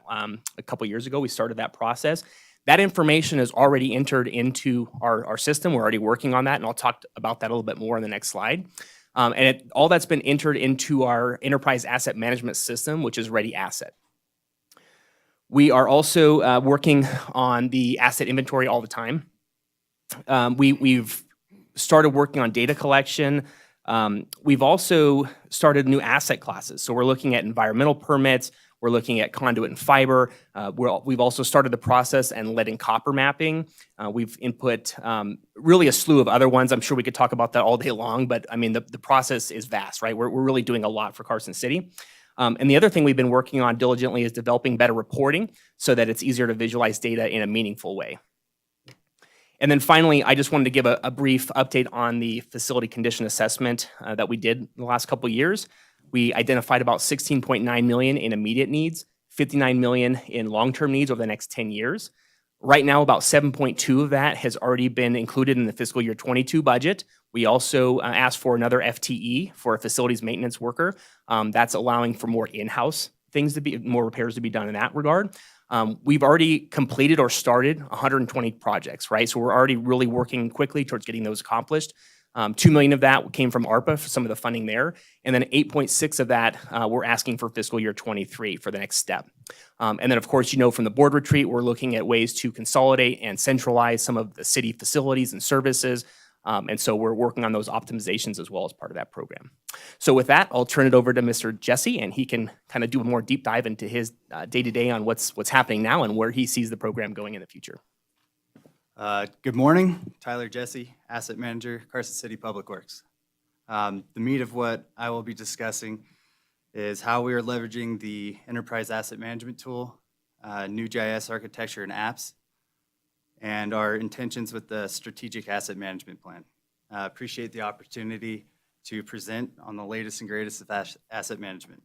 a couple years ago. We started that process. That information is already entered into our system. We're already working on that, and I'll talk about that a little bit more in the next slide. All that's been entered into our enterprise asset management system, which is Ready Asset. We are also working on the asset inventory all the time. We've started working on data collection. We've also started new asset classes. So we're looking at environmental permits. We're looking at conduit and fiber. We've also started the process and lead and copper mapping. We've input really a slew of other ones. I'm sure we could talk about that all day long, but I mean, the process is vast, right? We're really doing a lot for Carson City. And the other thing we've been working on diligently is developing better reporting so that it's easier to visualize data in a meaningful way. And then finally, I just wanted to give a brief update on the facility condition assessment that we did in the last couple of years. We identified about $16.9 million in immediate needs, $59 million in long-term needs over the next 10 years. Right now, about 7.2 of that has already been included in the fiscal year 22 budget. We also asked for another FTE for a facilities maintenance worker. That's allowing for more in-house things more repairs to be done in that regard. We've already completed or started 120 projects, right? So we're already really working quickly towards getting those accomplished. $2 million of that came from ARPA for some of the funding there. And then 8.6 of that we're asking for fiscal year 23 for the next step. And then of course, from the board retreat, we're looking at ways to consolidate and centralize some of the city facilities and services. And so we're working on those optimizations as well as part of that program. So with that, I'll turn it over to Mr. Jesse, and he can kind of do a more deep dive into his day-to-day on what's happening now and where he sees the program going in the future. Good morning, Tyler Jesse, Asset Manager, Carson City Public Works. The meat of what I will be discussing is how we are leveraging the Enterprise Asset Management Tool, new GIS architecture and apps, and our intentions with the Strategic Asset Management Plan. Appreciate the opportunity to present on the latest and greatest of asset management.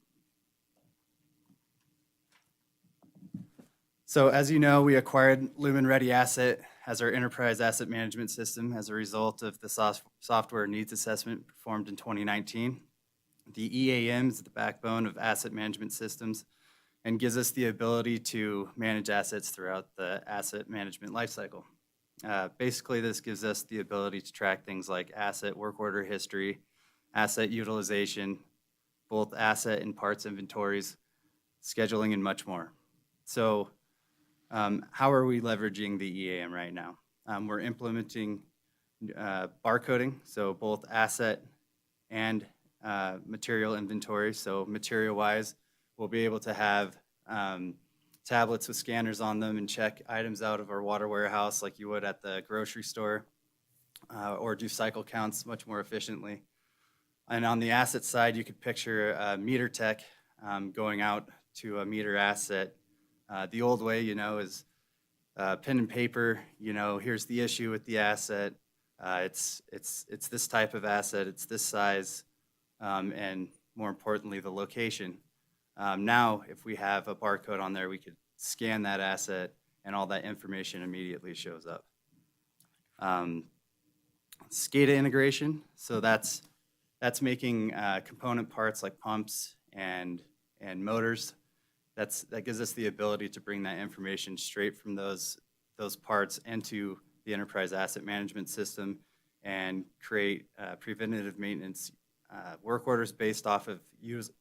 So as you know, we acquired Lumen Ready Asset as our enterprise asset management system as a result of the software needs assessment performed in 2019. The EAM is the backbone of asset management systems and gives us the ability to manage assets throughout the asset management lifecycle. Basically, this gives us the ability to track things like asset work order history, asset utilization, both asset and parts inventories, scheduling, and much more. So how are we leveraging the EAM right now? We're implementing barcoding, so both asset and material inventory. So material-wise, we'll be able to have tablets with scanners on them and check items out of our water warehouse like you would at the grocery store, or do cycle counts much more efficiently. And on the asset side, you could picture a meter tech going out to a meter asset. The old way, is pen and paper. Here's the issue with the asset. It's this type of asset. It's this size, and more importantly, the location. Now, if we have a barcode on there, we could scan that asset, and all that information immediately shows up. SCADA integration. So that's making component parts like pumps and motors. That gives us the ability to bring that information straight from those parts into the enterprise asset management system and create preventative maintenance work orders based off of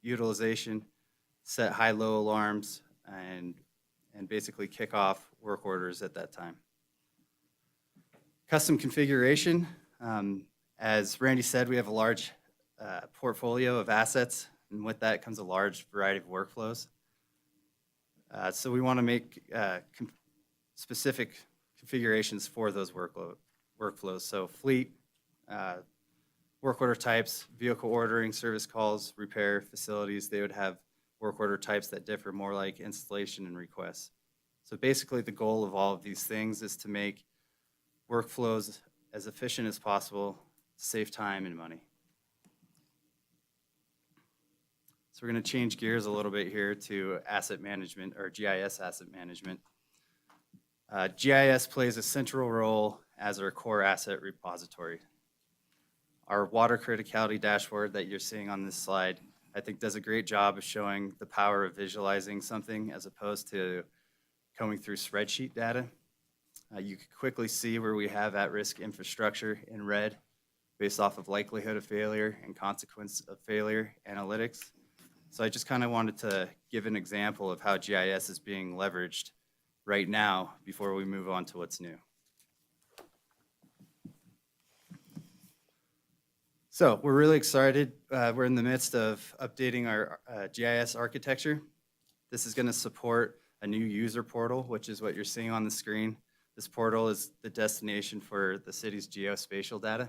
utilization, set high-low alarms, and basically kick off work orders at that time. Custom configuration. As Randy said, we have a large portfolio of assets, and with that comes a large variety of workflows. So we want to make specific configurations for those workflows. So fleet, work order types, vehicle ordering, service calls, repair facilities, they would have work order types that differ more like installation and requests. So basically the goal of all of these things is to make workflows as efficient as possible, save time and money. So we're going to change gears a little bit here to asset management, or GIS asset management. GIS plays a central role as our core asset repository. Our water criticality dashboard that you're seeing on this slide, I think does a great job of showing the power of visualizing something as opposed to going through spreadsheet data. You can quickly see where we have at-risk infrastructure in red based off of likelihood of failure and consequence of failure analytics. So I just kind of wanted to give an example of how GIS is being leveraged right now before we move on to what's new. So we're really excited. We're in the midst of updating our GIS architecture. This is going to support a new user portal, which is what you're seeing on the screen. This portal is the destination for the city's geospatial data.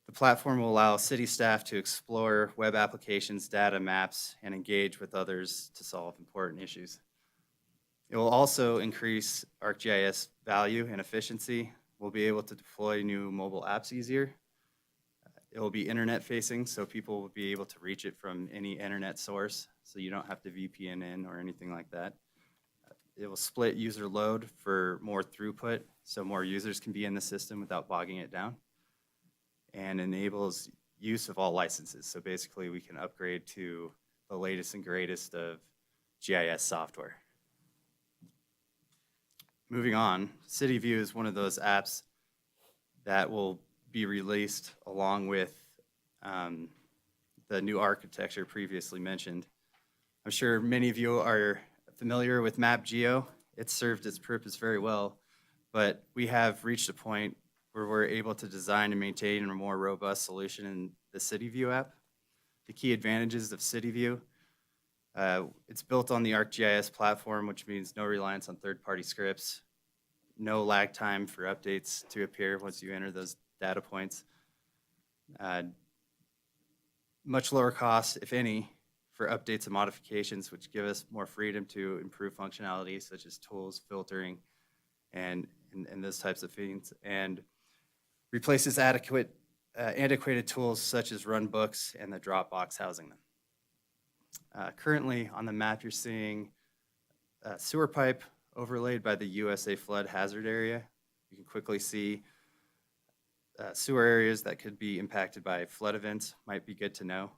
The platform will allow city staff to explore web applications, data maps, and engage with others to solve important issues. It will also increase ArcGIS value and efficiency. We'll be able to deploy new mobile apps easier. It will be internet facing, so people will be able to reach it from any internet source, so you don't have to VPN in or anything like that. It will split user load for more throughput, so more users can be in the system without bogging it down, and enables use of all licenses. So basically, we can upgrade to the latest and greatest of GIS software. Moving on, CityView is one of those apps that will be released along with the new architecture previously mentioned. I'm sure many of you are familiar with MapGeo. It's served its purpose very well, but we have reached a point where we're able to design and maintain a more robust solution in the CityView app. The key advantages of CityView, it's built on the ArcGIS platform, which means no reliance on third-party scripts, no lag time for updates to appear once you enter those data points. Much lower cost, if any, for updates and modifications, which give us more freedom to improve functionality such as tools, filtering, and those types of things, and replaces antiquated tools such as runbooks and the Dropbox housing them. Currently on the map, you're seeing a sewer pipe overlaid by the USA flood hazard area. You can quickly see sewer areas that could be impacted by flood events. Might be good to know.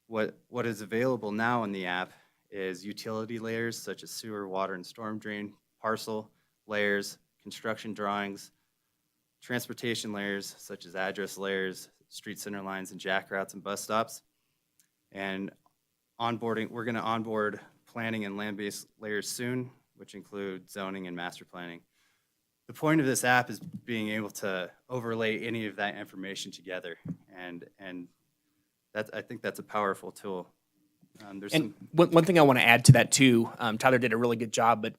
What is available now in the app is utility layers such as sewer, water, and storm drain, parcel layers, construction drawings, transportation layers such as address layers, street center lines, and jack routes and bus stops. And onboarding, we're going to onboard planning and land-based layers soon, which include zoning and master planning. The point of this app is being able to overlay any of that information together, and I think that's a powerful tool. There's And one thing I want to add to that too, Tyler did a really good job, but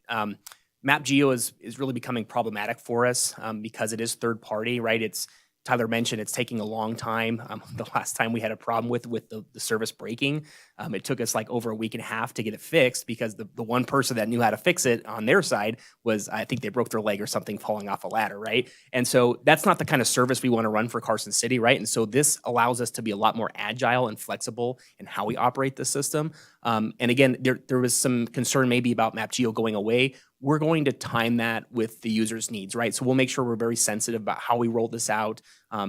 MapGeo is really becoming problematic for us because it is third party, right? Tyler mentioned it's taking a long time. The last time we had a problem with the service breaking, it took us like over a week and a half to get it fixed because the one person that knew how to fix it on their side was, I think they broke their leg or something falling off a ladder, right? And so that's not the kind of service we want to run for Carson City, right? And so this allows us to be a lot more agile and flexible in how we operate the system. And again, there was some concern maybe about MapGeo going away. We're going to time that with the user's needs, right? So we'll make sure we're very sensitive about how we roll this out.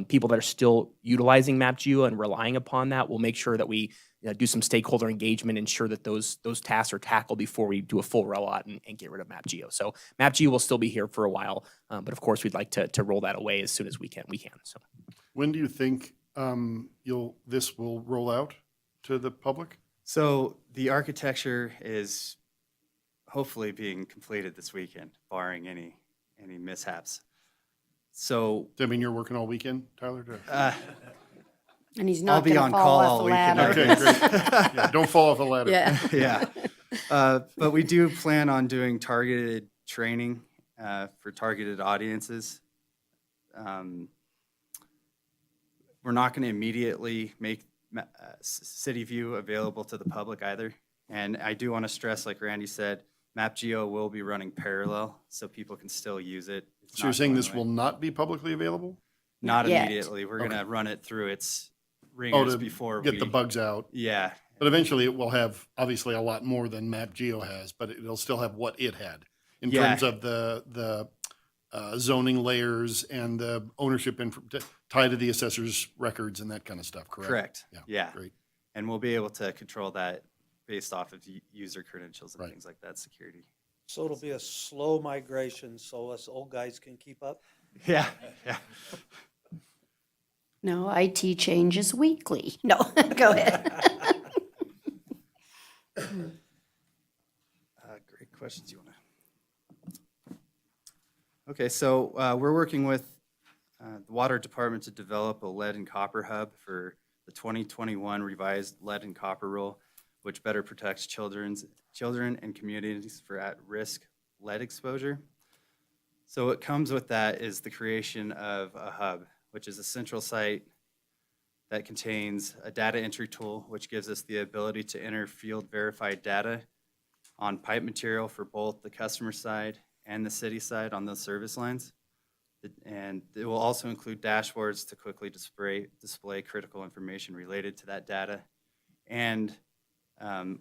People that are still utilizing MapGeo and relying upon that, we'll make sure that we do some stakeholder engagement, ensure that those tasks are tackled before we do a full rollout and get rid of MapGeo. So MapGeo will still be here for a while, but of course we'd like to roll that away as soon as we can. So When do you think this will roll out to the public? So the architecture is hopefully being completed this weekend, barring any mishaps. So I mean, you're working all weekend, Tyler? And he's I'll not be going to on fall call off all the weekend. ladder. Okay, great. Yeah, don't fall off the ladder. Yeah. Yeah. But we do plan on doing targeted training for targeted audiences. We're not going to immediately make CityView available to the public either. And I do want to stress, like Randy said, MapGeo will be running parallel, so people can still use it. It's So you're not saying going this away. will not be publicly available? Not yet. immediately. We're Okay. going to run it through its Oh, ringers to before get we the bugs out. Yeah. But eventually it will have obviously a lot more than MapGeo has, but it'll still have what it had in Yeah. terms of the zoning layers and the ownership tied to the assessor's records and that kind of stuff, correct? Correct. Yeah, Yeah. great. And we'll be able to control that based off of user credentials and Right. things like that, security. So it'll be a slow migration so us old guys can keep up? Yeah. Yeah. No, IT changes weekly. No, go ahead. Great questions you want to. Okay, so we're working with the Water Department to develop a lead and copper hub for the 2021 revised lead and copper rule, which better protects children and communities for at-risk lead exposure. So what comes with that is the creation of a hub, which is a central site that contains a data entry tool, which gives us the ability to enter field verified data on pipe material for both the customer side and the city side on those service lines. And it will also include dashboards to quickly display critical information related to that data and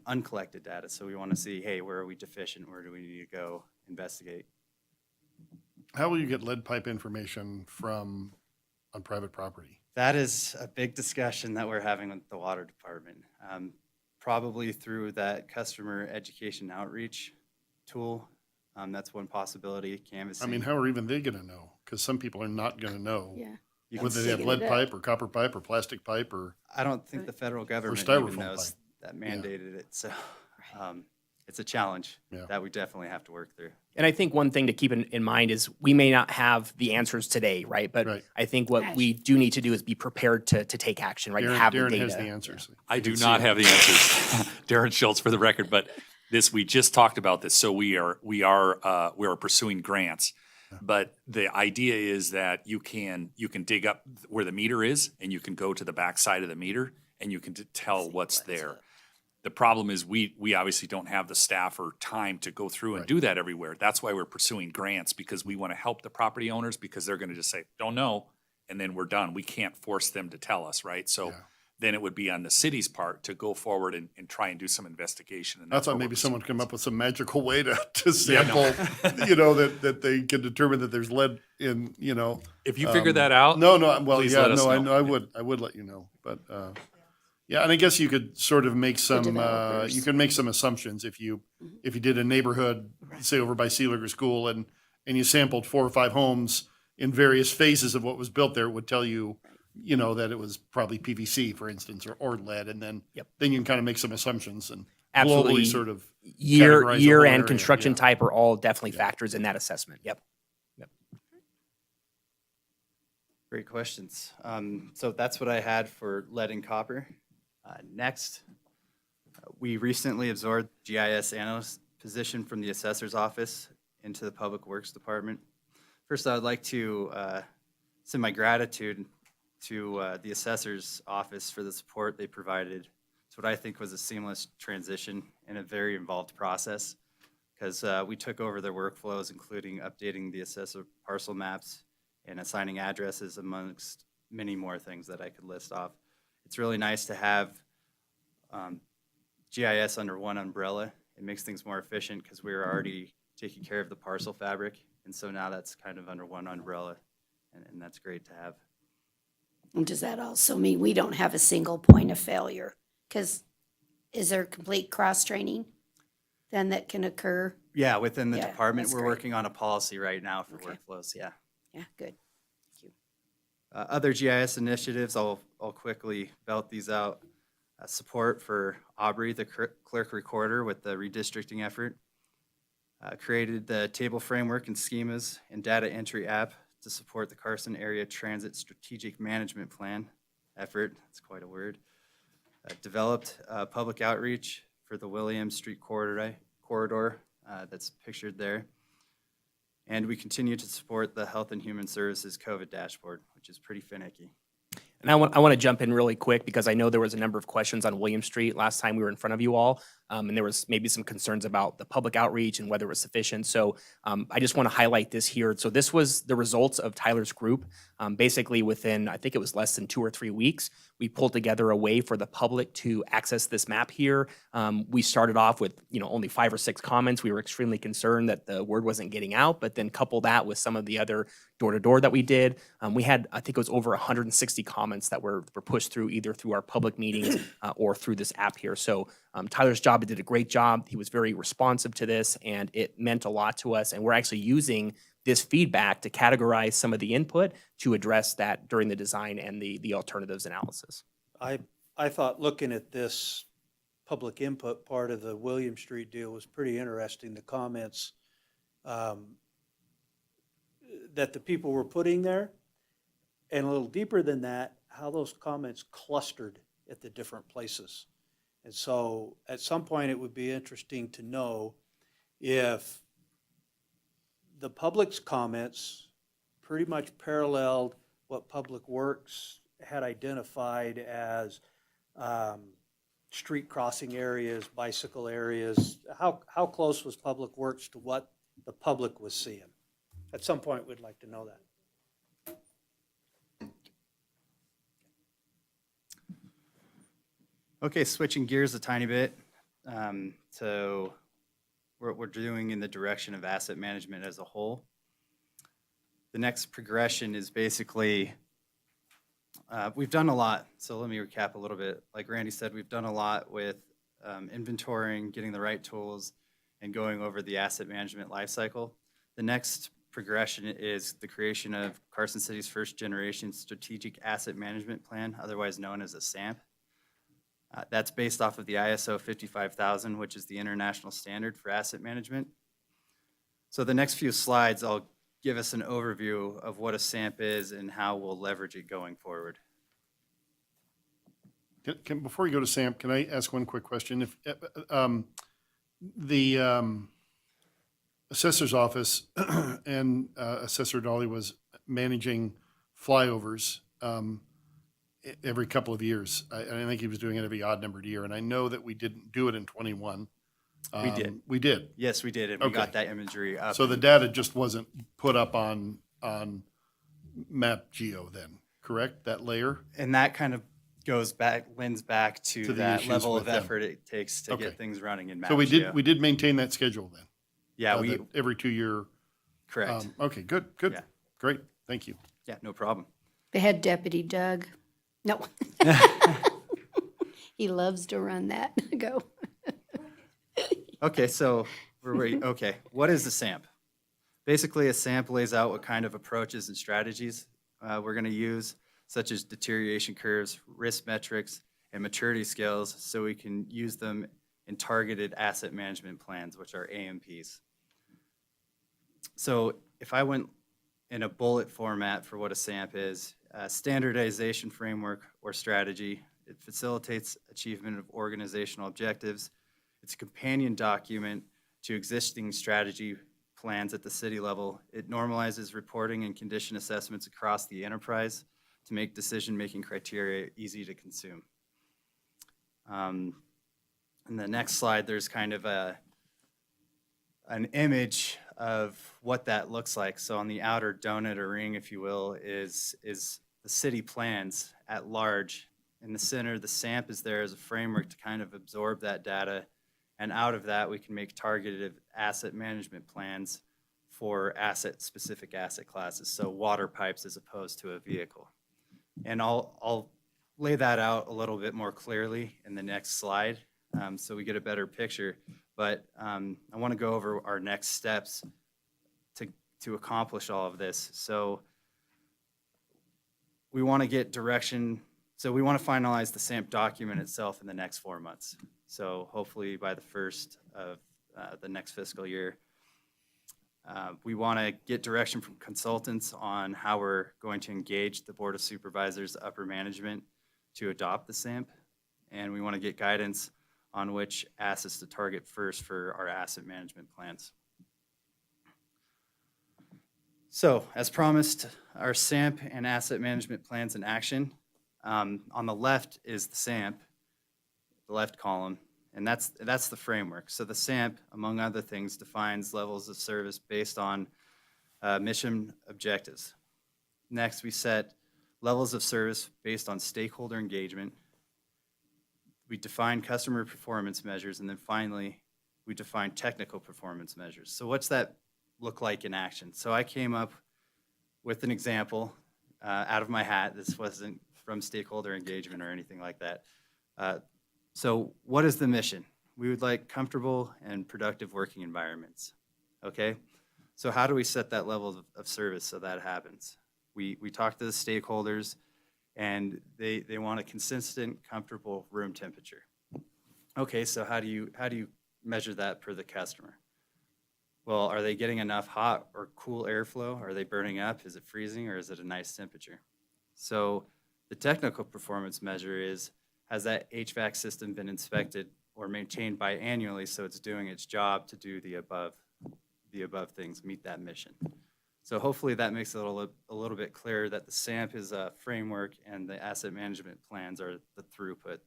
uncollected data. So we want to see, hey, where are we deficient? Where do we need to go investigate? How will you get lead pipe information from on private property? That is a big discussion that we're having with the water department. Probably through that customer education outreach tool. That's one possibility, canvassing. I mean, how are even they going to know? Because some people are not going to know Yeah. whether they have lead pipe or copper pipe or plastic pipe or. I don't think the federal government styrofoam even knows pipe. that mandated it. So it's a challenge Yeah. that we definitely have to work through. And I think one thing to keep in mind is we may not have the answers today, right? But Right. I think what we do need to do is be prepared to take action, right? Have the Darren data. has the answers. I You do can see not it. have the answers. Darren Schultz for the record, but we just talked about this. So we are pursuing grants. But the idea is that you can dig up where the meter is, and you can go to the back side of the meter, and you can tell what's there. The problem is we obviously don't have the staff or time to go through and do that everywhere. That's why we're pursuing grants, because we want to help the property owners, because they're going to just say, don't know, and then we're done. We can't force them to tell us, right? So then it would be on the city's part to go forward and try and do some investigation. And That's why what maybe we're someone pursuing. come up with some magical way to Yeah, no. sample, you know, that they can determine that there's lead in, you know. If you figure that out, well, please yeah, let us no, know. I would let you know, but, yeah, and I guess you could sort of make some, developers. you can make some assumptions if you did a neighborhood, say over by Sealiger School, and you sampled 4 or 5 homes in various phases of what was built there, it would tell you, you know, that it was probably PVC, for instance, or lead, and then then you can kind of make some assumptions and Absolutely. globally sort of Year categorize the whole and area. construction Yeah. type are all definitely factors in that assessment. Yep. Great questions. So that's what I had for lead and copper. Next, we recently absorbed GIS analyst position from the assessor's office into the Public Works Department. First, I would like to send my gratitude to the assessor's office for the support they provided. It's what I think was a seamless transition and a very involved process, because we took over their workflows, including updating the assessor parcel maps and assigning addresses, amongst many more things that I could list off. It's really nice to have GIS under one umbrella. It makes things more efficient because we were already taking care of the parcel fabric, and so now that's kind of under one umbrella, and that's great to have. And does that also mean we don't have a single point of failure? Because is there complete cross-training then that can occur? Yeah, within the Yeah, department, that's we're great. working on a policy right now for Okay. workflows, yeah. Yeah, good. Other GIS initiatives, I'll quickly belt these out. Support for Aubrey, the clerk recorder, with the redistricting effort. Created the table framework and schemas and data entry app to support the Carson Area Transit Strategic Management Plan effort. That's quite a word. Developed public outreach for the Williams Street corridor that's pictured there. And we continue to support the Health and Human Services COVID dashboard, which is pretty finicky. And I want to jump in really quick because I know there was a number of questions on William Street last time we were in front of you all. And there was maybe some concerns about the public outreach and whether it was sufficient. So I just want to highlight this here. So this was the results of Tyler's group. Basically within, I think it was less than 2 or 3 weeks, we pulled together a way for the public to access this map here. We started off with, only 5 or 6 comments. We were extremely concerned that the word wasn't getting out, but then couple that with some of the other door-to-door that we did. We had, I think it was over 160 comments that were pushed through either through our public meetings or through this app here. So Tyler's job, he did a great job. He was very responsive to this, and it meant a lot to us. And we're actually using this feedback to categorize some of the input to address that during the design and the alternatives analysis. I thought looking at this public input part of the William Street deal was pretty interesting. The comments that the people were putting there, and a little deeper than that, how those comments clustered at the different places. And so at some point, it would be interesting to know if the public's comments pretty much paralleled what Public Works had identified as street crossing areas, bicycle areas. How close was Public Works to what the public was seeing? At some point, we'd like to know that. Okay, switching gears a tiny bit. So what we're doing in the direction of asset management as a whole. The next progression is basically, we've done a lot. So let me recap a little bit. Like Randy said, we've done a lot with inventorying, getting the right tools, and going over the asset management lifecycle. The next progression is the creation of Carson City's first generation strategic asset management plan, otherwise known as a SAMP. That's based off of the ISO 55000, which is the international standard for asset management. So the next few slides, I'll give us an overview of what a SAMP is and how we'll leverage it going forward. Before you go to Sam, can I ask one quick question? If the assessor's office and Assessor Dolly was managing flyovers every couple of years. I think he was doing it every odd numbered year, and I know that we didn't do it in 21. We did. We did. Yes, we did, and we Okay. got that imagery up. So the data just wasn't put up on Map Geo then, correct? That layer? And that kind of lends back to To the that issues level with of them. effort it takes to Okay. get things running in So we MapGeo. did maintain that schedule then? Yeah, that every 2 year. Correct. Okay, good. Yeah. Great, thank you. Yeah, no problem. The head deputy, Doug. No. He loves to run that. Go. Okay, so okay, what is a SAMP? Basically, a SAMP lays out what kind of approaches and strategies we're going to use, such as deterioration curves, risk metrics, and maturity scales, so we can use them in targeted asset management plans, which are AMPs. So if I went in a bullet format for what a SAMP is, a standardization framework or strategy, it facilitates achievement of organizational objectives. It's a companion document to existing strategy plans at the city level. It normalizes reporting and condition assessments across the enterprise to make decision-making criteria easy to consume. In the next slide, there's kind of an image of what that looks like. So on the outer donut or ring, if you will, is the city plans at large. In the center, the SAMP is there as a framework to kind of absorb that data. And out of that, we can make targeted asset management plans for specific asset classes. So water pipes as opposed to a vehicle. And I'll lay that out a little bit more clearly in the next slide so we get a better picture. But I want to go over our next steps to accomplish all of this. So we want to get direction. So we want to finalize the SAMP document itself in the next 4 months. So hopefully by the first of the next fiscal year. We want to get direction from consultants on how we're going to engage the Board of Supervisors, upper management, to adopt the SAMP. And we want to get guidance on which assets to target first for our asset management plans. So, as promised, our SAMP and asset management plans in action. On the left is the SAMP, the left column, and that's the framework. So the SAMP, among other things, defines levels of service based on mission objectives. Next, we set levels of service based on stakeholder engagement. We define customer performance measures, and then finally, we define technical performance measures. So what's that look like in action? So I came up with an example out of my hat. This wasn't from stakeholder engagement or anything like that. So what is the mission? We would like comfortable and productive working environments, okay? So how do we set that level of service so that happens? We talk to the stakeholders, and they want a consistent, comfortable room temperature. Okay, so how do you measure that per the customer? Well, are they getting enough hot or cool airflow? Are they burning up? Is it freezing, or is it a nice temperature? So the technical performance measure is, has that HVAC system been inspected or maintained biannually so it's doing its job to do the above things, meet that mission? So hopefully that makes it a little bit clearer that the SAMP is a framework and the asset management plans are the throughput.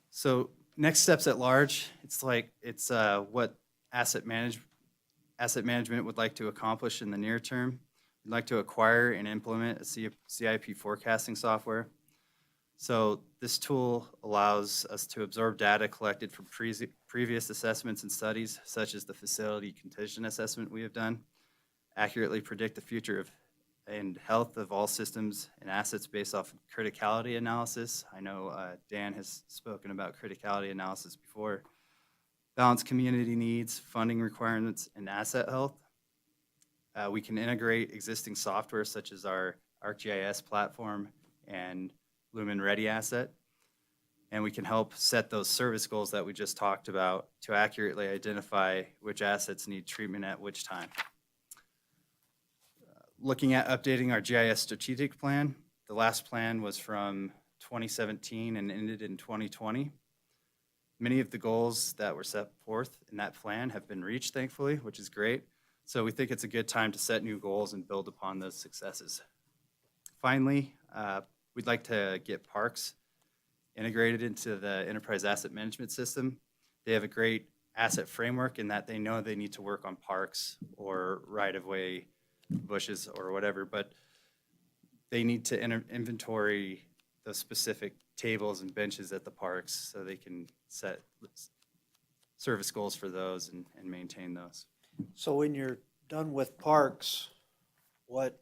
So next steps at large, it's what asset management would like to accomplish in the near term. We'd like to acquire and implement a CIP forecasting software. So this tool allows us to absorb data collected from previous assessments and studies, such as the facility condition assessment we have done, accurately predict the future and health of all systems and assets based off of criticality analysis. I know Dan has spoken about criticality analysis before. Balance community needs, funding requirements, and asset health. We can integrate existing software such as our ArcGIS platform, and Lumen Ready Asset. And we can help set those service goals that we just talked about to accurately identify which assets need treatment at which time. Looking at updating our GIS strategic plan, the last plan was from 2017 and ended in 2020. Many of the goals that were set forth in that plan have been reached, thankfully, which is great. So we think it's a good time to set new goals and build upon those successes. Finally, we'd like to get parks integrated into the enterprise asset management system. They have a great asset framework in that they know they need to work on parks or right-of-way bushes or whatever, but they need to inventory those specific tables and benches at the parks so they can set service goals for those and maintain those. So when you're done with parks, what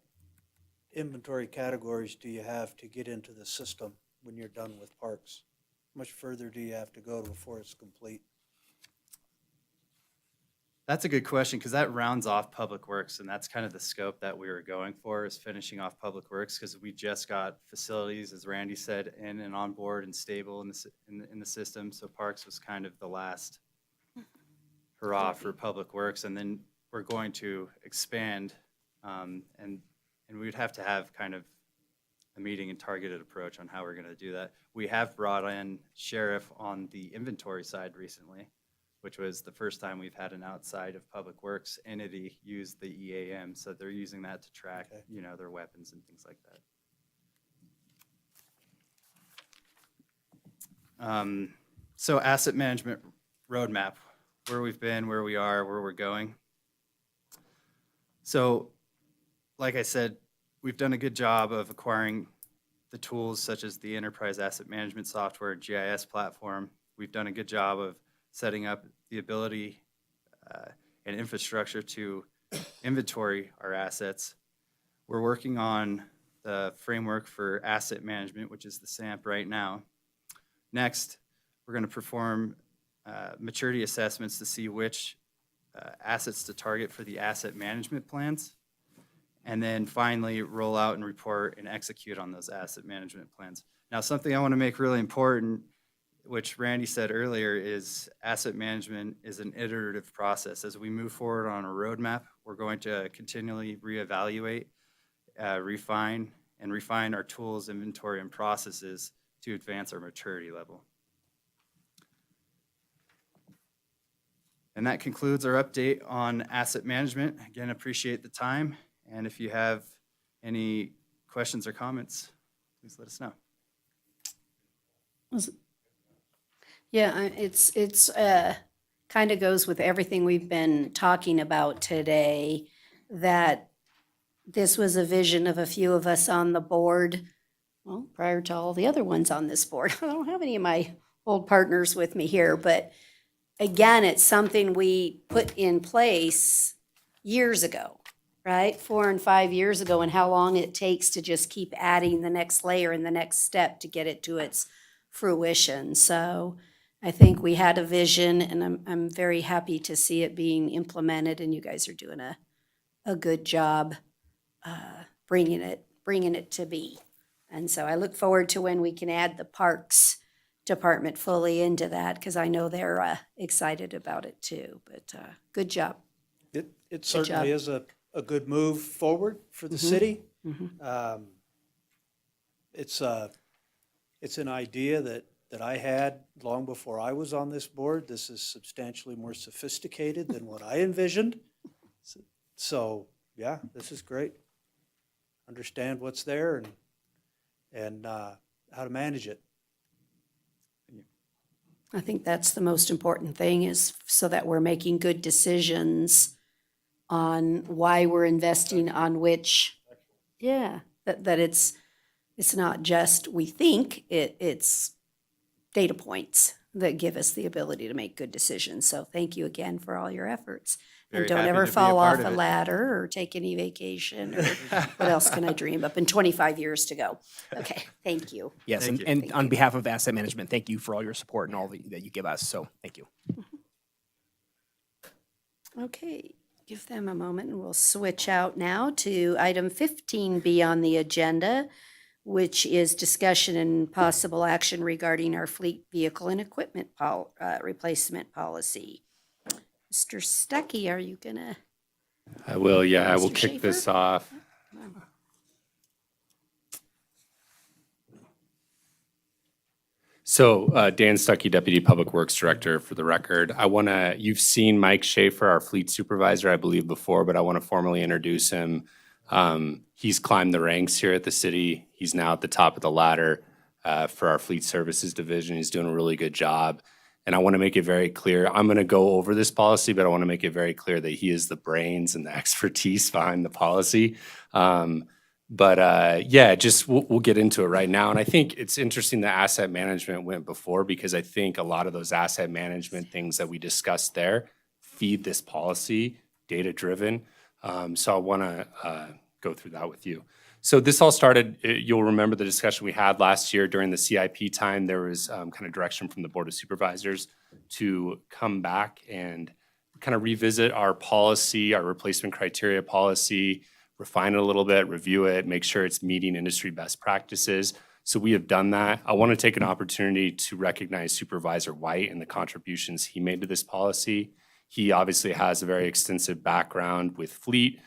inventory categories do you have to get into the system when you're done with parks? How much further do you have to go before it's complete? That's a good question, because that rounds off Public Works, and that's kind of the scope that we were going for, is finishing off Public Works, because we just got facilities, as Randy said, in and on board and stable in the system. So Parks was kind of the last hurrah for Public Works, and then we're going to expand, and we would have to have kind of a meeting and targeted approach on how we're going to do that. We have brought in Sheriff on the inventory side recently, which was the first time we've had an outside of Public Works entity use the EAM. So they're using that to track, you know, their weapons and things like that. So asset management roadmap, where we've been, where we are, where we're going. So, like I said, we've done a good job of acquiring the tools such as the enterprise asset management software, GIS platform. We've done a good job of setting up the ability and infrastructure to inventory our assets. We're working on the framework for asset management, which is the SAMP right now. Next, we're going to perform maturity assessments to see which assets to target for the asset management plans. And then finally, roll out and report and execute on those asset management plans. Now, something I want to make really important, which Randy said earlier, is asset management is an iterative process. As we move forward on a roadmap, we're going to continually reevaluate, refine our tools, inventory, and processes to advance our maturity level. And that concludes our update on asset management. Again, appreciate the time. And if you have any questions or comments, please let us know. Yeah, it's kind of goes with everything we've been talking about today, that this was a vision of a few of us on the board, well, prior to all the other ones on this board. I don't have any of my old partners with me here, but again, it's something we put in place years ago, right? 4 and 5 years ago, and how long it takes to just keep adding the next layer and the next step to get it to its fruition. So I think we had a vision, and I'm very happy to see it being implemented, and you guys are doing a good job bringing it to be. And so I look forward to when we can add the Parks Department fully into that, because I know they're excited about it too. But good job. It certainly is a good move forward for the city. It's an idea that I had long before I was on this board. This is substantially more sophisticated than what I envisioned. So, yeah, this is great. Understand what's there and how to manage it. I think that's the most important thing, is so that we're making good decisions on why we're investing on which, that it's not just we think, it's data points that give us the ability to make good decisions. So thank you again for all your efforts. Very And don't happy ever to be a fall part off of a it. ladder or take any vacation, or what else can I dream up in 25 years to go? Okay, thank you. Yes, Thank you. and on behalf of asset management, thank you for all your support and all that you give us. So thank you. Okay, Give them a moment and we'll switch out now to item 15B on the agenda, which is discussion and possible action regarding our fleet vehicle and equipment replacement policy. Mr. Stuckey, are you gonna? I will, yeah, I will Mr. kick this Schaefer? off. So Dan Stuckey, Deputy Public Works Director, for the record. You've seen Mike Schaefer, our fleet supervisor, I believe before, but I want to formally introduce him. He's climbed the ranks here at the city. He's now at the top of the ladder for our fleet services division. He's doing a really good job. And I want to make it very clear, I'm going to go over this policy, but I want to make it very clear that he is the brains and the expertise behind the policy. We'll get into it right now. And I think it's interesting that asset management went before, because I think a lot of those asset management things that we discussed there feed this policy, data-driven. So I want to go through that with you. So this all started, you'll remember the discussion we had last year during the CIP time. There was kind of direction from the Board of Supervisors to come back and kind of revisit our policy, our replacement criteria policy, refine it a little bit, review it, make sure it's meeting industry best practices. So we have done that. I want to take an opportunity to recognize Supervisor White and the contributions he made to this policy. He obviously has a very extensive background with fleet.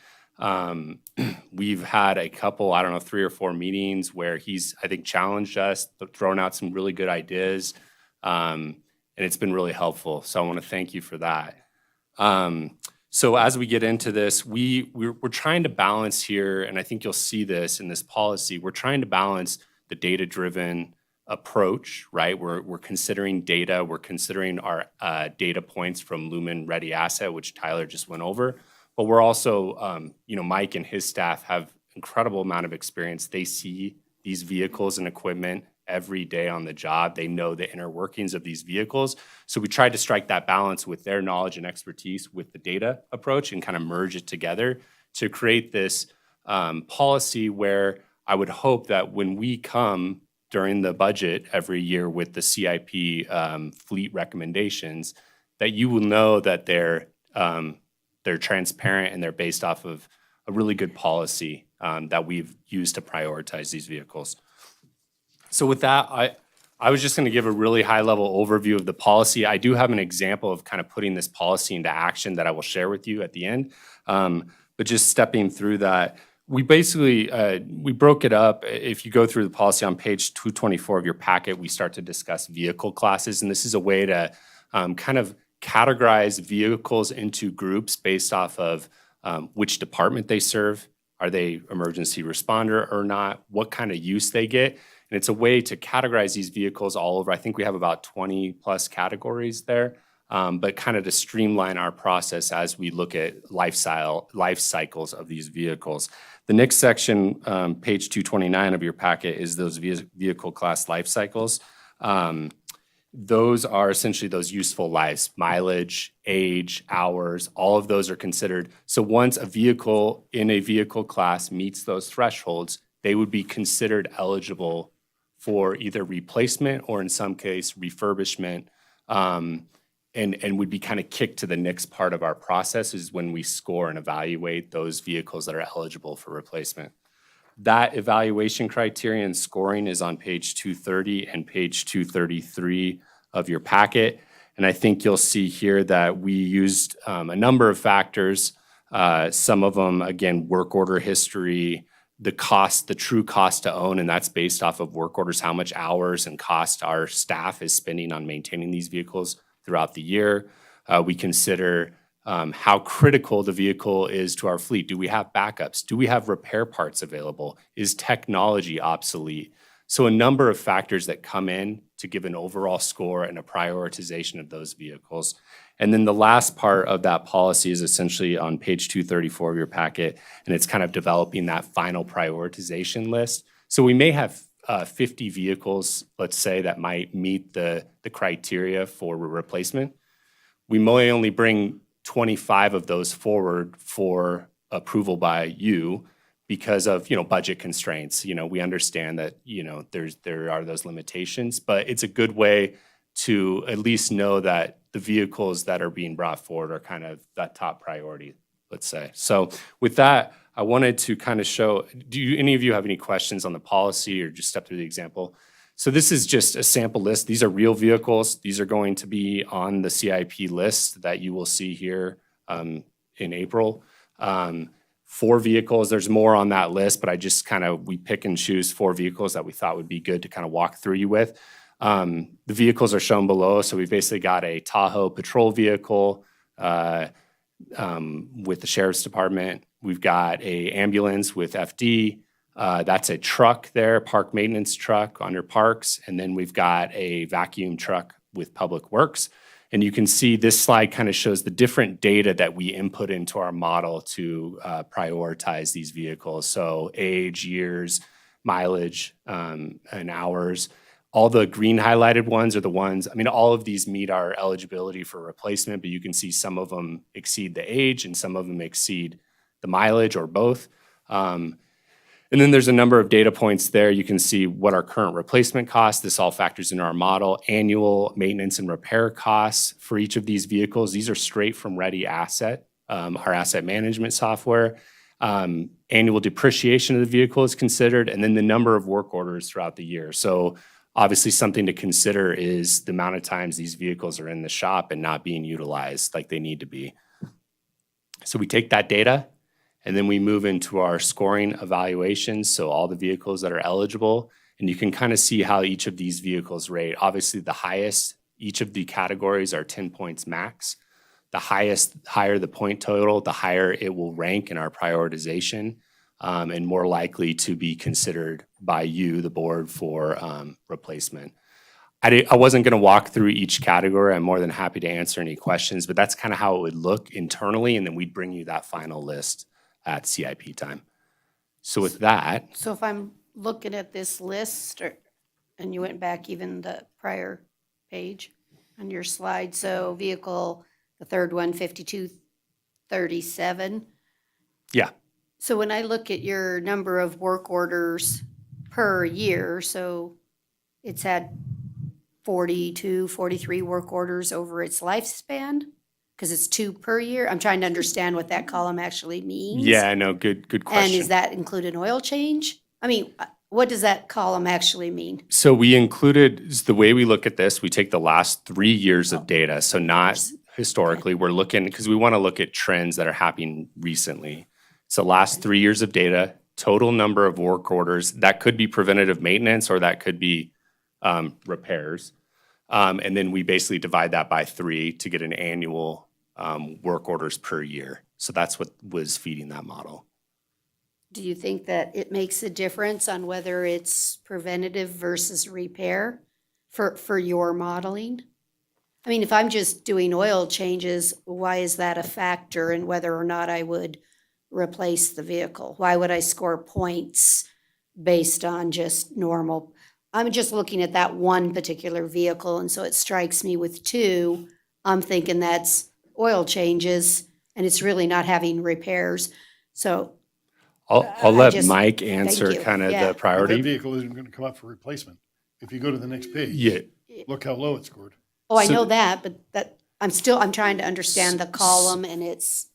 We've had a couple, 3 or 4 meetings where he's, I think, challenged us, thrown out some really good ideas, and it's been really helpful. So I want to thank you for that. So as we get into this, we're trying to balance here, and I think you'll see this in this policy, we're trying to balance the data-driven approach, right? We're considering data, we're considering our data points from Lumen Ready Asset, which Tyler just went over. But we're also, Mike and his staff have incredible amount of experience. They see these vehicles and equipment every day on the job. They know the inner workings of these vehicles. So we tried to strike that balance with their knowledge and expertise with the data approach and kind of merge it together to create this policy where I would hope that when we come during the budget every year with the CIP fleet recommendations, that you will know that they're transparent and they're based off of a really good policy that we've used to prioritize these vehicles. So with that, I was just going to give a really high-level overview of the policy. I do have an example of kind of putting this policy into action that I will share with you at the end. But just stepping through that, we basically, we broke it up. If you go through the policy on page 224 of your packet, we start to discuss vehicle classes. And this is a way to kind of categorize vehicles into groups based off of which department they serve. Are they emergency responder or not? What kind of use they get? And it's a way to categorize these vehicles all over. I think we have about 20 plus categories there, but kind of to streamline our process as we look at life cycles of these vehicles. The next section, page 229 of your packet, is those vehicle class life cycles. Those are essentially those useful lives, mileage, age, hours, all of those are considered. So once a vehicle in a vehicle class meets those thresholds, they would be considered eligible for either replacement or in some case refurbishment, and would be kind of kicked to the next part of our process is when we score and evaluate those vehicles that are eligible for replacement. That evaluation criterion scoring is on page 230 and page 233 of your packet. And I think you'll see here that we used a number of factors. Some of them, again, work order history, the cost, the true cost to own, and that's based off of work orders, how much hours and cost our staff is spending on maintaining these vehicles throughout the year. We consider how critical the vehicle is to our fleet. Do we have backups? Do we have repair parts available? Is technology obsolete? So a number of factors that come in to give an overall score and a prioritization of those vehicles. And then the last part of that policy is essentially on page 234 of your packet, and it's kind of developing that final prioritization list. So we may have 50 vehicles, let's say, that might meet the criteria for replacement. We may only bring 25 of those forward for approval by you because of, budget constraints. We understand that, there are those limitations, but it's a good way to at least know that the vehicles that are being brought forward are kind of that top priority let's say. So with that, I wanted to kind of show, any of you have any questions on the policy or just step through the example? So this is just a sample list. These are real vehicles. These are going to be on the CIP list that you will see here in April. 4 vehicles, there's more on that list, but we pick and choose 4 vehicles that we thought would be good to kind of walk through you with. The vehicles are shown below. So we've basically got a Tahoe patrol vehicle with the Sheriff's Department. We've got a ambulance with FD. That's a truck there, park maintenance truck under parks. And then we've got a vacuum truck with Public Works. And you can see this slide kind of shows the different data that we input into our model to prioritize these vehicles. So age, years, mileage, and hours. All the green highlighted ones are the ones, all of these meet our eligibility for replacement, but you can see some of them exceed the age and some of them exceed the mileage or both. And then there's a number of data points there. You can see what our current replacement costs. This all factors into our model. Annual maintenance and repair costs for each of these vehicles. These are straight from Ready Asset, our asset management software. Annual depreciation of the vehicle is considered, and then the number of work orders throughout the year. So obviously something to consider is the amount of times these vehicles are in the shop and not being utilized like they need to be. So we take that data, and then we move into our scoring evaluations. So all the vehicles that are eligible, and you can kind of see how each of these vehicles rate. Obviously the highest, each of the categories are 10 points max. The higher the point total, the higher it will rank in our prioritization, and more likely to be considered by you, the board, for replacement. I wasn't going to walk through each category. I'm more than happy to answer any questions, but that's kind of how it would look internally, and then we'd bring you that final list at CIP time. So with that, So if I'm looking at this list, and you went back even the prior page on your slide, so vehicle, the third one, 5237. yeah, So when I look at your number of work orders per year, so it's had 42, 43 work orders over its lifespan, because it's 2 per year. I'm trying to understand what that column actually means. yeah, no, good question. And is that include an oil change? What does that column actually mean? So we included, the way we look at this, we take the last 3 years of data. So not historically, we're looking, because we want to look at trends that are happening recently. So last 3 years of data, total number of work orders, that could be preventative maintenance or that could be repairs. And then we basically divide that by 3 to get an annual work orders per year. So that's what was feeding that model. Do you think that it makes a difference on whether it's preventative versus repair for your modeling? If I'm just doing oil changes, why is that a factor in whether or not I would replace the vehicle? Why would I score points based on just normal? I'm just looking at that one particular vehicle, and so it strikes me with 2. I'm thinking that's oil changes, and it's really not having repairs. So I'll let Mike answer you. kind of Yeah. the priority. That vehicle isn't going to come up for replacement. If you go to the next page, Yeah. look how low it scored. Oh, I So- know that, but I'm trying to understand the column, and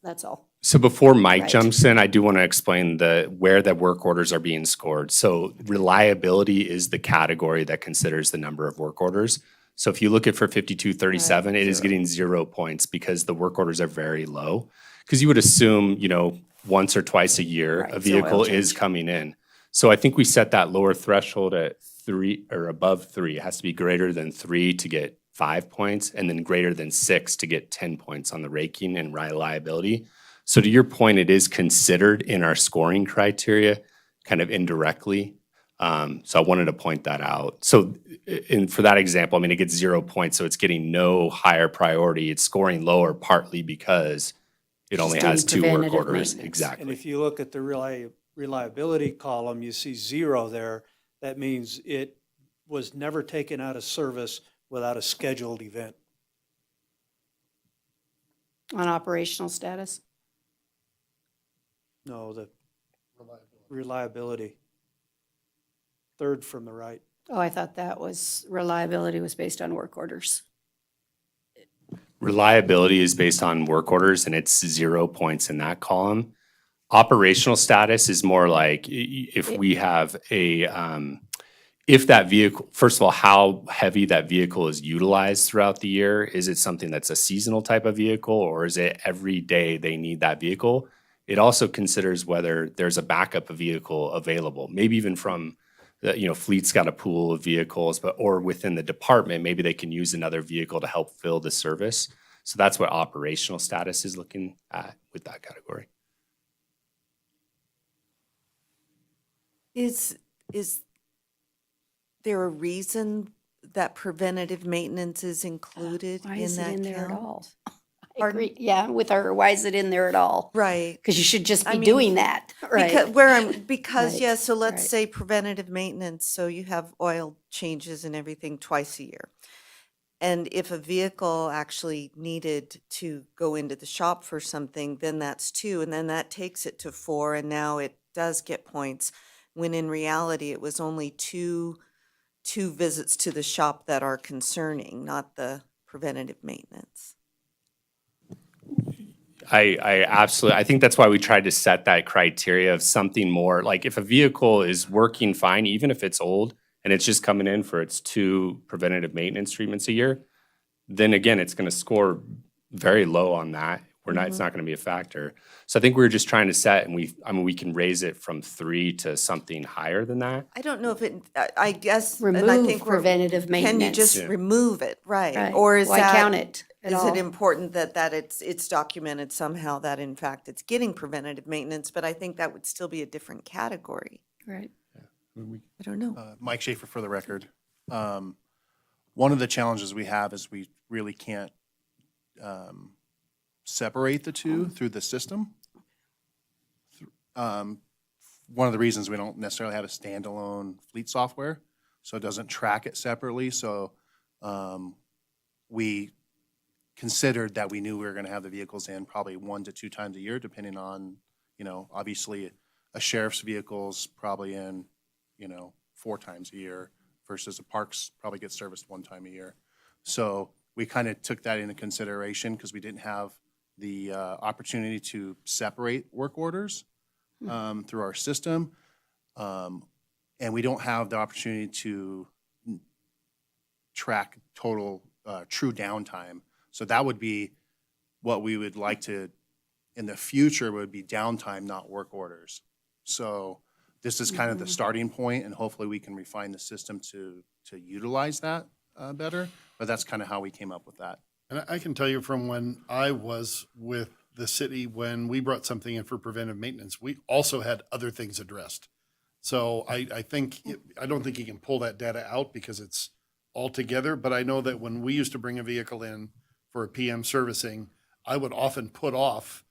that's all. So before Mike Right. jumps in, I do want to explain where the work orders are being scored. So reliability is the category that considers the number of work orders. So if you look at for 5237, it is getting 0 points because the work orders are very low. Because you would assume, once or twice a year, Right, a it's an oil vehicle is change. coming in. So I think we set that lower threshold at 3 or above 3. It has to be greater than 3 to get 5 points, and then greater than 6 to get 10 points on the raking and reliability. So to your point, it is considered in our scoring criteria kind of indirectly. So I wanted to point that out. So for that example, it gets 0 points, so it's getting no higher priority. It's scoring lower partly because it Just only doing has 2 work preventative orders. maintenance. Exactly. And if you look at the reliability column, you see 0 there. That means it was never taken out of service without a scheduled event. On operational status? No, the reliability. Third from the right. Oh, I thought that was reliability was based on work orders. reliability is based on work orders and it's 0 points in that column. Operational status is more like if we have if that vehicle, first of all, how heavy that vehicle is utilized throughout the year. Is it something that's a seasonal type of vehicle, or is it every day they need that vehicle? It also considers whether there's a backup vehicle available, maybe even from fleet's got a pool of vehicles, or within the department, maybe they can use another vehicle to help fill the service. So that's what operational status is looking at with that category. Is there a reason that preventative maintenance is included Why in is it that in there at count? all? I agree. Yeah, with our, why is it in there at all? Right. Because you should just I be mean, doing that, right? Because, Right, yeah, so let's right. say preventative maintenance, so you have oil changes and everything twice a year. And if a vehicle actually needed to go into the shop for something, then that's 2, and then that takes it to 4, and now it does get points, when in reality, it was only two visits to the shop that are concerning, not the preventative maintenance. I absolutely, I think that's why we tried to set that criteria of something more, like if a vehicle is working fine, even if it's old, and it's just coming in for its 2 preventative maintenance treatments a year, then again, it's gonna score very low on that. It's not gonna be a factor. So I think we were just trying to set, and we can raise it from 3 to something higher than that. I don't know if I guess, and I Remove think preventative can you maintenance. just Yeah. remove it, right? Right. Or is Why that? count it at Is all? it important that it's documented somehow that in fact it's getting preventative maintenance, but I think that would still be a different category. Right. I don't know. Mike Schaefer for the record. One of the challenges we have is we really can't separate the two through the system. One of the reasons we don't necessarily have a standalone fleet software, so it doesn't track it separately. So we considered that we knew we were going to have the vehicles in probably 1 to 2 times a year, depending on, obviously a sheriff's vehicle's probably in, 4 times a year versus a parks probably gets serviced 1 time a year. So we kind of took that into consideration because we didn't have the opportunity to separate work orders through our system. And we don't have the opportunity to track total true downtime. So that would be what we would like to, in the future, would be downtime, not work orders. So this is kind of the starting point, and hopefully we can refine the system to utilize that better. But that's kind of how we came up with that. And I can tell you from when I was with the city, when we brought something in for preventive maintenance, we also had other things addressed. So I don't think you can pull that data out because it's all together, but I know that when we used to bring a vehicle in for a PM servicing, I would often put off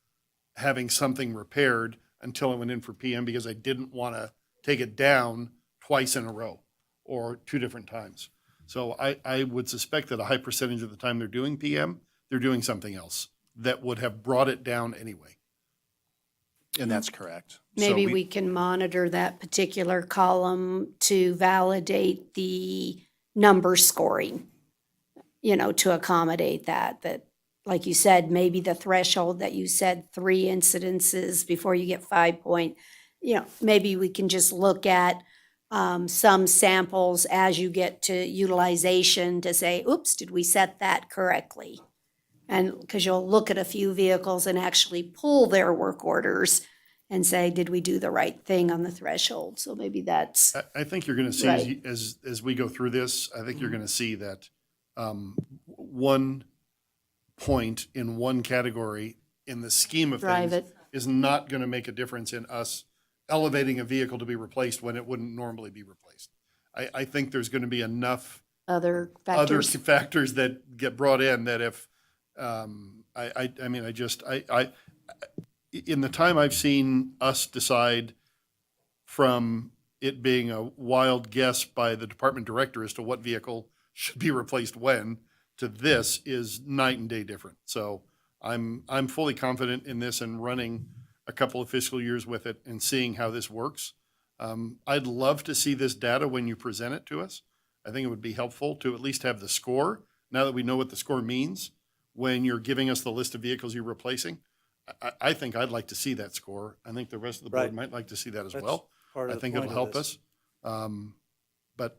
having something repaired until I went in for PM because I didn't want to take it down twice in a row or 2 different times. So I would suspect that a high percentage of the time they're doing PM, they're doing something else that would have brought it down anyway. And that's correct. Maybe So we can monitor that particular column to validate the number scoring, to accommodate that, like you said, maybe the threshold that you said, 3 incidences before you get 5 point, maybe we can just look at some samples as you get to utilization to say, oops, did we set that correctly? And because you'll look at a few vehicles and actually pull their work orders and say, did we do the right thing on the threshold? So maybe that's, I think you're going to see Right. as we go through this, I think you're going to see that 1 point in one category in the scheme of Drive things it. is not going to make a difference in us elevating a vehicle to be replaced when it wouldn't normally be replaced. I think there's going to be enough other other factors. factors that get brought in that if in the time I've seen us decide from it being a wild guess by the department director as to what vehicle should be replaced when to this is night and day different. So I'm fully confident in this and running a couple of fiscal years with it and seeing how this works. I'd love to see this data when you present it to us. I think it would be helpful to at least have the score now that we know what the score means. when you're giving us the list of vehicles you're replacing. I think I'd like to see that score. I think the rest of the board Right. might like to see that as That's well. part of I the think point it'll of help this. us.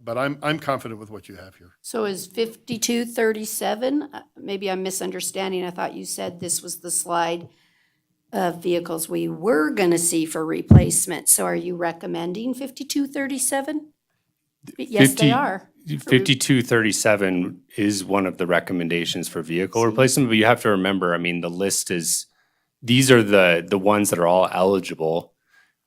But I'm confident with what you have here. So is 5237, maybe I'm misunderstanding. I thought you said this was the slide of vehicles we were going to see for replacement. So are you recommending 5237? Yes, they are. 5237 is one of the recommendations for vehicle replacement, but you have to remember, I mean, the list is, these are the ones that are all eligible.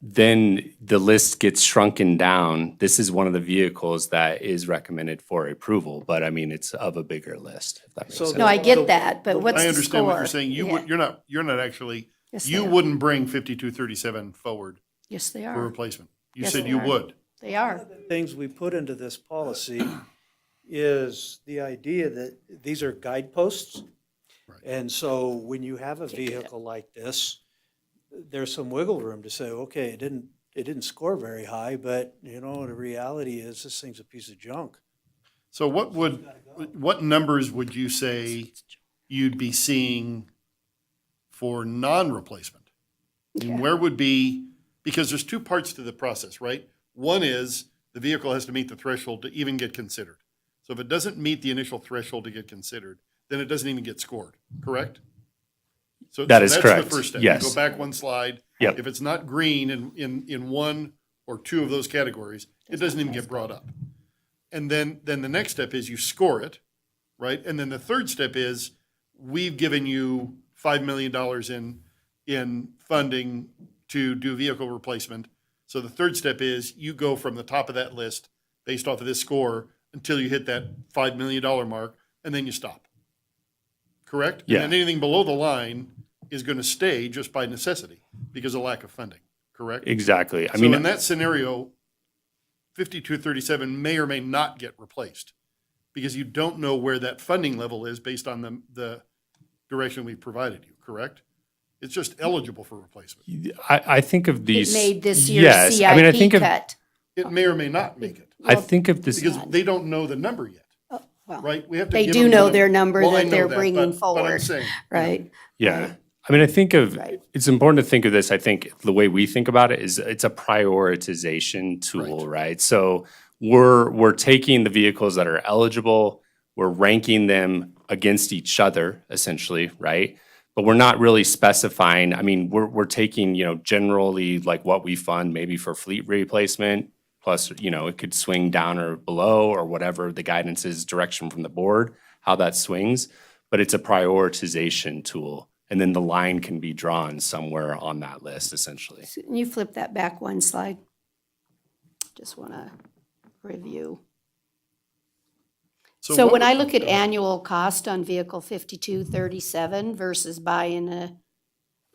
Then the list gets shrunken down. This is one of the vehicles that is recommended for approval, but I mean, it's of a bigger list, if that makes So sense. No, I get that, but what's I the understand what score? you're saying. Yeah. You're not actually, Yes, you they are. wouldn't bring 5237 forward Yes, they for are. replacement. You Yes, said they you are. would. They are. Things we put into this policy is the idea that these are guideposts. And so when you have a vehicle like this, there's some wiggle room to say, okay, it didn't score very high, but you know, the reality is this thing's a piece of junk. So what numbers would you say you'd be seeing for non-replacement? I mean, where would be, because there's two parts to the process, right? One is the vehicle has to meet the threshold to even get considered. So if it doesn't meet the initial threshold to get considered, then it doesn't even get scored, correct? So That is that's correct. the first step. Yes. You go back one slide. Yep. If it's not green in one or two of those categories, it doesn't even get brought up. And then the next step is you score it, right? And then the third step is we've given you $5 million in funding to do vehicle replacement. So the third step is you go from the top of that list based off of this score until you hit that $5 million mark, and then you stop. Correct? Yeah. And then anything below the line is going to stay just by necessity because of lack of funding, correct? Exactly. I So mean, in that scenario, 5237 may or may not get replaced because you don't know where that funding level is based on the direction we provided you, correct? It's just eligible for replacement. I think of It these. made this year's Yes, I mean, I think CIP of, cut. It may or may not make it I think of this. because they don't know the number yet, Well, right? We have to they give do them the know their number Well, I that know they're that, bringing but I'm forward, saying, right? Yeah. I mean, I think of, Right. it's important to think of this, I think the way we think about it is it's a prioritization tool, right? So we're taking the vehicles that are eligible, we're ranking them against each other essentially, right? But we're not really specifying, I mean, we're taking, you know, generally like what we fund maybe for fleet replacement, plus, you know, it could swing down or below or whatever the guidance is, direction from the board, how that swings, but it's a prioritization tool. And then the line can be drawn somewhere on that list, essentially. Can you flip that back one slide? Just want to review. So when I look at annual cost on vehicle 5237 versus buying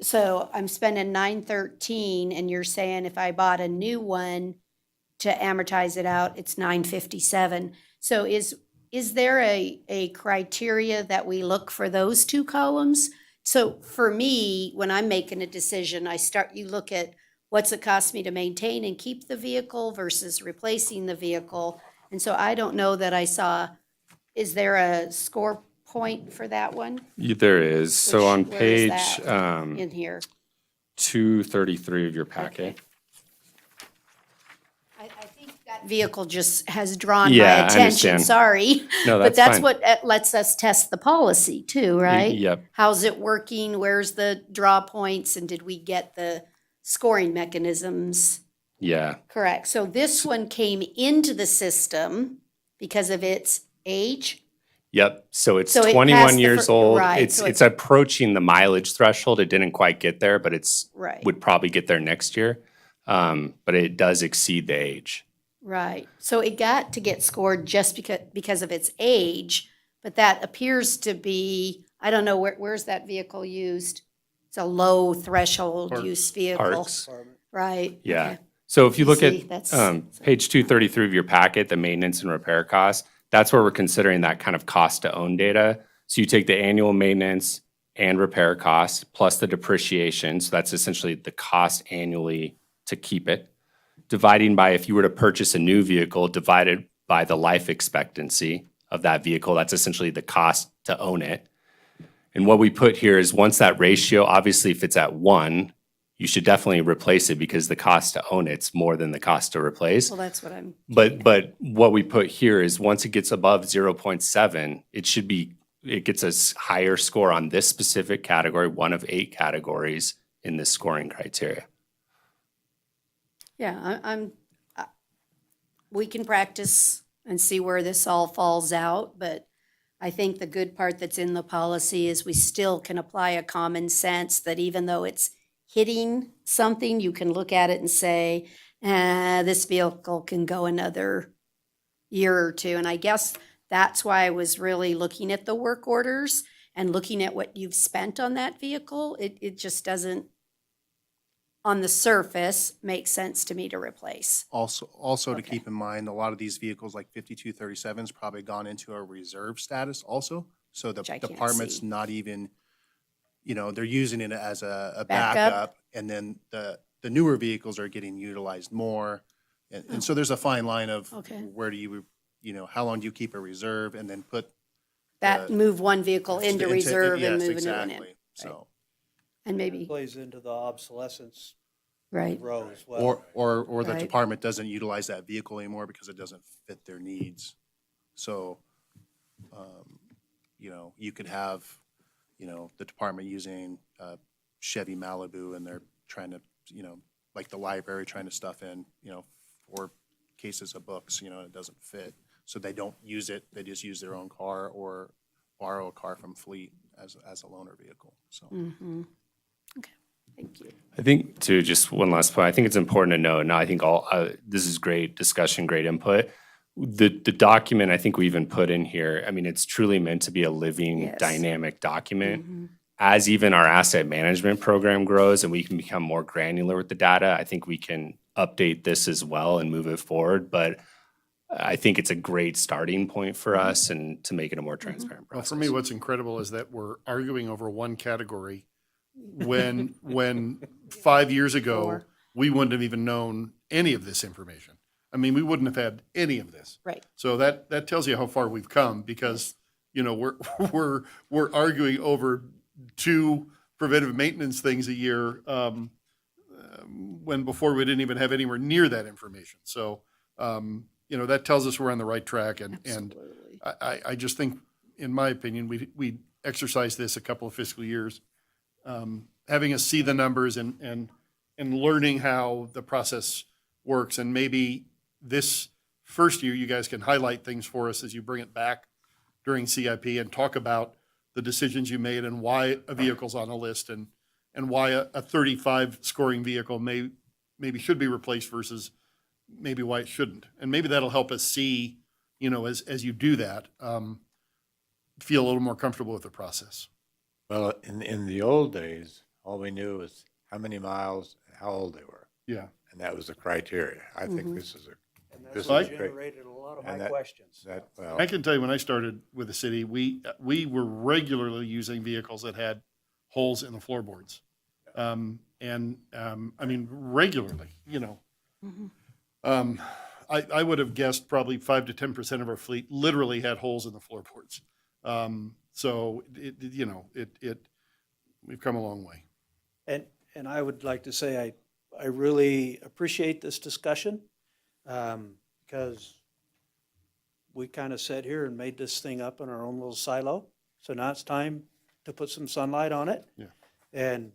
so I'm spending 913 and you're saying if I bought a new one to amortize it out, it's 957. So is there a criteria that we look for those two columns? So for me, when I'm making a decision, you look at what's it cost me to maintain and keep the vehicle versus replacing the vehicle. And so I don't know that I saw, is there a score point for that one? There is. So on Where is page that in here? 233 of your packet. I think that vehicle just has drawn Yeah, my I attention, understand. sorry. No, But that's that's fine. what lets us test the policy too, right? Yep. How's it working? Where's the draw points? And did we get the scoring mechanisms Yeah. correct? So this one came into the system because of its age. Yep. So it's So it passed 21 the years fir- old. right, It's so it's approaching the mileage threshold. It didn't quite get there, but it's Right. would probably get there next year. But it does exceed the age. Right. So it got to get scored just because of its age, but that appears to be, I don't know, where's that vehicle used? It's a low threshold Parks. use vehicle. Parks. Right. Yeah. okay. So if you look See, at that's- page 233 of your packet, the maintenance and repair costs, that's where we're considering that kind of cost to own data. So you take the annual maintenance and repair costs plus the depreciation. So that's essentially the cost annually to keep it. Dividing by, if you were to purchase a new vehicle, divided by the life expectancy of that vehicle, that's essentially the cost to own it. And what we put here is once that ratio, obviously if it's at 1, you should definitely replace it because the cost to own it's more than the cost to replace. Well, that's what I'm. But what we put here is once it gets above 0.7, it gets a higher score on this specific category, one of 8 categories in this scoring criteria. Yeah, we can practice and see where this all falls out, but I think the good part that's in the policy is we still can apply a common sense that even though it's hitting something, you can look at it and say, this vehicle can go another year or two. And I guess that's why I was really looking at the work orders and looking at what you've spent on that vehicle. It just doesn't, on the surface, make sense to me to replace. Also to Okay. keep in mind, a lot of these vehicles like 5237's probably gone into a reserve status also. So the Which I can't department's see. not even, they're using it as a Backup. backup. And then the newer vehicles are getting utilized more. And so there's a fine line of Okay. where do you, how long do you keep a reserve and then put That move one vehicle into reserve and yes, move a new one in. exactly. So. And maybe, Plays into the obsolescence right. row as well. Or the Right. department doesn't utilize that vehicle anymore because it doesn't fit their needs. So, you could have, the department using Chevy Malibu and they're trying to, like the library trying to stuff in, 4 cases of books, and it doesn't fit. So they don't use it, they just use their own car or borrow a car from fleet as a loaner vehicle, so. Mm-hmm. Okay, thank you. I think to just one last point, I think it's important to know, and I think this is great discussion, great input. The document, I think we even put in here, I mean, it's truly meant to be a living, Yes. dynamic document. Mhm. As even our asset management program grows and we can become more granular with the data, I think we can update this as well and move it forward. But I think it's a great starting point for us and to make it a more transparent Well, process. for me, what's incredible is that we're arguing over one category when 5 years ago, Four. we wouldn't have even known any of this information. I mean, we wouldn't have had any of this. Right. So that tells you how far we've come because, we're arguing over 2 preventive maintenance things a year when before we didn't even have anywhere near that information. So, that tells us we're on the right track. And Absolutely. I just think, in my opinion, we exercised this a couple of fiscal years, having us see the numbers and learning how the process works. And maybe this first year, you guys can highlight things for us as you bring it back during CIP and talk about the decisions you made and why a vehicle's on a list and why a 35 scoring vehicle maybe should be replaced versus maybe why it shouldn't. And maybe that'll help us see, as you do that, feel a little more comfortable with the process. Well, in the old days, all we knew was how many miles and how old they were. Yeah. And that was the criteria. I think this is And this that's is what great. generated a lot of And my that- questions. I can tell you when I started with the city, we were regularly using vehicles that had holes in the floorboards. I mean, regularly, I would have guessed probably 5 to 10% of our fleet literally had holes in the floorboards. So we've come a long way. And I would like to say I really appreciate this discussion because we kind of sat here and made this thing up in our own little silo. So now it's time to put some sunlight on it. Yeah. And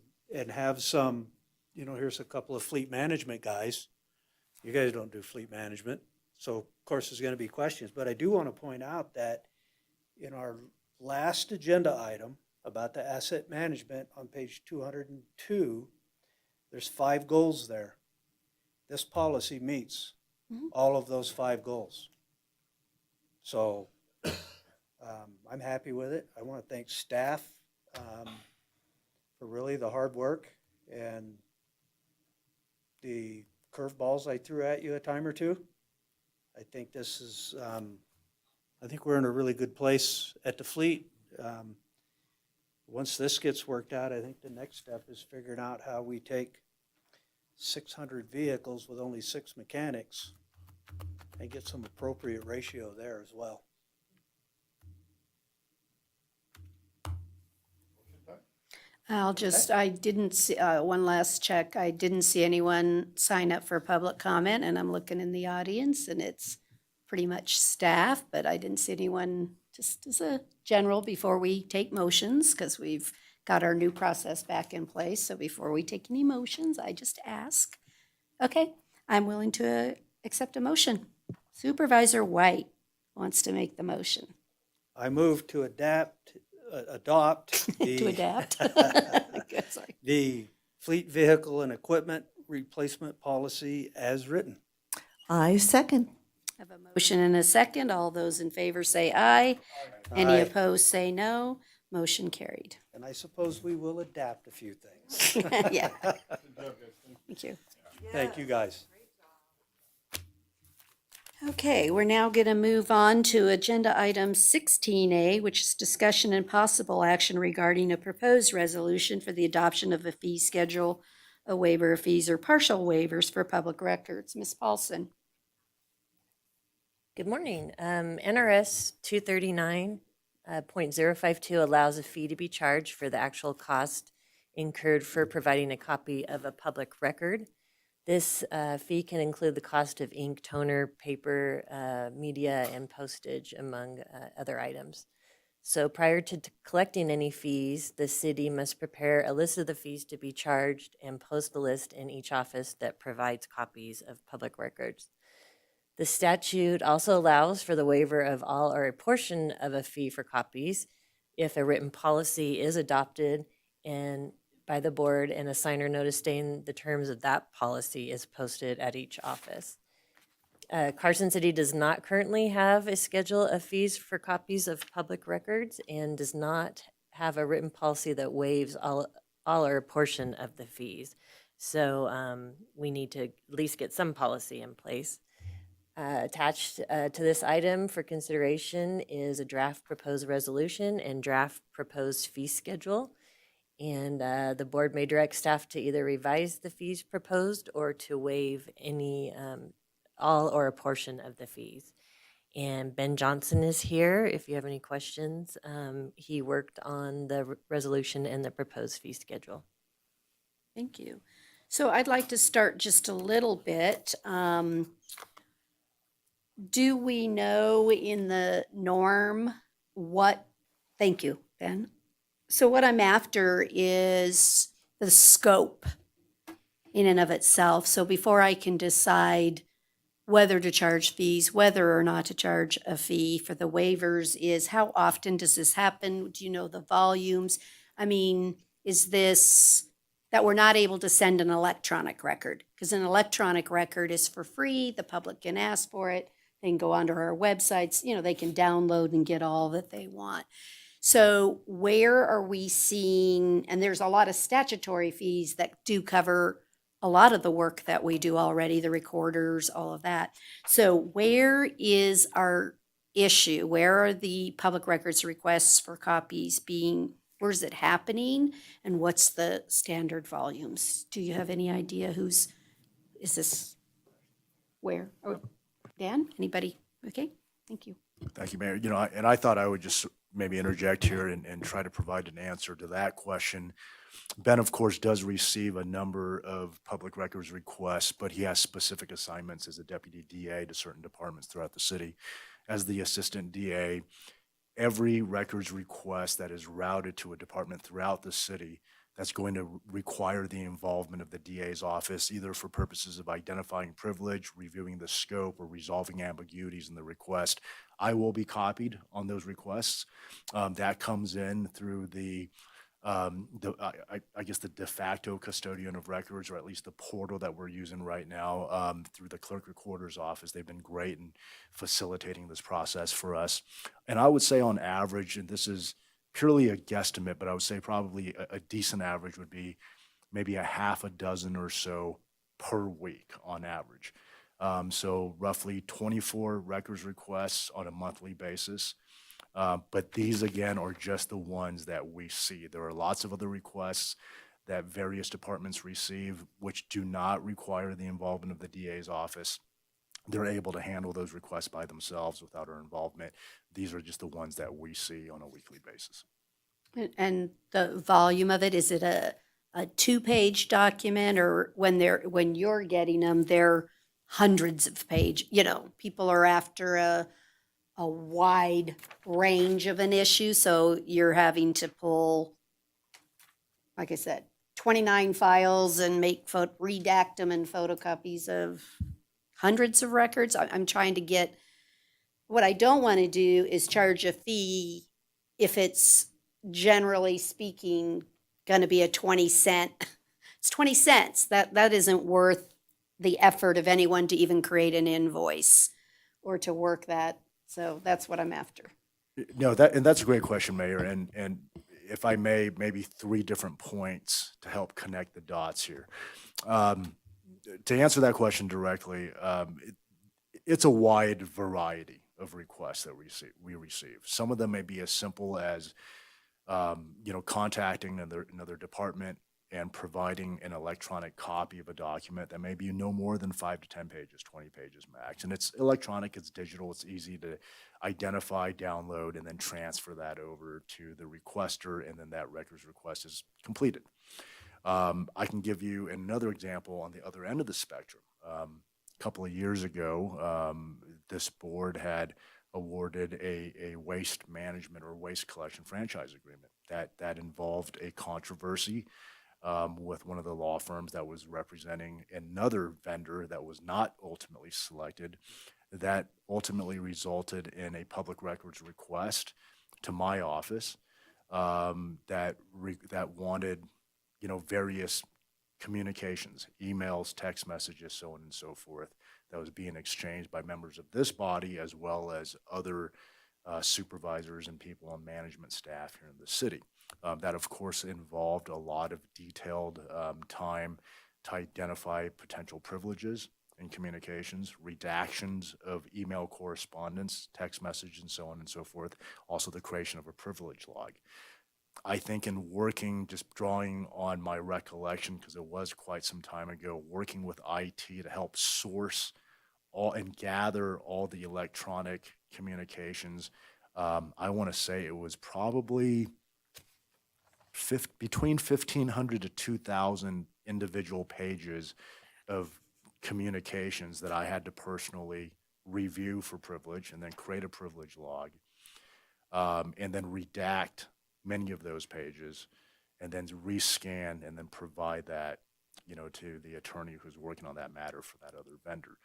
have some, here's a couple of fleet management guys. You guys don't do fleet management. So of course there's going to be questions, but I do want to point out that in our last agenda item about the asset management on page 202, there's 5 goals there. This policy meets all of those 5 goals. So I'm happy with it. I want to thank staff for really the hard work and the curveballs I threw at you a time or two. I think this is, I think we're in a really good place at the fleet. Once this gets worked out, I think the next step is figuring out how we take 600 vehicles with only 6 mechanics and get some appropriate ratio there as well. I didn't see, one last check. I didn't see anyone sign up for public comment, and I'm looking in the audience, and it's pretty much staff, but I didn't see anyone, just as a general, before we take motions, because we've got our new process back in place. So before we take any motions, I just ask. Okay, I'm willing to accept a motion. Supervisor White wants to make the motion. I move to adopt the. To adapt? Sorry. The fleet vehicle and equipment replacement policy as written. I second. Have a motion and a second. All those in favor say aye. Any Aye. opposed say no. Motion carried. And I suppose we will adapt a few things. Yeah. Thank you. Thank you, guys. Okay, we're now going to move on to agenda item 16A, which is discussion and possible action regarding a proposed resolution for the adoption of a fee schedule, a waiver of fees or partial waivers for public records. Ms. Paulson. Good morning. NRS 239.052 allows a fee to be charged for the actual cost incurred for providing a copy of a public record. This fee can include the cost of ink, toner, paper, media, and postage, among other items. So prior to collecting any fees, the city must prepare a list of the fees to be charged and post the list in each office that provides copies of public records. The statute also allows for the waiver of all or a portion of a fee for copies if a written policy is adopted and by the board and a signer notice stating the terms of that policy is posted at each office. Carson City does not currently have a schedule of fees for copies of public records and does not have a written policy that waives all or a portion of the fees. So we need to at least get some policy in place. Attached to this item for consideration is a draft proposed resolution and draft proposed fee schedule. And the board may direct staff to either revise the fees proposed or to waive any, all or a portion of the fees. And Ben Johnson is here if you have any questions. He worked on the resolution and the proposed fee schedule. Thank you. So I'd like to start just a little bit. Do we know in the norm what, thank you, Ben. So what I'm after is the scope in and of itself. So before I can decide whether to charge fees, whether or not to charge a fee for the waivers, is how often does this happen? Do you know the volumes? I mean, is this that we're not able to send an electronic record? Because an electronic record is for free. The public can ask for it. They can go onto our websites. You know, they can download and get all that they want. So where are we seeing, and there's a lot of statutory fees that do cover a lot of the work that we do already, the recorders, all of that. So where is our issue? Where are the public records requests for copies being, where is it happening? And what's the standard volumes? Do you have any idea is this, where? Oh, Dan, anybody? Okay, thank you. Thank you, Mayor. You know, and I thought I would just maybe interject here and try to provide an answer to that question. Ben, of course, does receive a number of public records requests, but he has specific assignments as a deputy DA to certain departments throughout the city. As the assistant DA, every records request that is routed to a department throughout the city that's going to require the involvement of the DA's office, either for purposes of identifying privilege, reviewing the scope, or resolving ambiguities in the request. I will be copied on those requests. That comes in through I guess the de facto custodian of records, or at least the portal that we're using right now through the clerk recorder's office. They've been great in facilitating this process for us. And I would say on average, and this is purely a guesstimate, but I would say probably a decent average would be maybe a half a dozen or so per week on average. So roughly 24 records requests on a monthly basis. But these, again, are just the ones that we see. There are lots of other requests that various departments receive, which do not require the involvement of the DA's office. They're able to handle those requests by themselves without our involvement. These are just the ones that we see on a weekly basis. And the volume of it, is it a two-page document, or when you're getting them, they're hundreds of people are after a wide range of an issue, so you're having to pull, like I said, 29 files and redact them in photocopies of hundreds of records? I'm trying to get, what I don't want to do is charge a fee if it's, generally speaking, going to be a 20 cent. It's 20 cents. That isn't worth the effort of anyone to even create an invoice or to work that. So that's what I'm after. No, that's a great question, Mayor. And if I may, maybe 3 different points to help connect the dots here. To answer that question directly, it's a wide variety of requests that we receive. Some of them may be as simple as, contacting another department and providing an electronic copy of a document that may be no more than 5 to 10 pages, 20 pages max. And it's electronic, it's digital, it's easy to identify, download, and then transfer that over to the requester, and then that records request is completed. I can give you another example on the other end of the spectrum. A couple of years ago, this board had awarded a waste management or waste collection franchise agreement that involved a controversy with one of the law firms that was representing another vendor that was not ultimately selected, that ultimately resulted in a public records request to my office that wanted, various communications, emails, text messages, so on and so forth, that was being exchanged by members of this body as well as other supervisors and people on management staff here in the city. That, of course, involved a lot of detailed time to identify potential privileges in communications, redactions of email correspondence, text message, and so on and so forth, also the creation of a privilege log. I think in working, just drawing on my recollection, because it was quite some time ago, working with IT to help source all and gather all the electronic communications, I want to say it was probably between 1,500 to 2,000 individual pages of communications that I had to personally review for privilege and then create a privilege log, and then redact many of those pages, and then rescan and then provide that, to the attorney who's working on that matter for that other vendor.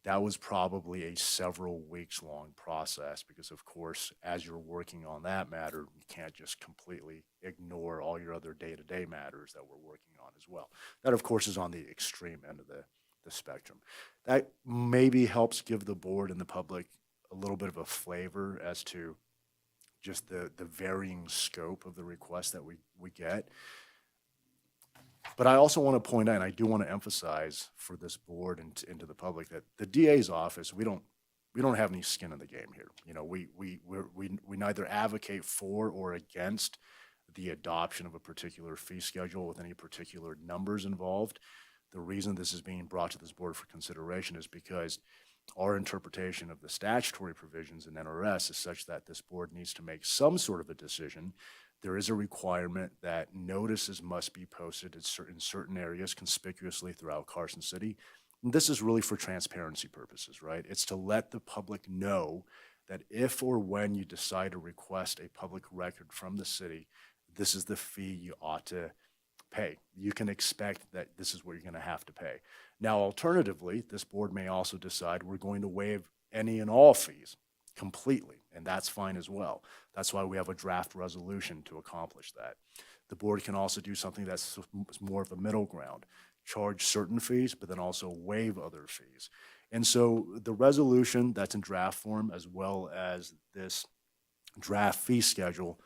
That was probably a several weeks long process because, of course, as you're working on that matter, you can't just completely ignore all your other day-to-day matters that we're working on as well. That, of course, is on the extreme end of the spectrum. That maybe helps give the board and the public a little bit of a flavor as to just the varying scope of the requests that we get. But I also want to point out, and I do want to emphasize for this board and to the public, that the DA's office, we don't have any skin in the game here. We neither advocate for or against the adoption of a particular fee schedule with any particular numbers involved. The reason this is being brought to this board for consideration is because our interpretation of the statutory provisions in NRS is such that this board needs to make some sort of a decision. There is a requirement that notices must be posted in certain areas conspicuously throughout Carson City. And this is really for transparency purposes, right? It's to let the public know that if or when you decide to request a public record from the city, this is the fee you ought to pay. You can expect that this is what you're going to have to pay. Now, alternatively, this board may also decide we're going to waive any and all fees completely, and that's fine as well. That's why we have a draft resolution to accomplish that. The board can also do something that's more of a middle ground, charge certain fees, but then also waive other fees. And so the resolution that's in draft form, as well as this draft fee schedule,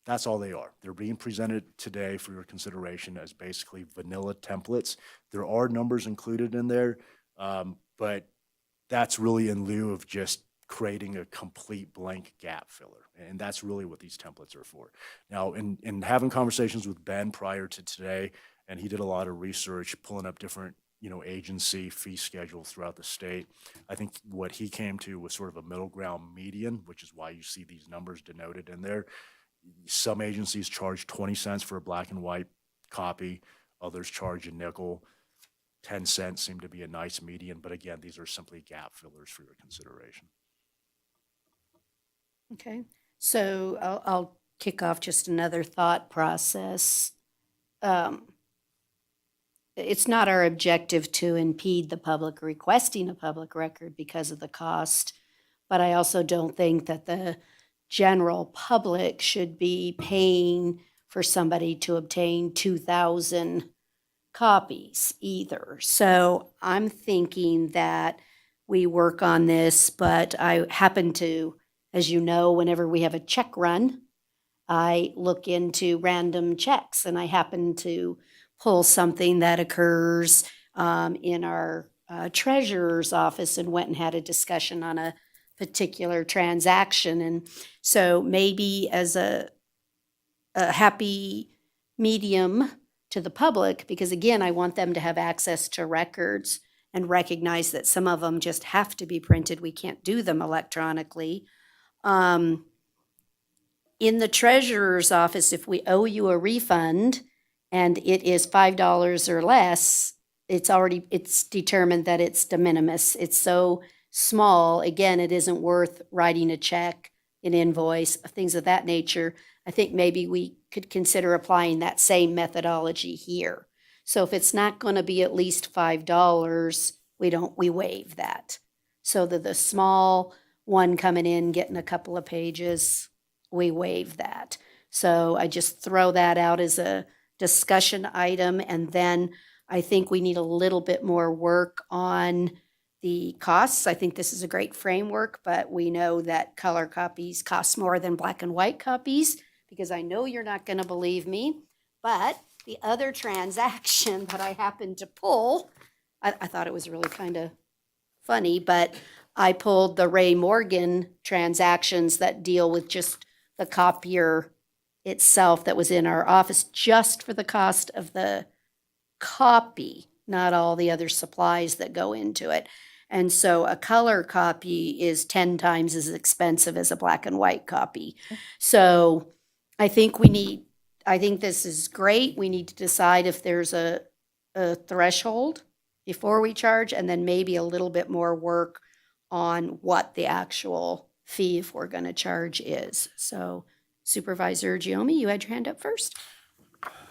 that's all they are. They're being presented today for your consideration as basically vanilla templates. There are numbers included in there, but that's really in lieu of just creating a complete blank gap filler. And that's really what these templates are for. Now, in having conversations with Ben prior to today, and he did a lot of research, pulling up different agency fee schedules throughout the state. I think what he came to was sort of a middle ground median, which is why you see these numbers denoted in there. Some agencies charge 20 cents for a black and white copy, others charge a nickel. 10 cents seem to be a nice median, but again, these are simply gap fillers for your consideration. Okay, so I'll kick off just another thought process. It's not our objective to impede the public requesting a public record because of the cost, but I also don't think that the general public should be paying for somebody to obtain 2,000 copies either. So I'm thinking that we work on this, but I happen to, as you know, whenever we have a check run, I look into random checks, and I happen to pull something that occurs in our treasurer's office, and went and had a discussion on a particular transaction. And so maybe as a happy medium to the public, because again, I want them to have access to records and recognize that some of them just have to be printed. We can't do them electronically. In the treasurer's office, if we owe you a refund and it is $5 or less, it's determined that it's de minimis. It's so small, again, it isn't worth writing a check, an invoice, things of that nature. I think maybe we could consider applying that same methodology here. So if it's not going to be at least $5, we waive that. So that the small one coming in, getting a couple of pages, we waive that. So I just throw that out as a discussion item. And then I think we need a little bit more work on the costs. I think this is a great framework, but we know that color copies cost more than black and white copies, because I know you're not going to believe me. But the other transaction that I happened to pull, I thought it was really kind of funny, but I pulled the Ray Morgan transactions that deal with just the copier itself that was in our office, just for the cost of the copy, not all the other supplies that go into it. And so a color copy is 10 times as expensive as a black and white copy. So I think this is great. We need to decide if there's a threshold before we charge, and then maybe a little bit more work on what the actual fee, if we're going to charge, is. So Supervisor Giomi, you had your hand up first.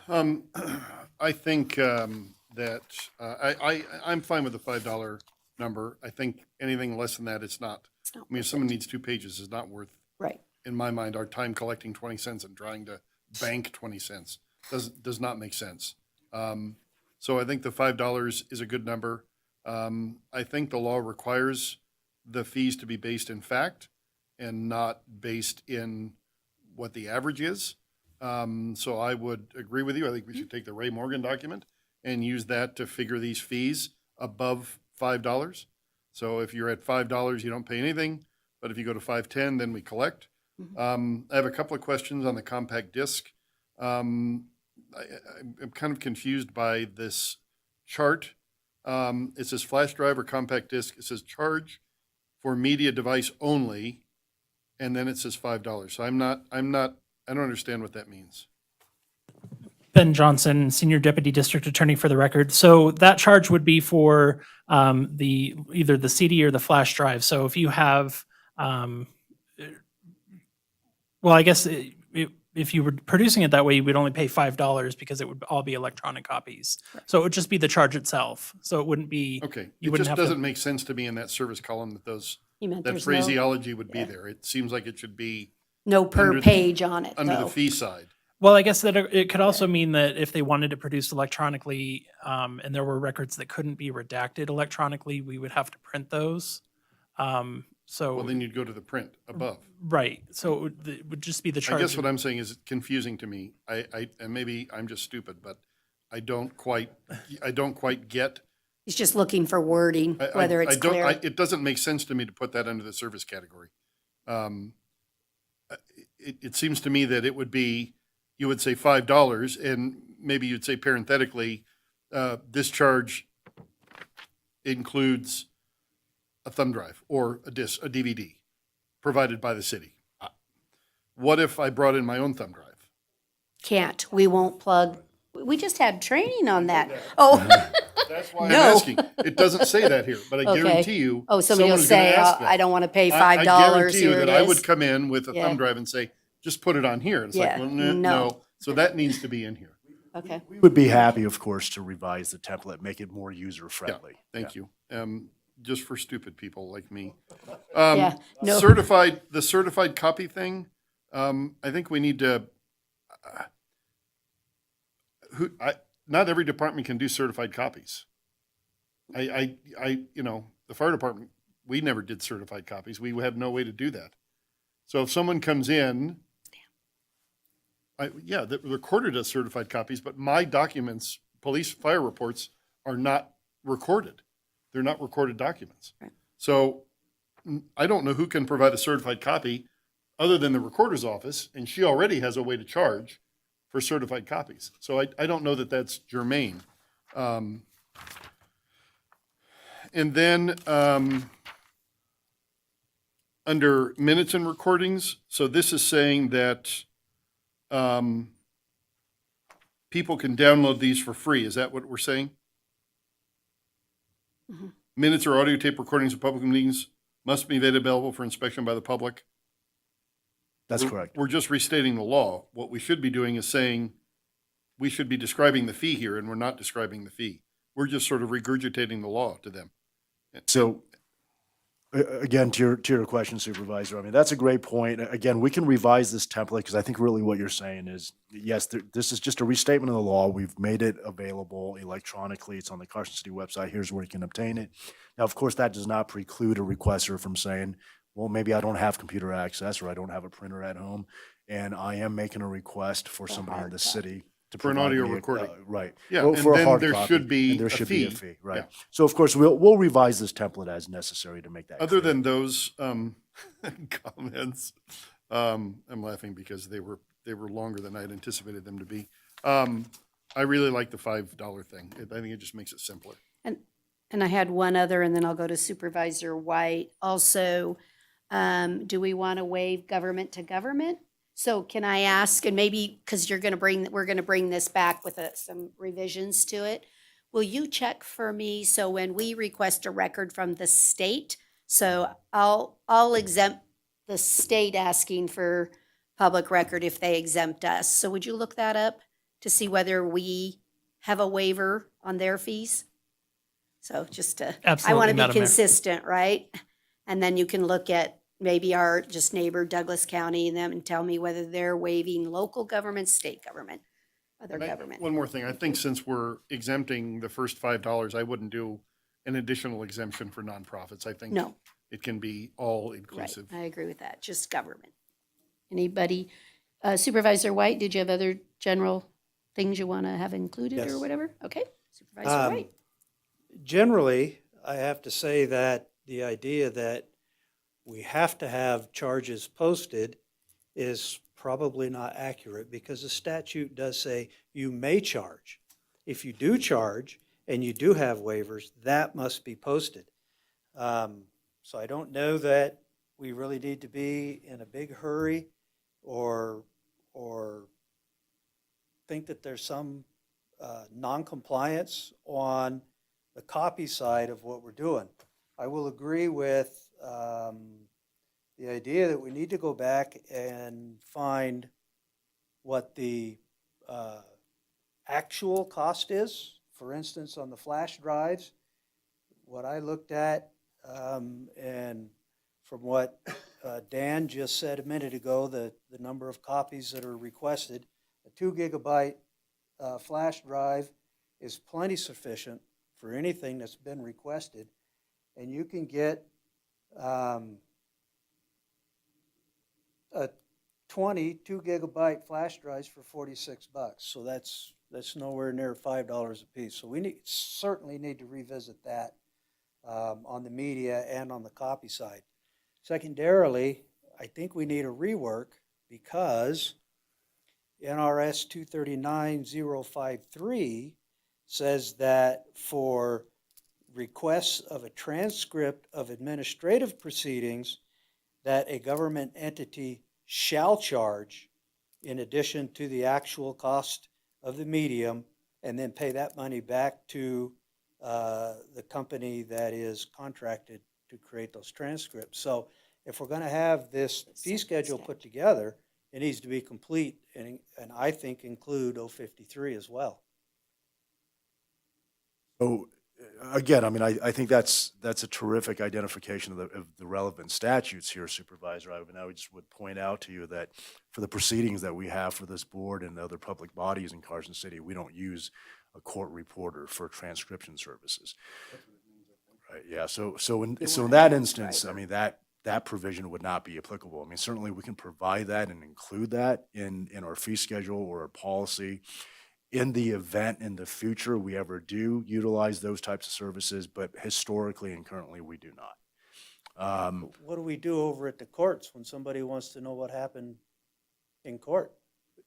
I think that I'm fine with the $5 number. I think anything less than that, it's not. I mean, if someone needs 2 pages, it's not worth, right, in my mind, our time collecting 20 cents and trying to bank 20 cents. Does not make sense. So I think the $5 is a good number. I think the law requires the fees to be based in fact and not based in what the average is. So I would agree with you. I think we should take the Ray Morgan document and use that to figure these fees above $5. So if you're at $5, you don't pay anything, but if you go to $5.10, then we collect. I have a couple of questions on the compact disc. I'm kind of confused by this chart. It says flash drive or compact disc. It says charge for media device only, and then it says $5. So I don't understand what that means. Ben Johnson, Senior Deputy District Attorney for the record. So that charge would be for either the CD or the flash drive. So if you have, well, I guess if you were producing it that way, you would only pay $5 because it would all be electronic copies. So it would just be the charge itself. So it wouldn't be. Okay. You It wouldn't just have doesn't to, make sense to me in that service column that You meant that there's no- phraseology would be yeah. there. It seems like it should be No per under the- page on it, under though. the fee side. Well, I guess that it could also mean that if they wanted to produce electronically, and there were records that couldn't be redacted electronically, we would have to print those. So. Well, then you'd go to the print above. Right. So it would just be the charge. I guess what I'm saying is it's confusing to me. And maybe I'm just stupid, but I don't quite get. He's just looking for wording, whether it's clear. It doesn't make sense to me to put that under the service category. It seems to me that it would be, you would say $5, and maybe you'd say parenthetically, this charge includes a thumb drive or a disc, a DVD provided by the city. what if I brought in my own thumb drive? Can't, we won't plug, we just had training on that. Oh. That's why I'm No. asking. It doesn't say that here, but I Okay. guarantee you. Oh, somebody will someone's gonna say, ask "Oh, that. I don't want to pay I $5, guarantee you here it that I is." would come in with a Yeah. thumb drive and say, just put it on here. And it's Yeah, like, well, no. no. So that needs to be in here. Okay. We would be happy, of course, to revise the template, make it more Yeah, user-friendly. thank you. Just for stupid people like me. Yeah, no. The certified copy thing, I think we need to, not every department can do certified copies. The fire department, we never did certified copies. We had no way to do that. So if someone comes in, the recorder does certified copies, but my documents, police fire reports, are not recorded. They're not recorded documents. Right. So I don't know who can provide a certified copy other than the recorder's office, and she already has a way to charge for certified copies. So I don't know that that's germane. And then under minutes and recordings, so this is saying that people can download these for free. Is that what we're saying? Mm-hmm. Minutes or audio tape recordings of public meetings must be made available for inspection by the public. That's correct. We're just restating the law. What we should be doing is saying we should be describing the fee here, and we're not describing the fee. We're just sort of regurgitating the law to them. So, again, to your question, Supervisor, I mean, that's a great point. Again, we can revise this template, because I think really what you're saying is, yes, this is just a restatement of the law. We've made it available electronically. It's on the Carson City website. Here's where you can obtain it. Now, of course, that does not preclude a requester from saying, well, maybe I don't have computer access, or I don't have a printer at home, and I am making a request for somebody in the city to For an provide audio me a- recording. right. Yeah, Well, and for a then hard there copy, should be and there a should be a fee. fee, right? Yeah. So of course we'll revise this template as necessary to make that. Other clear. than those comments, I'm laughing because they were longer than I had anticipated them to be. I really like the $5 thing. I think it just makes it simpler. And I had one other, and then I'll go to Supervisor White. Also, do we want to waive government to government? So can I ask, and maybe, because we're going to bring this back with some revisions to it. Will you check for me, so when we request a record from the state, so I'll exempt the state asking for public record if they exempt us. So would you look that up to see whether we have a waiver on their fees? So just to, I Absolutely, want to be Madam Mayor. consistent, right? And then you can look at maybe our just neighbor Douglas County and them and tell me whether they're waiving local government, state government, other And government. One more thing. I think since we're exempting the first $5, I wouldn't do an additional exemption for nonprofits. I think No. it can be all Right, inclusive. I agree with that, just government. Anybody, Supervisor White, did you have other general things you want to have included Yes. or whatever? Okay, Supervisor White. Generally, I have to say that the idea that we have to have charges posted is probably not accurate, because the statute does say you may charge. If you do charge and you do have waivers, that must be posted. So I don't know that we really need to be in a big hurry or think that there's some non-compliance on the copy side of what we're doing. I will agree with the idea that we need to go back and find what the actual cost is. For instance, on the flash drives, what I looked at, and from what Dan just said a minute ago, the number of copies that are requested, a 2 gigabyte flash drive is plenty sufficient for anything that's been requested. And you can get a 2 gigabyte flash drives for $46. So that's nowhere near $5 a piece. So we certainly need to revisit that on the media and on the copy side. Secondarily, I think we need a rework, because NRS 239053 says that for requests of a transcript of administrative proceedings, that a government entity shall charge in addition to the actual cost of the medium, and then pay that money back to the company that is contracted to create those transcripts. So if we're going to have this fee schedule put together, it needs to be complete and I think include 053 as well. So again, I mean, I think that's a terrific identification of the relevant statutes here, Supervisor. I just would point out to you that for the proceedings that we have for this board and other public bodies in Carson City, we don't use a court reporter for transcription services. Right, yeah, so in that instance, I mean, that provision would not be applicable. I mean, certainly we can provide that and include that in our fee schedule or our policy in the event in the future we ever do utilize those types of services, but historically and currently we do not. What do we do over at the courts when somebody wants to know what happened in court?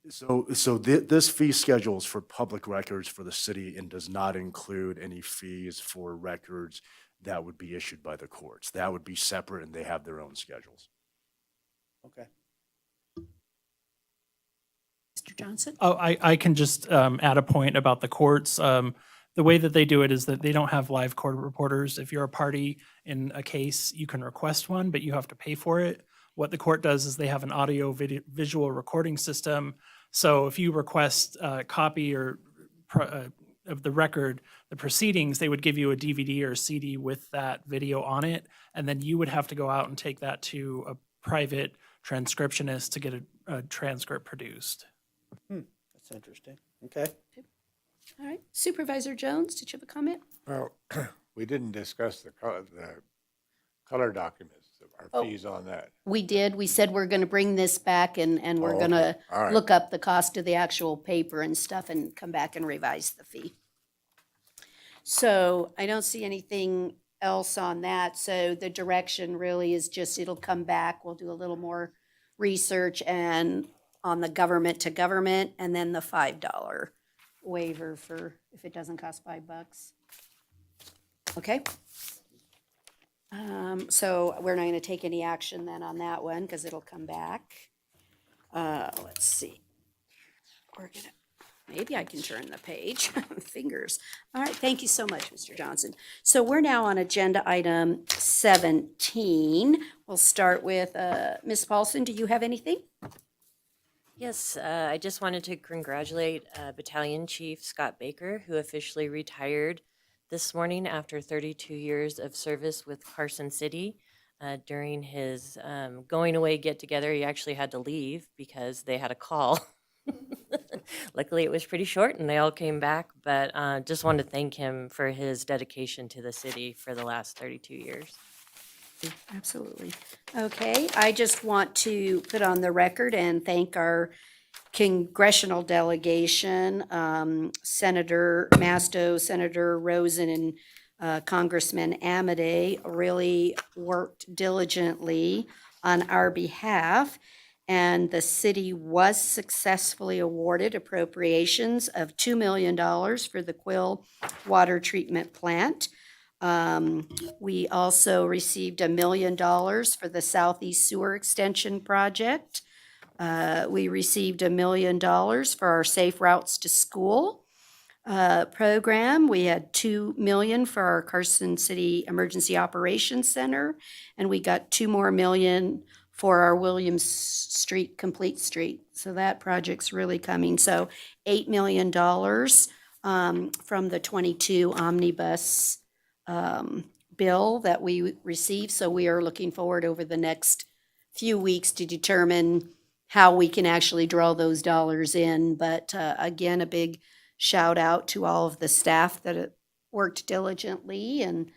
So this fee schedule is for public records for the city and does not include any fees for records that would be issued by the courts. That would be separate and they have their own schedules. Okay. Mr. Johnson? Oh, I can just add a point about the courts. The way that they do it is that they don't have live court reporters. If you're a party in a case, you can request one, but you have to pay for it. What the court does is they have an audio visual recording system. So if you request a copy or of the record, the proceedings, they would give you a DVD or a CD with that video on it, and then you would have to go out and take that to a private transcriptionist to get a transcript produced. That's interesting. Okay. All right. Supervisor Jones, did you have a comment? Well, we didn't discuss the color documents, our fees on that. We did. We said we're going to bring this back and we're Oh, going to okay. All right. look up the cost of the actual paper and stuff and come back and revise the fee. So I don't see anything else on that. So the direction really is just, it'll come back. We'll do a little more research and on the government to government, and then the $5 waiver for if it doesn't cost $5. Okay. So we're not going to take any action then on that one because it'll come back. Let's see. We're gonna, maybe I can turn the page. Fingers. All right. Thank you so much, Mr. Johnson. So we're now on agenda item 17. We'll start with Ms. Paulson. Do you have anything? Yes, I just wanted to congratulate Battalion Chief Scott Baker, who officially retired this morning after 32 years of service with Carson City. During his going away get-together, he actually had to leave because they had a call. Luckily, it was pretty short and they all came back, but just wanted to thank him for his dedication to the city for the last 32 years. Absolutely. Okay, I just want to put on the record and thank our congressional delegation, Senator Masto, Senator Rosen, and Congressman Amade really worked diligently on our behalf. And the city was successfully awarded appropriations of $2 million for the Quill Water Treatment Plant. We also received $1 million for the Southeast Sewer Extension Project. We received $1 million for our Safe Routes to School program. We had $2 million for our Carson City Emergency Operations Center, and we got $2 more million for our Williams Street Complete Street. So that project's really coming. So $8 million from the 22 omnibus bill that we received. So we are looking forward over the next few weeks to determine how we can actually draw those dollars in. But again, a big shout out to all of the staff that worked diligently and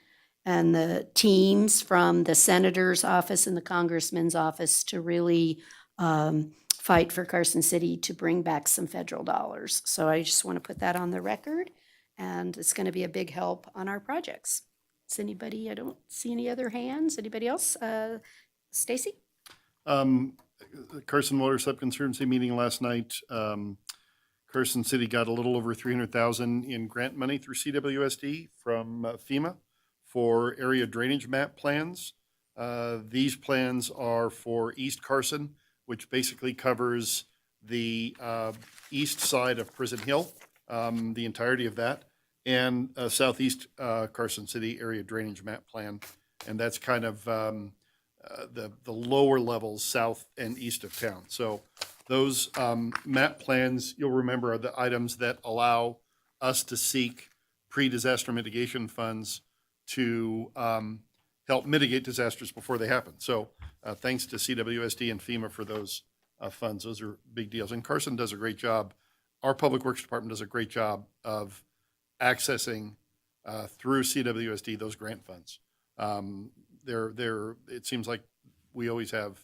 the teams from the senator's office and the congressman's office to really fight for Carson City to bring back some federal dollars. So I just want to put that on the record, and it's going to be a big help on our projects. Is anybody, I don't see any other hands. Anybody else? Stacy? The Carson Water Subconservancy meeting last night, Carson City got a little over $300,000 in grant money through CWSD from FEMA for area drainage map plans. These plans are for East Carson, which basically covers the east side of Prison Hill, the entirety of that, and southeast Carson City area drainage map plan. And that's kind of the lower levels south and east of town. So those map plans, you'll remember, are the items that allow us to seek pre-disaster mitigation funds to help mitigate disasters before they happen. So thanks to CWSD and FEMA for those funds. Those are big deals. And Carson does a great job. Our Public Works Department does a great job of accessing through CWSD those grant funds. It seems like we always have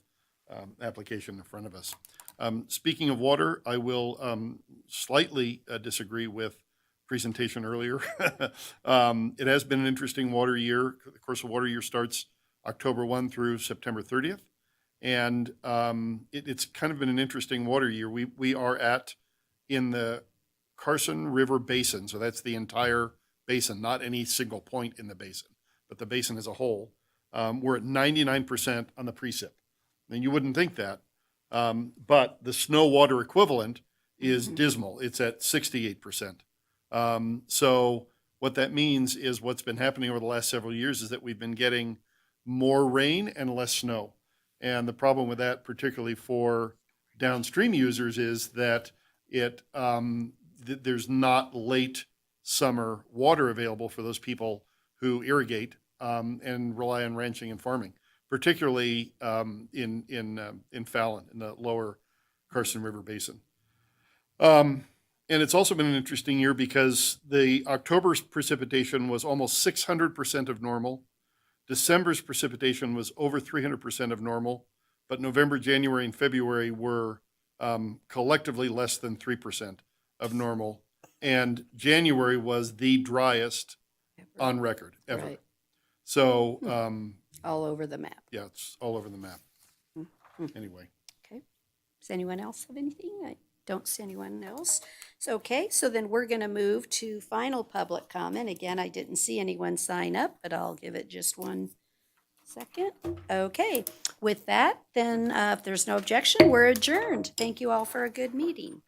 application in front of us. Speaking of water, I will slightly disagree with presentation earlier. It has been an interesting water year. Of course, the water year starts October 1 through September 30th. And it's kind of been an interesting water year. We are in the Carson River Basin, so that's the entire basin, not any single point in the basin, but the basin as a whole. We're at 99% on the precip. I mean, you wouldn't think that, but the snow water equivalent is dismal. It's at 68%. So what that means is what's been happening over the last several years is that we've been getting more rain and less snow. And the problem with that, particularly for downstream users, is that there's not late summer water available for those people who irrigate and rely on ranching and farming, particularly in Fallon, in the lower Carson River Basin. And it's also been an interesting year because the October's precipitation was almost 600% of normal. December's precipitation was over 300% of normal, but November, January, and February were collectively less than 3% of normal. And January was the driest on record ever. Right. So, All over the map. yeah, it's all over the map. Mhm. Anyway. Okay. Does anyone else have anything? I don't see anyone else. So, okay, so then we're going to move to final public comment. Again, I didn't see anyone sign up, but I'll give it just 1 second. Okay, with that, then if there's no objection, we're adjourned. Thank you all for a good meeting.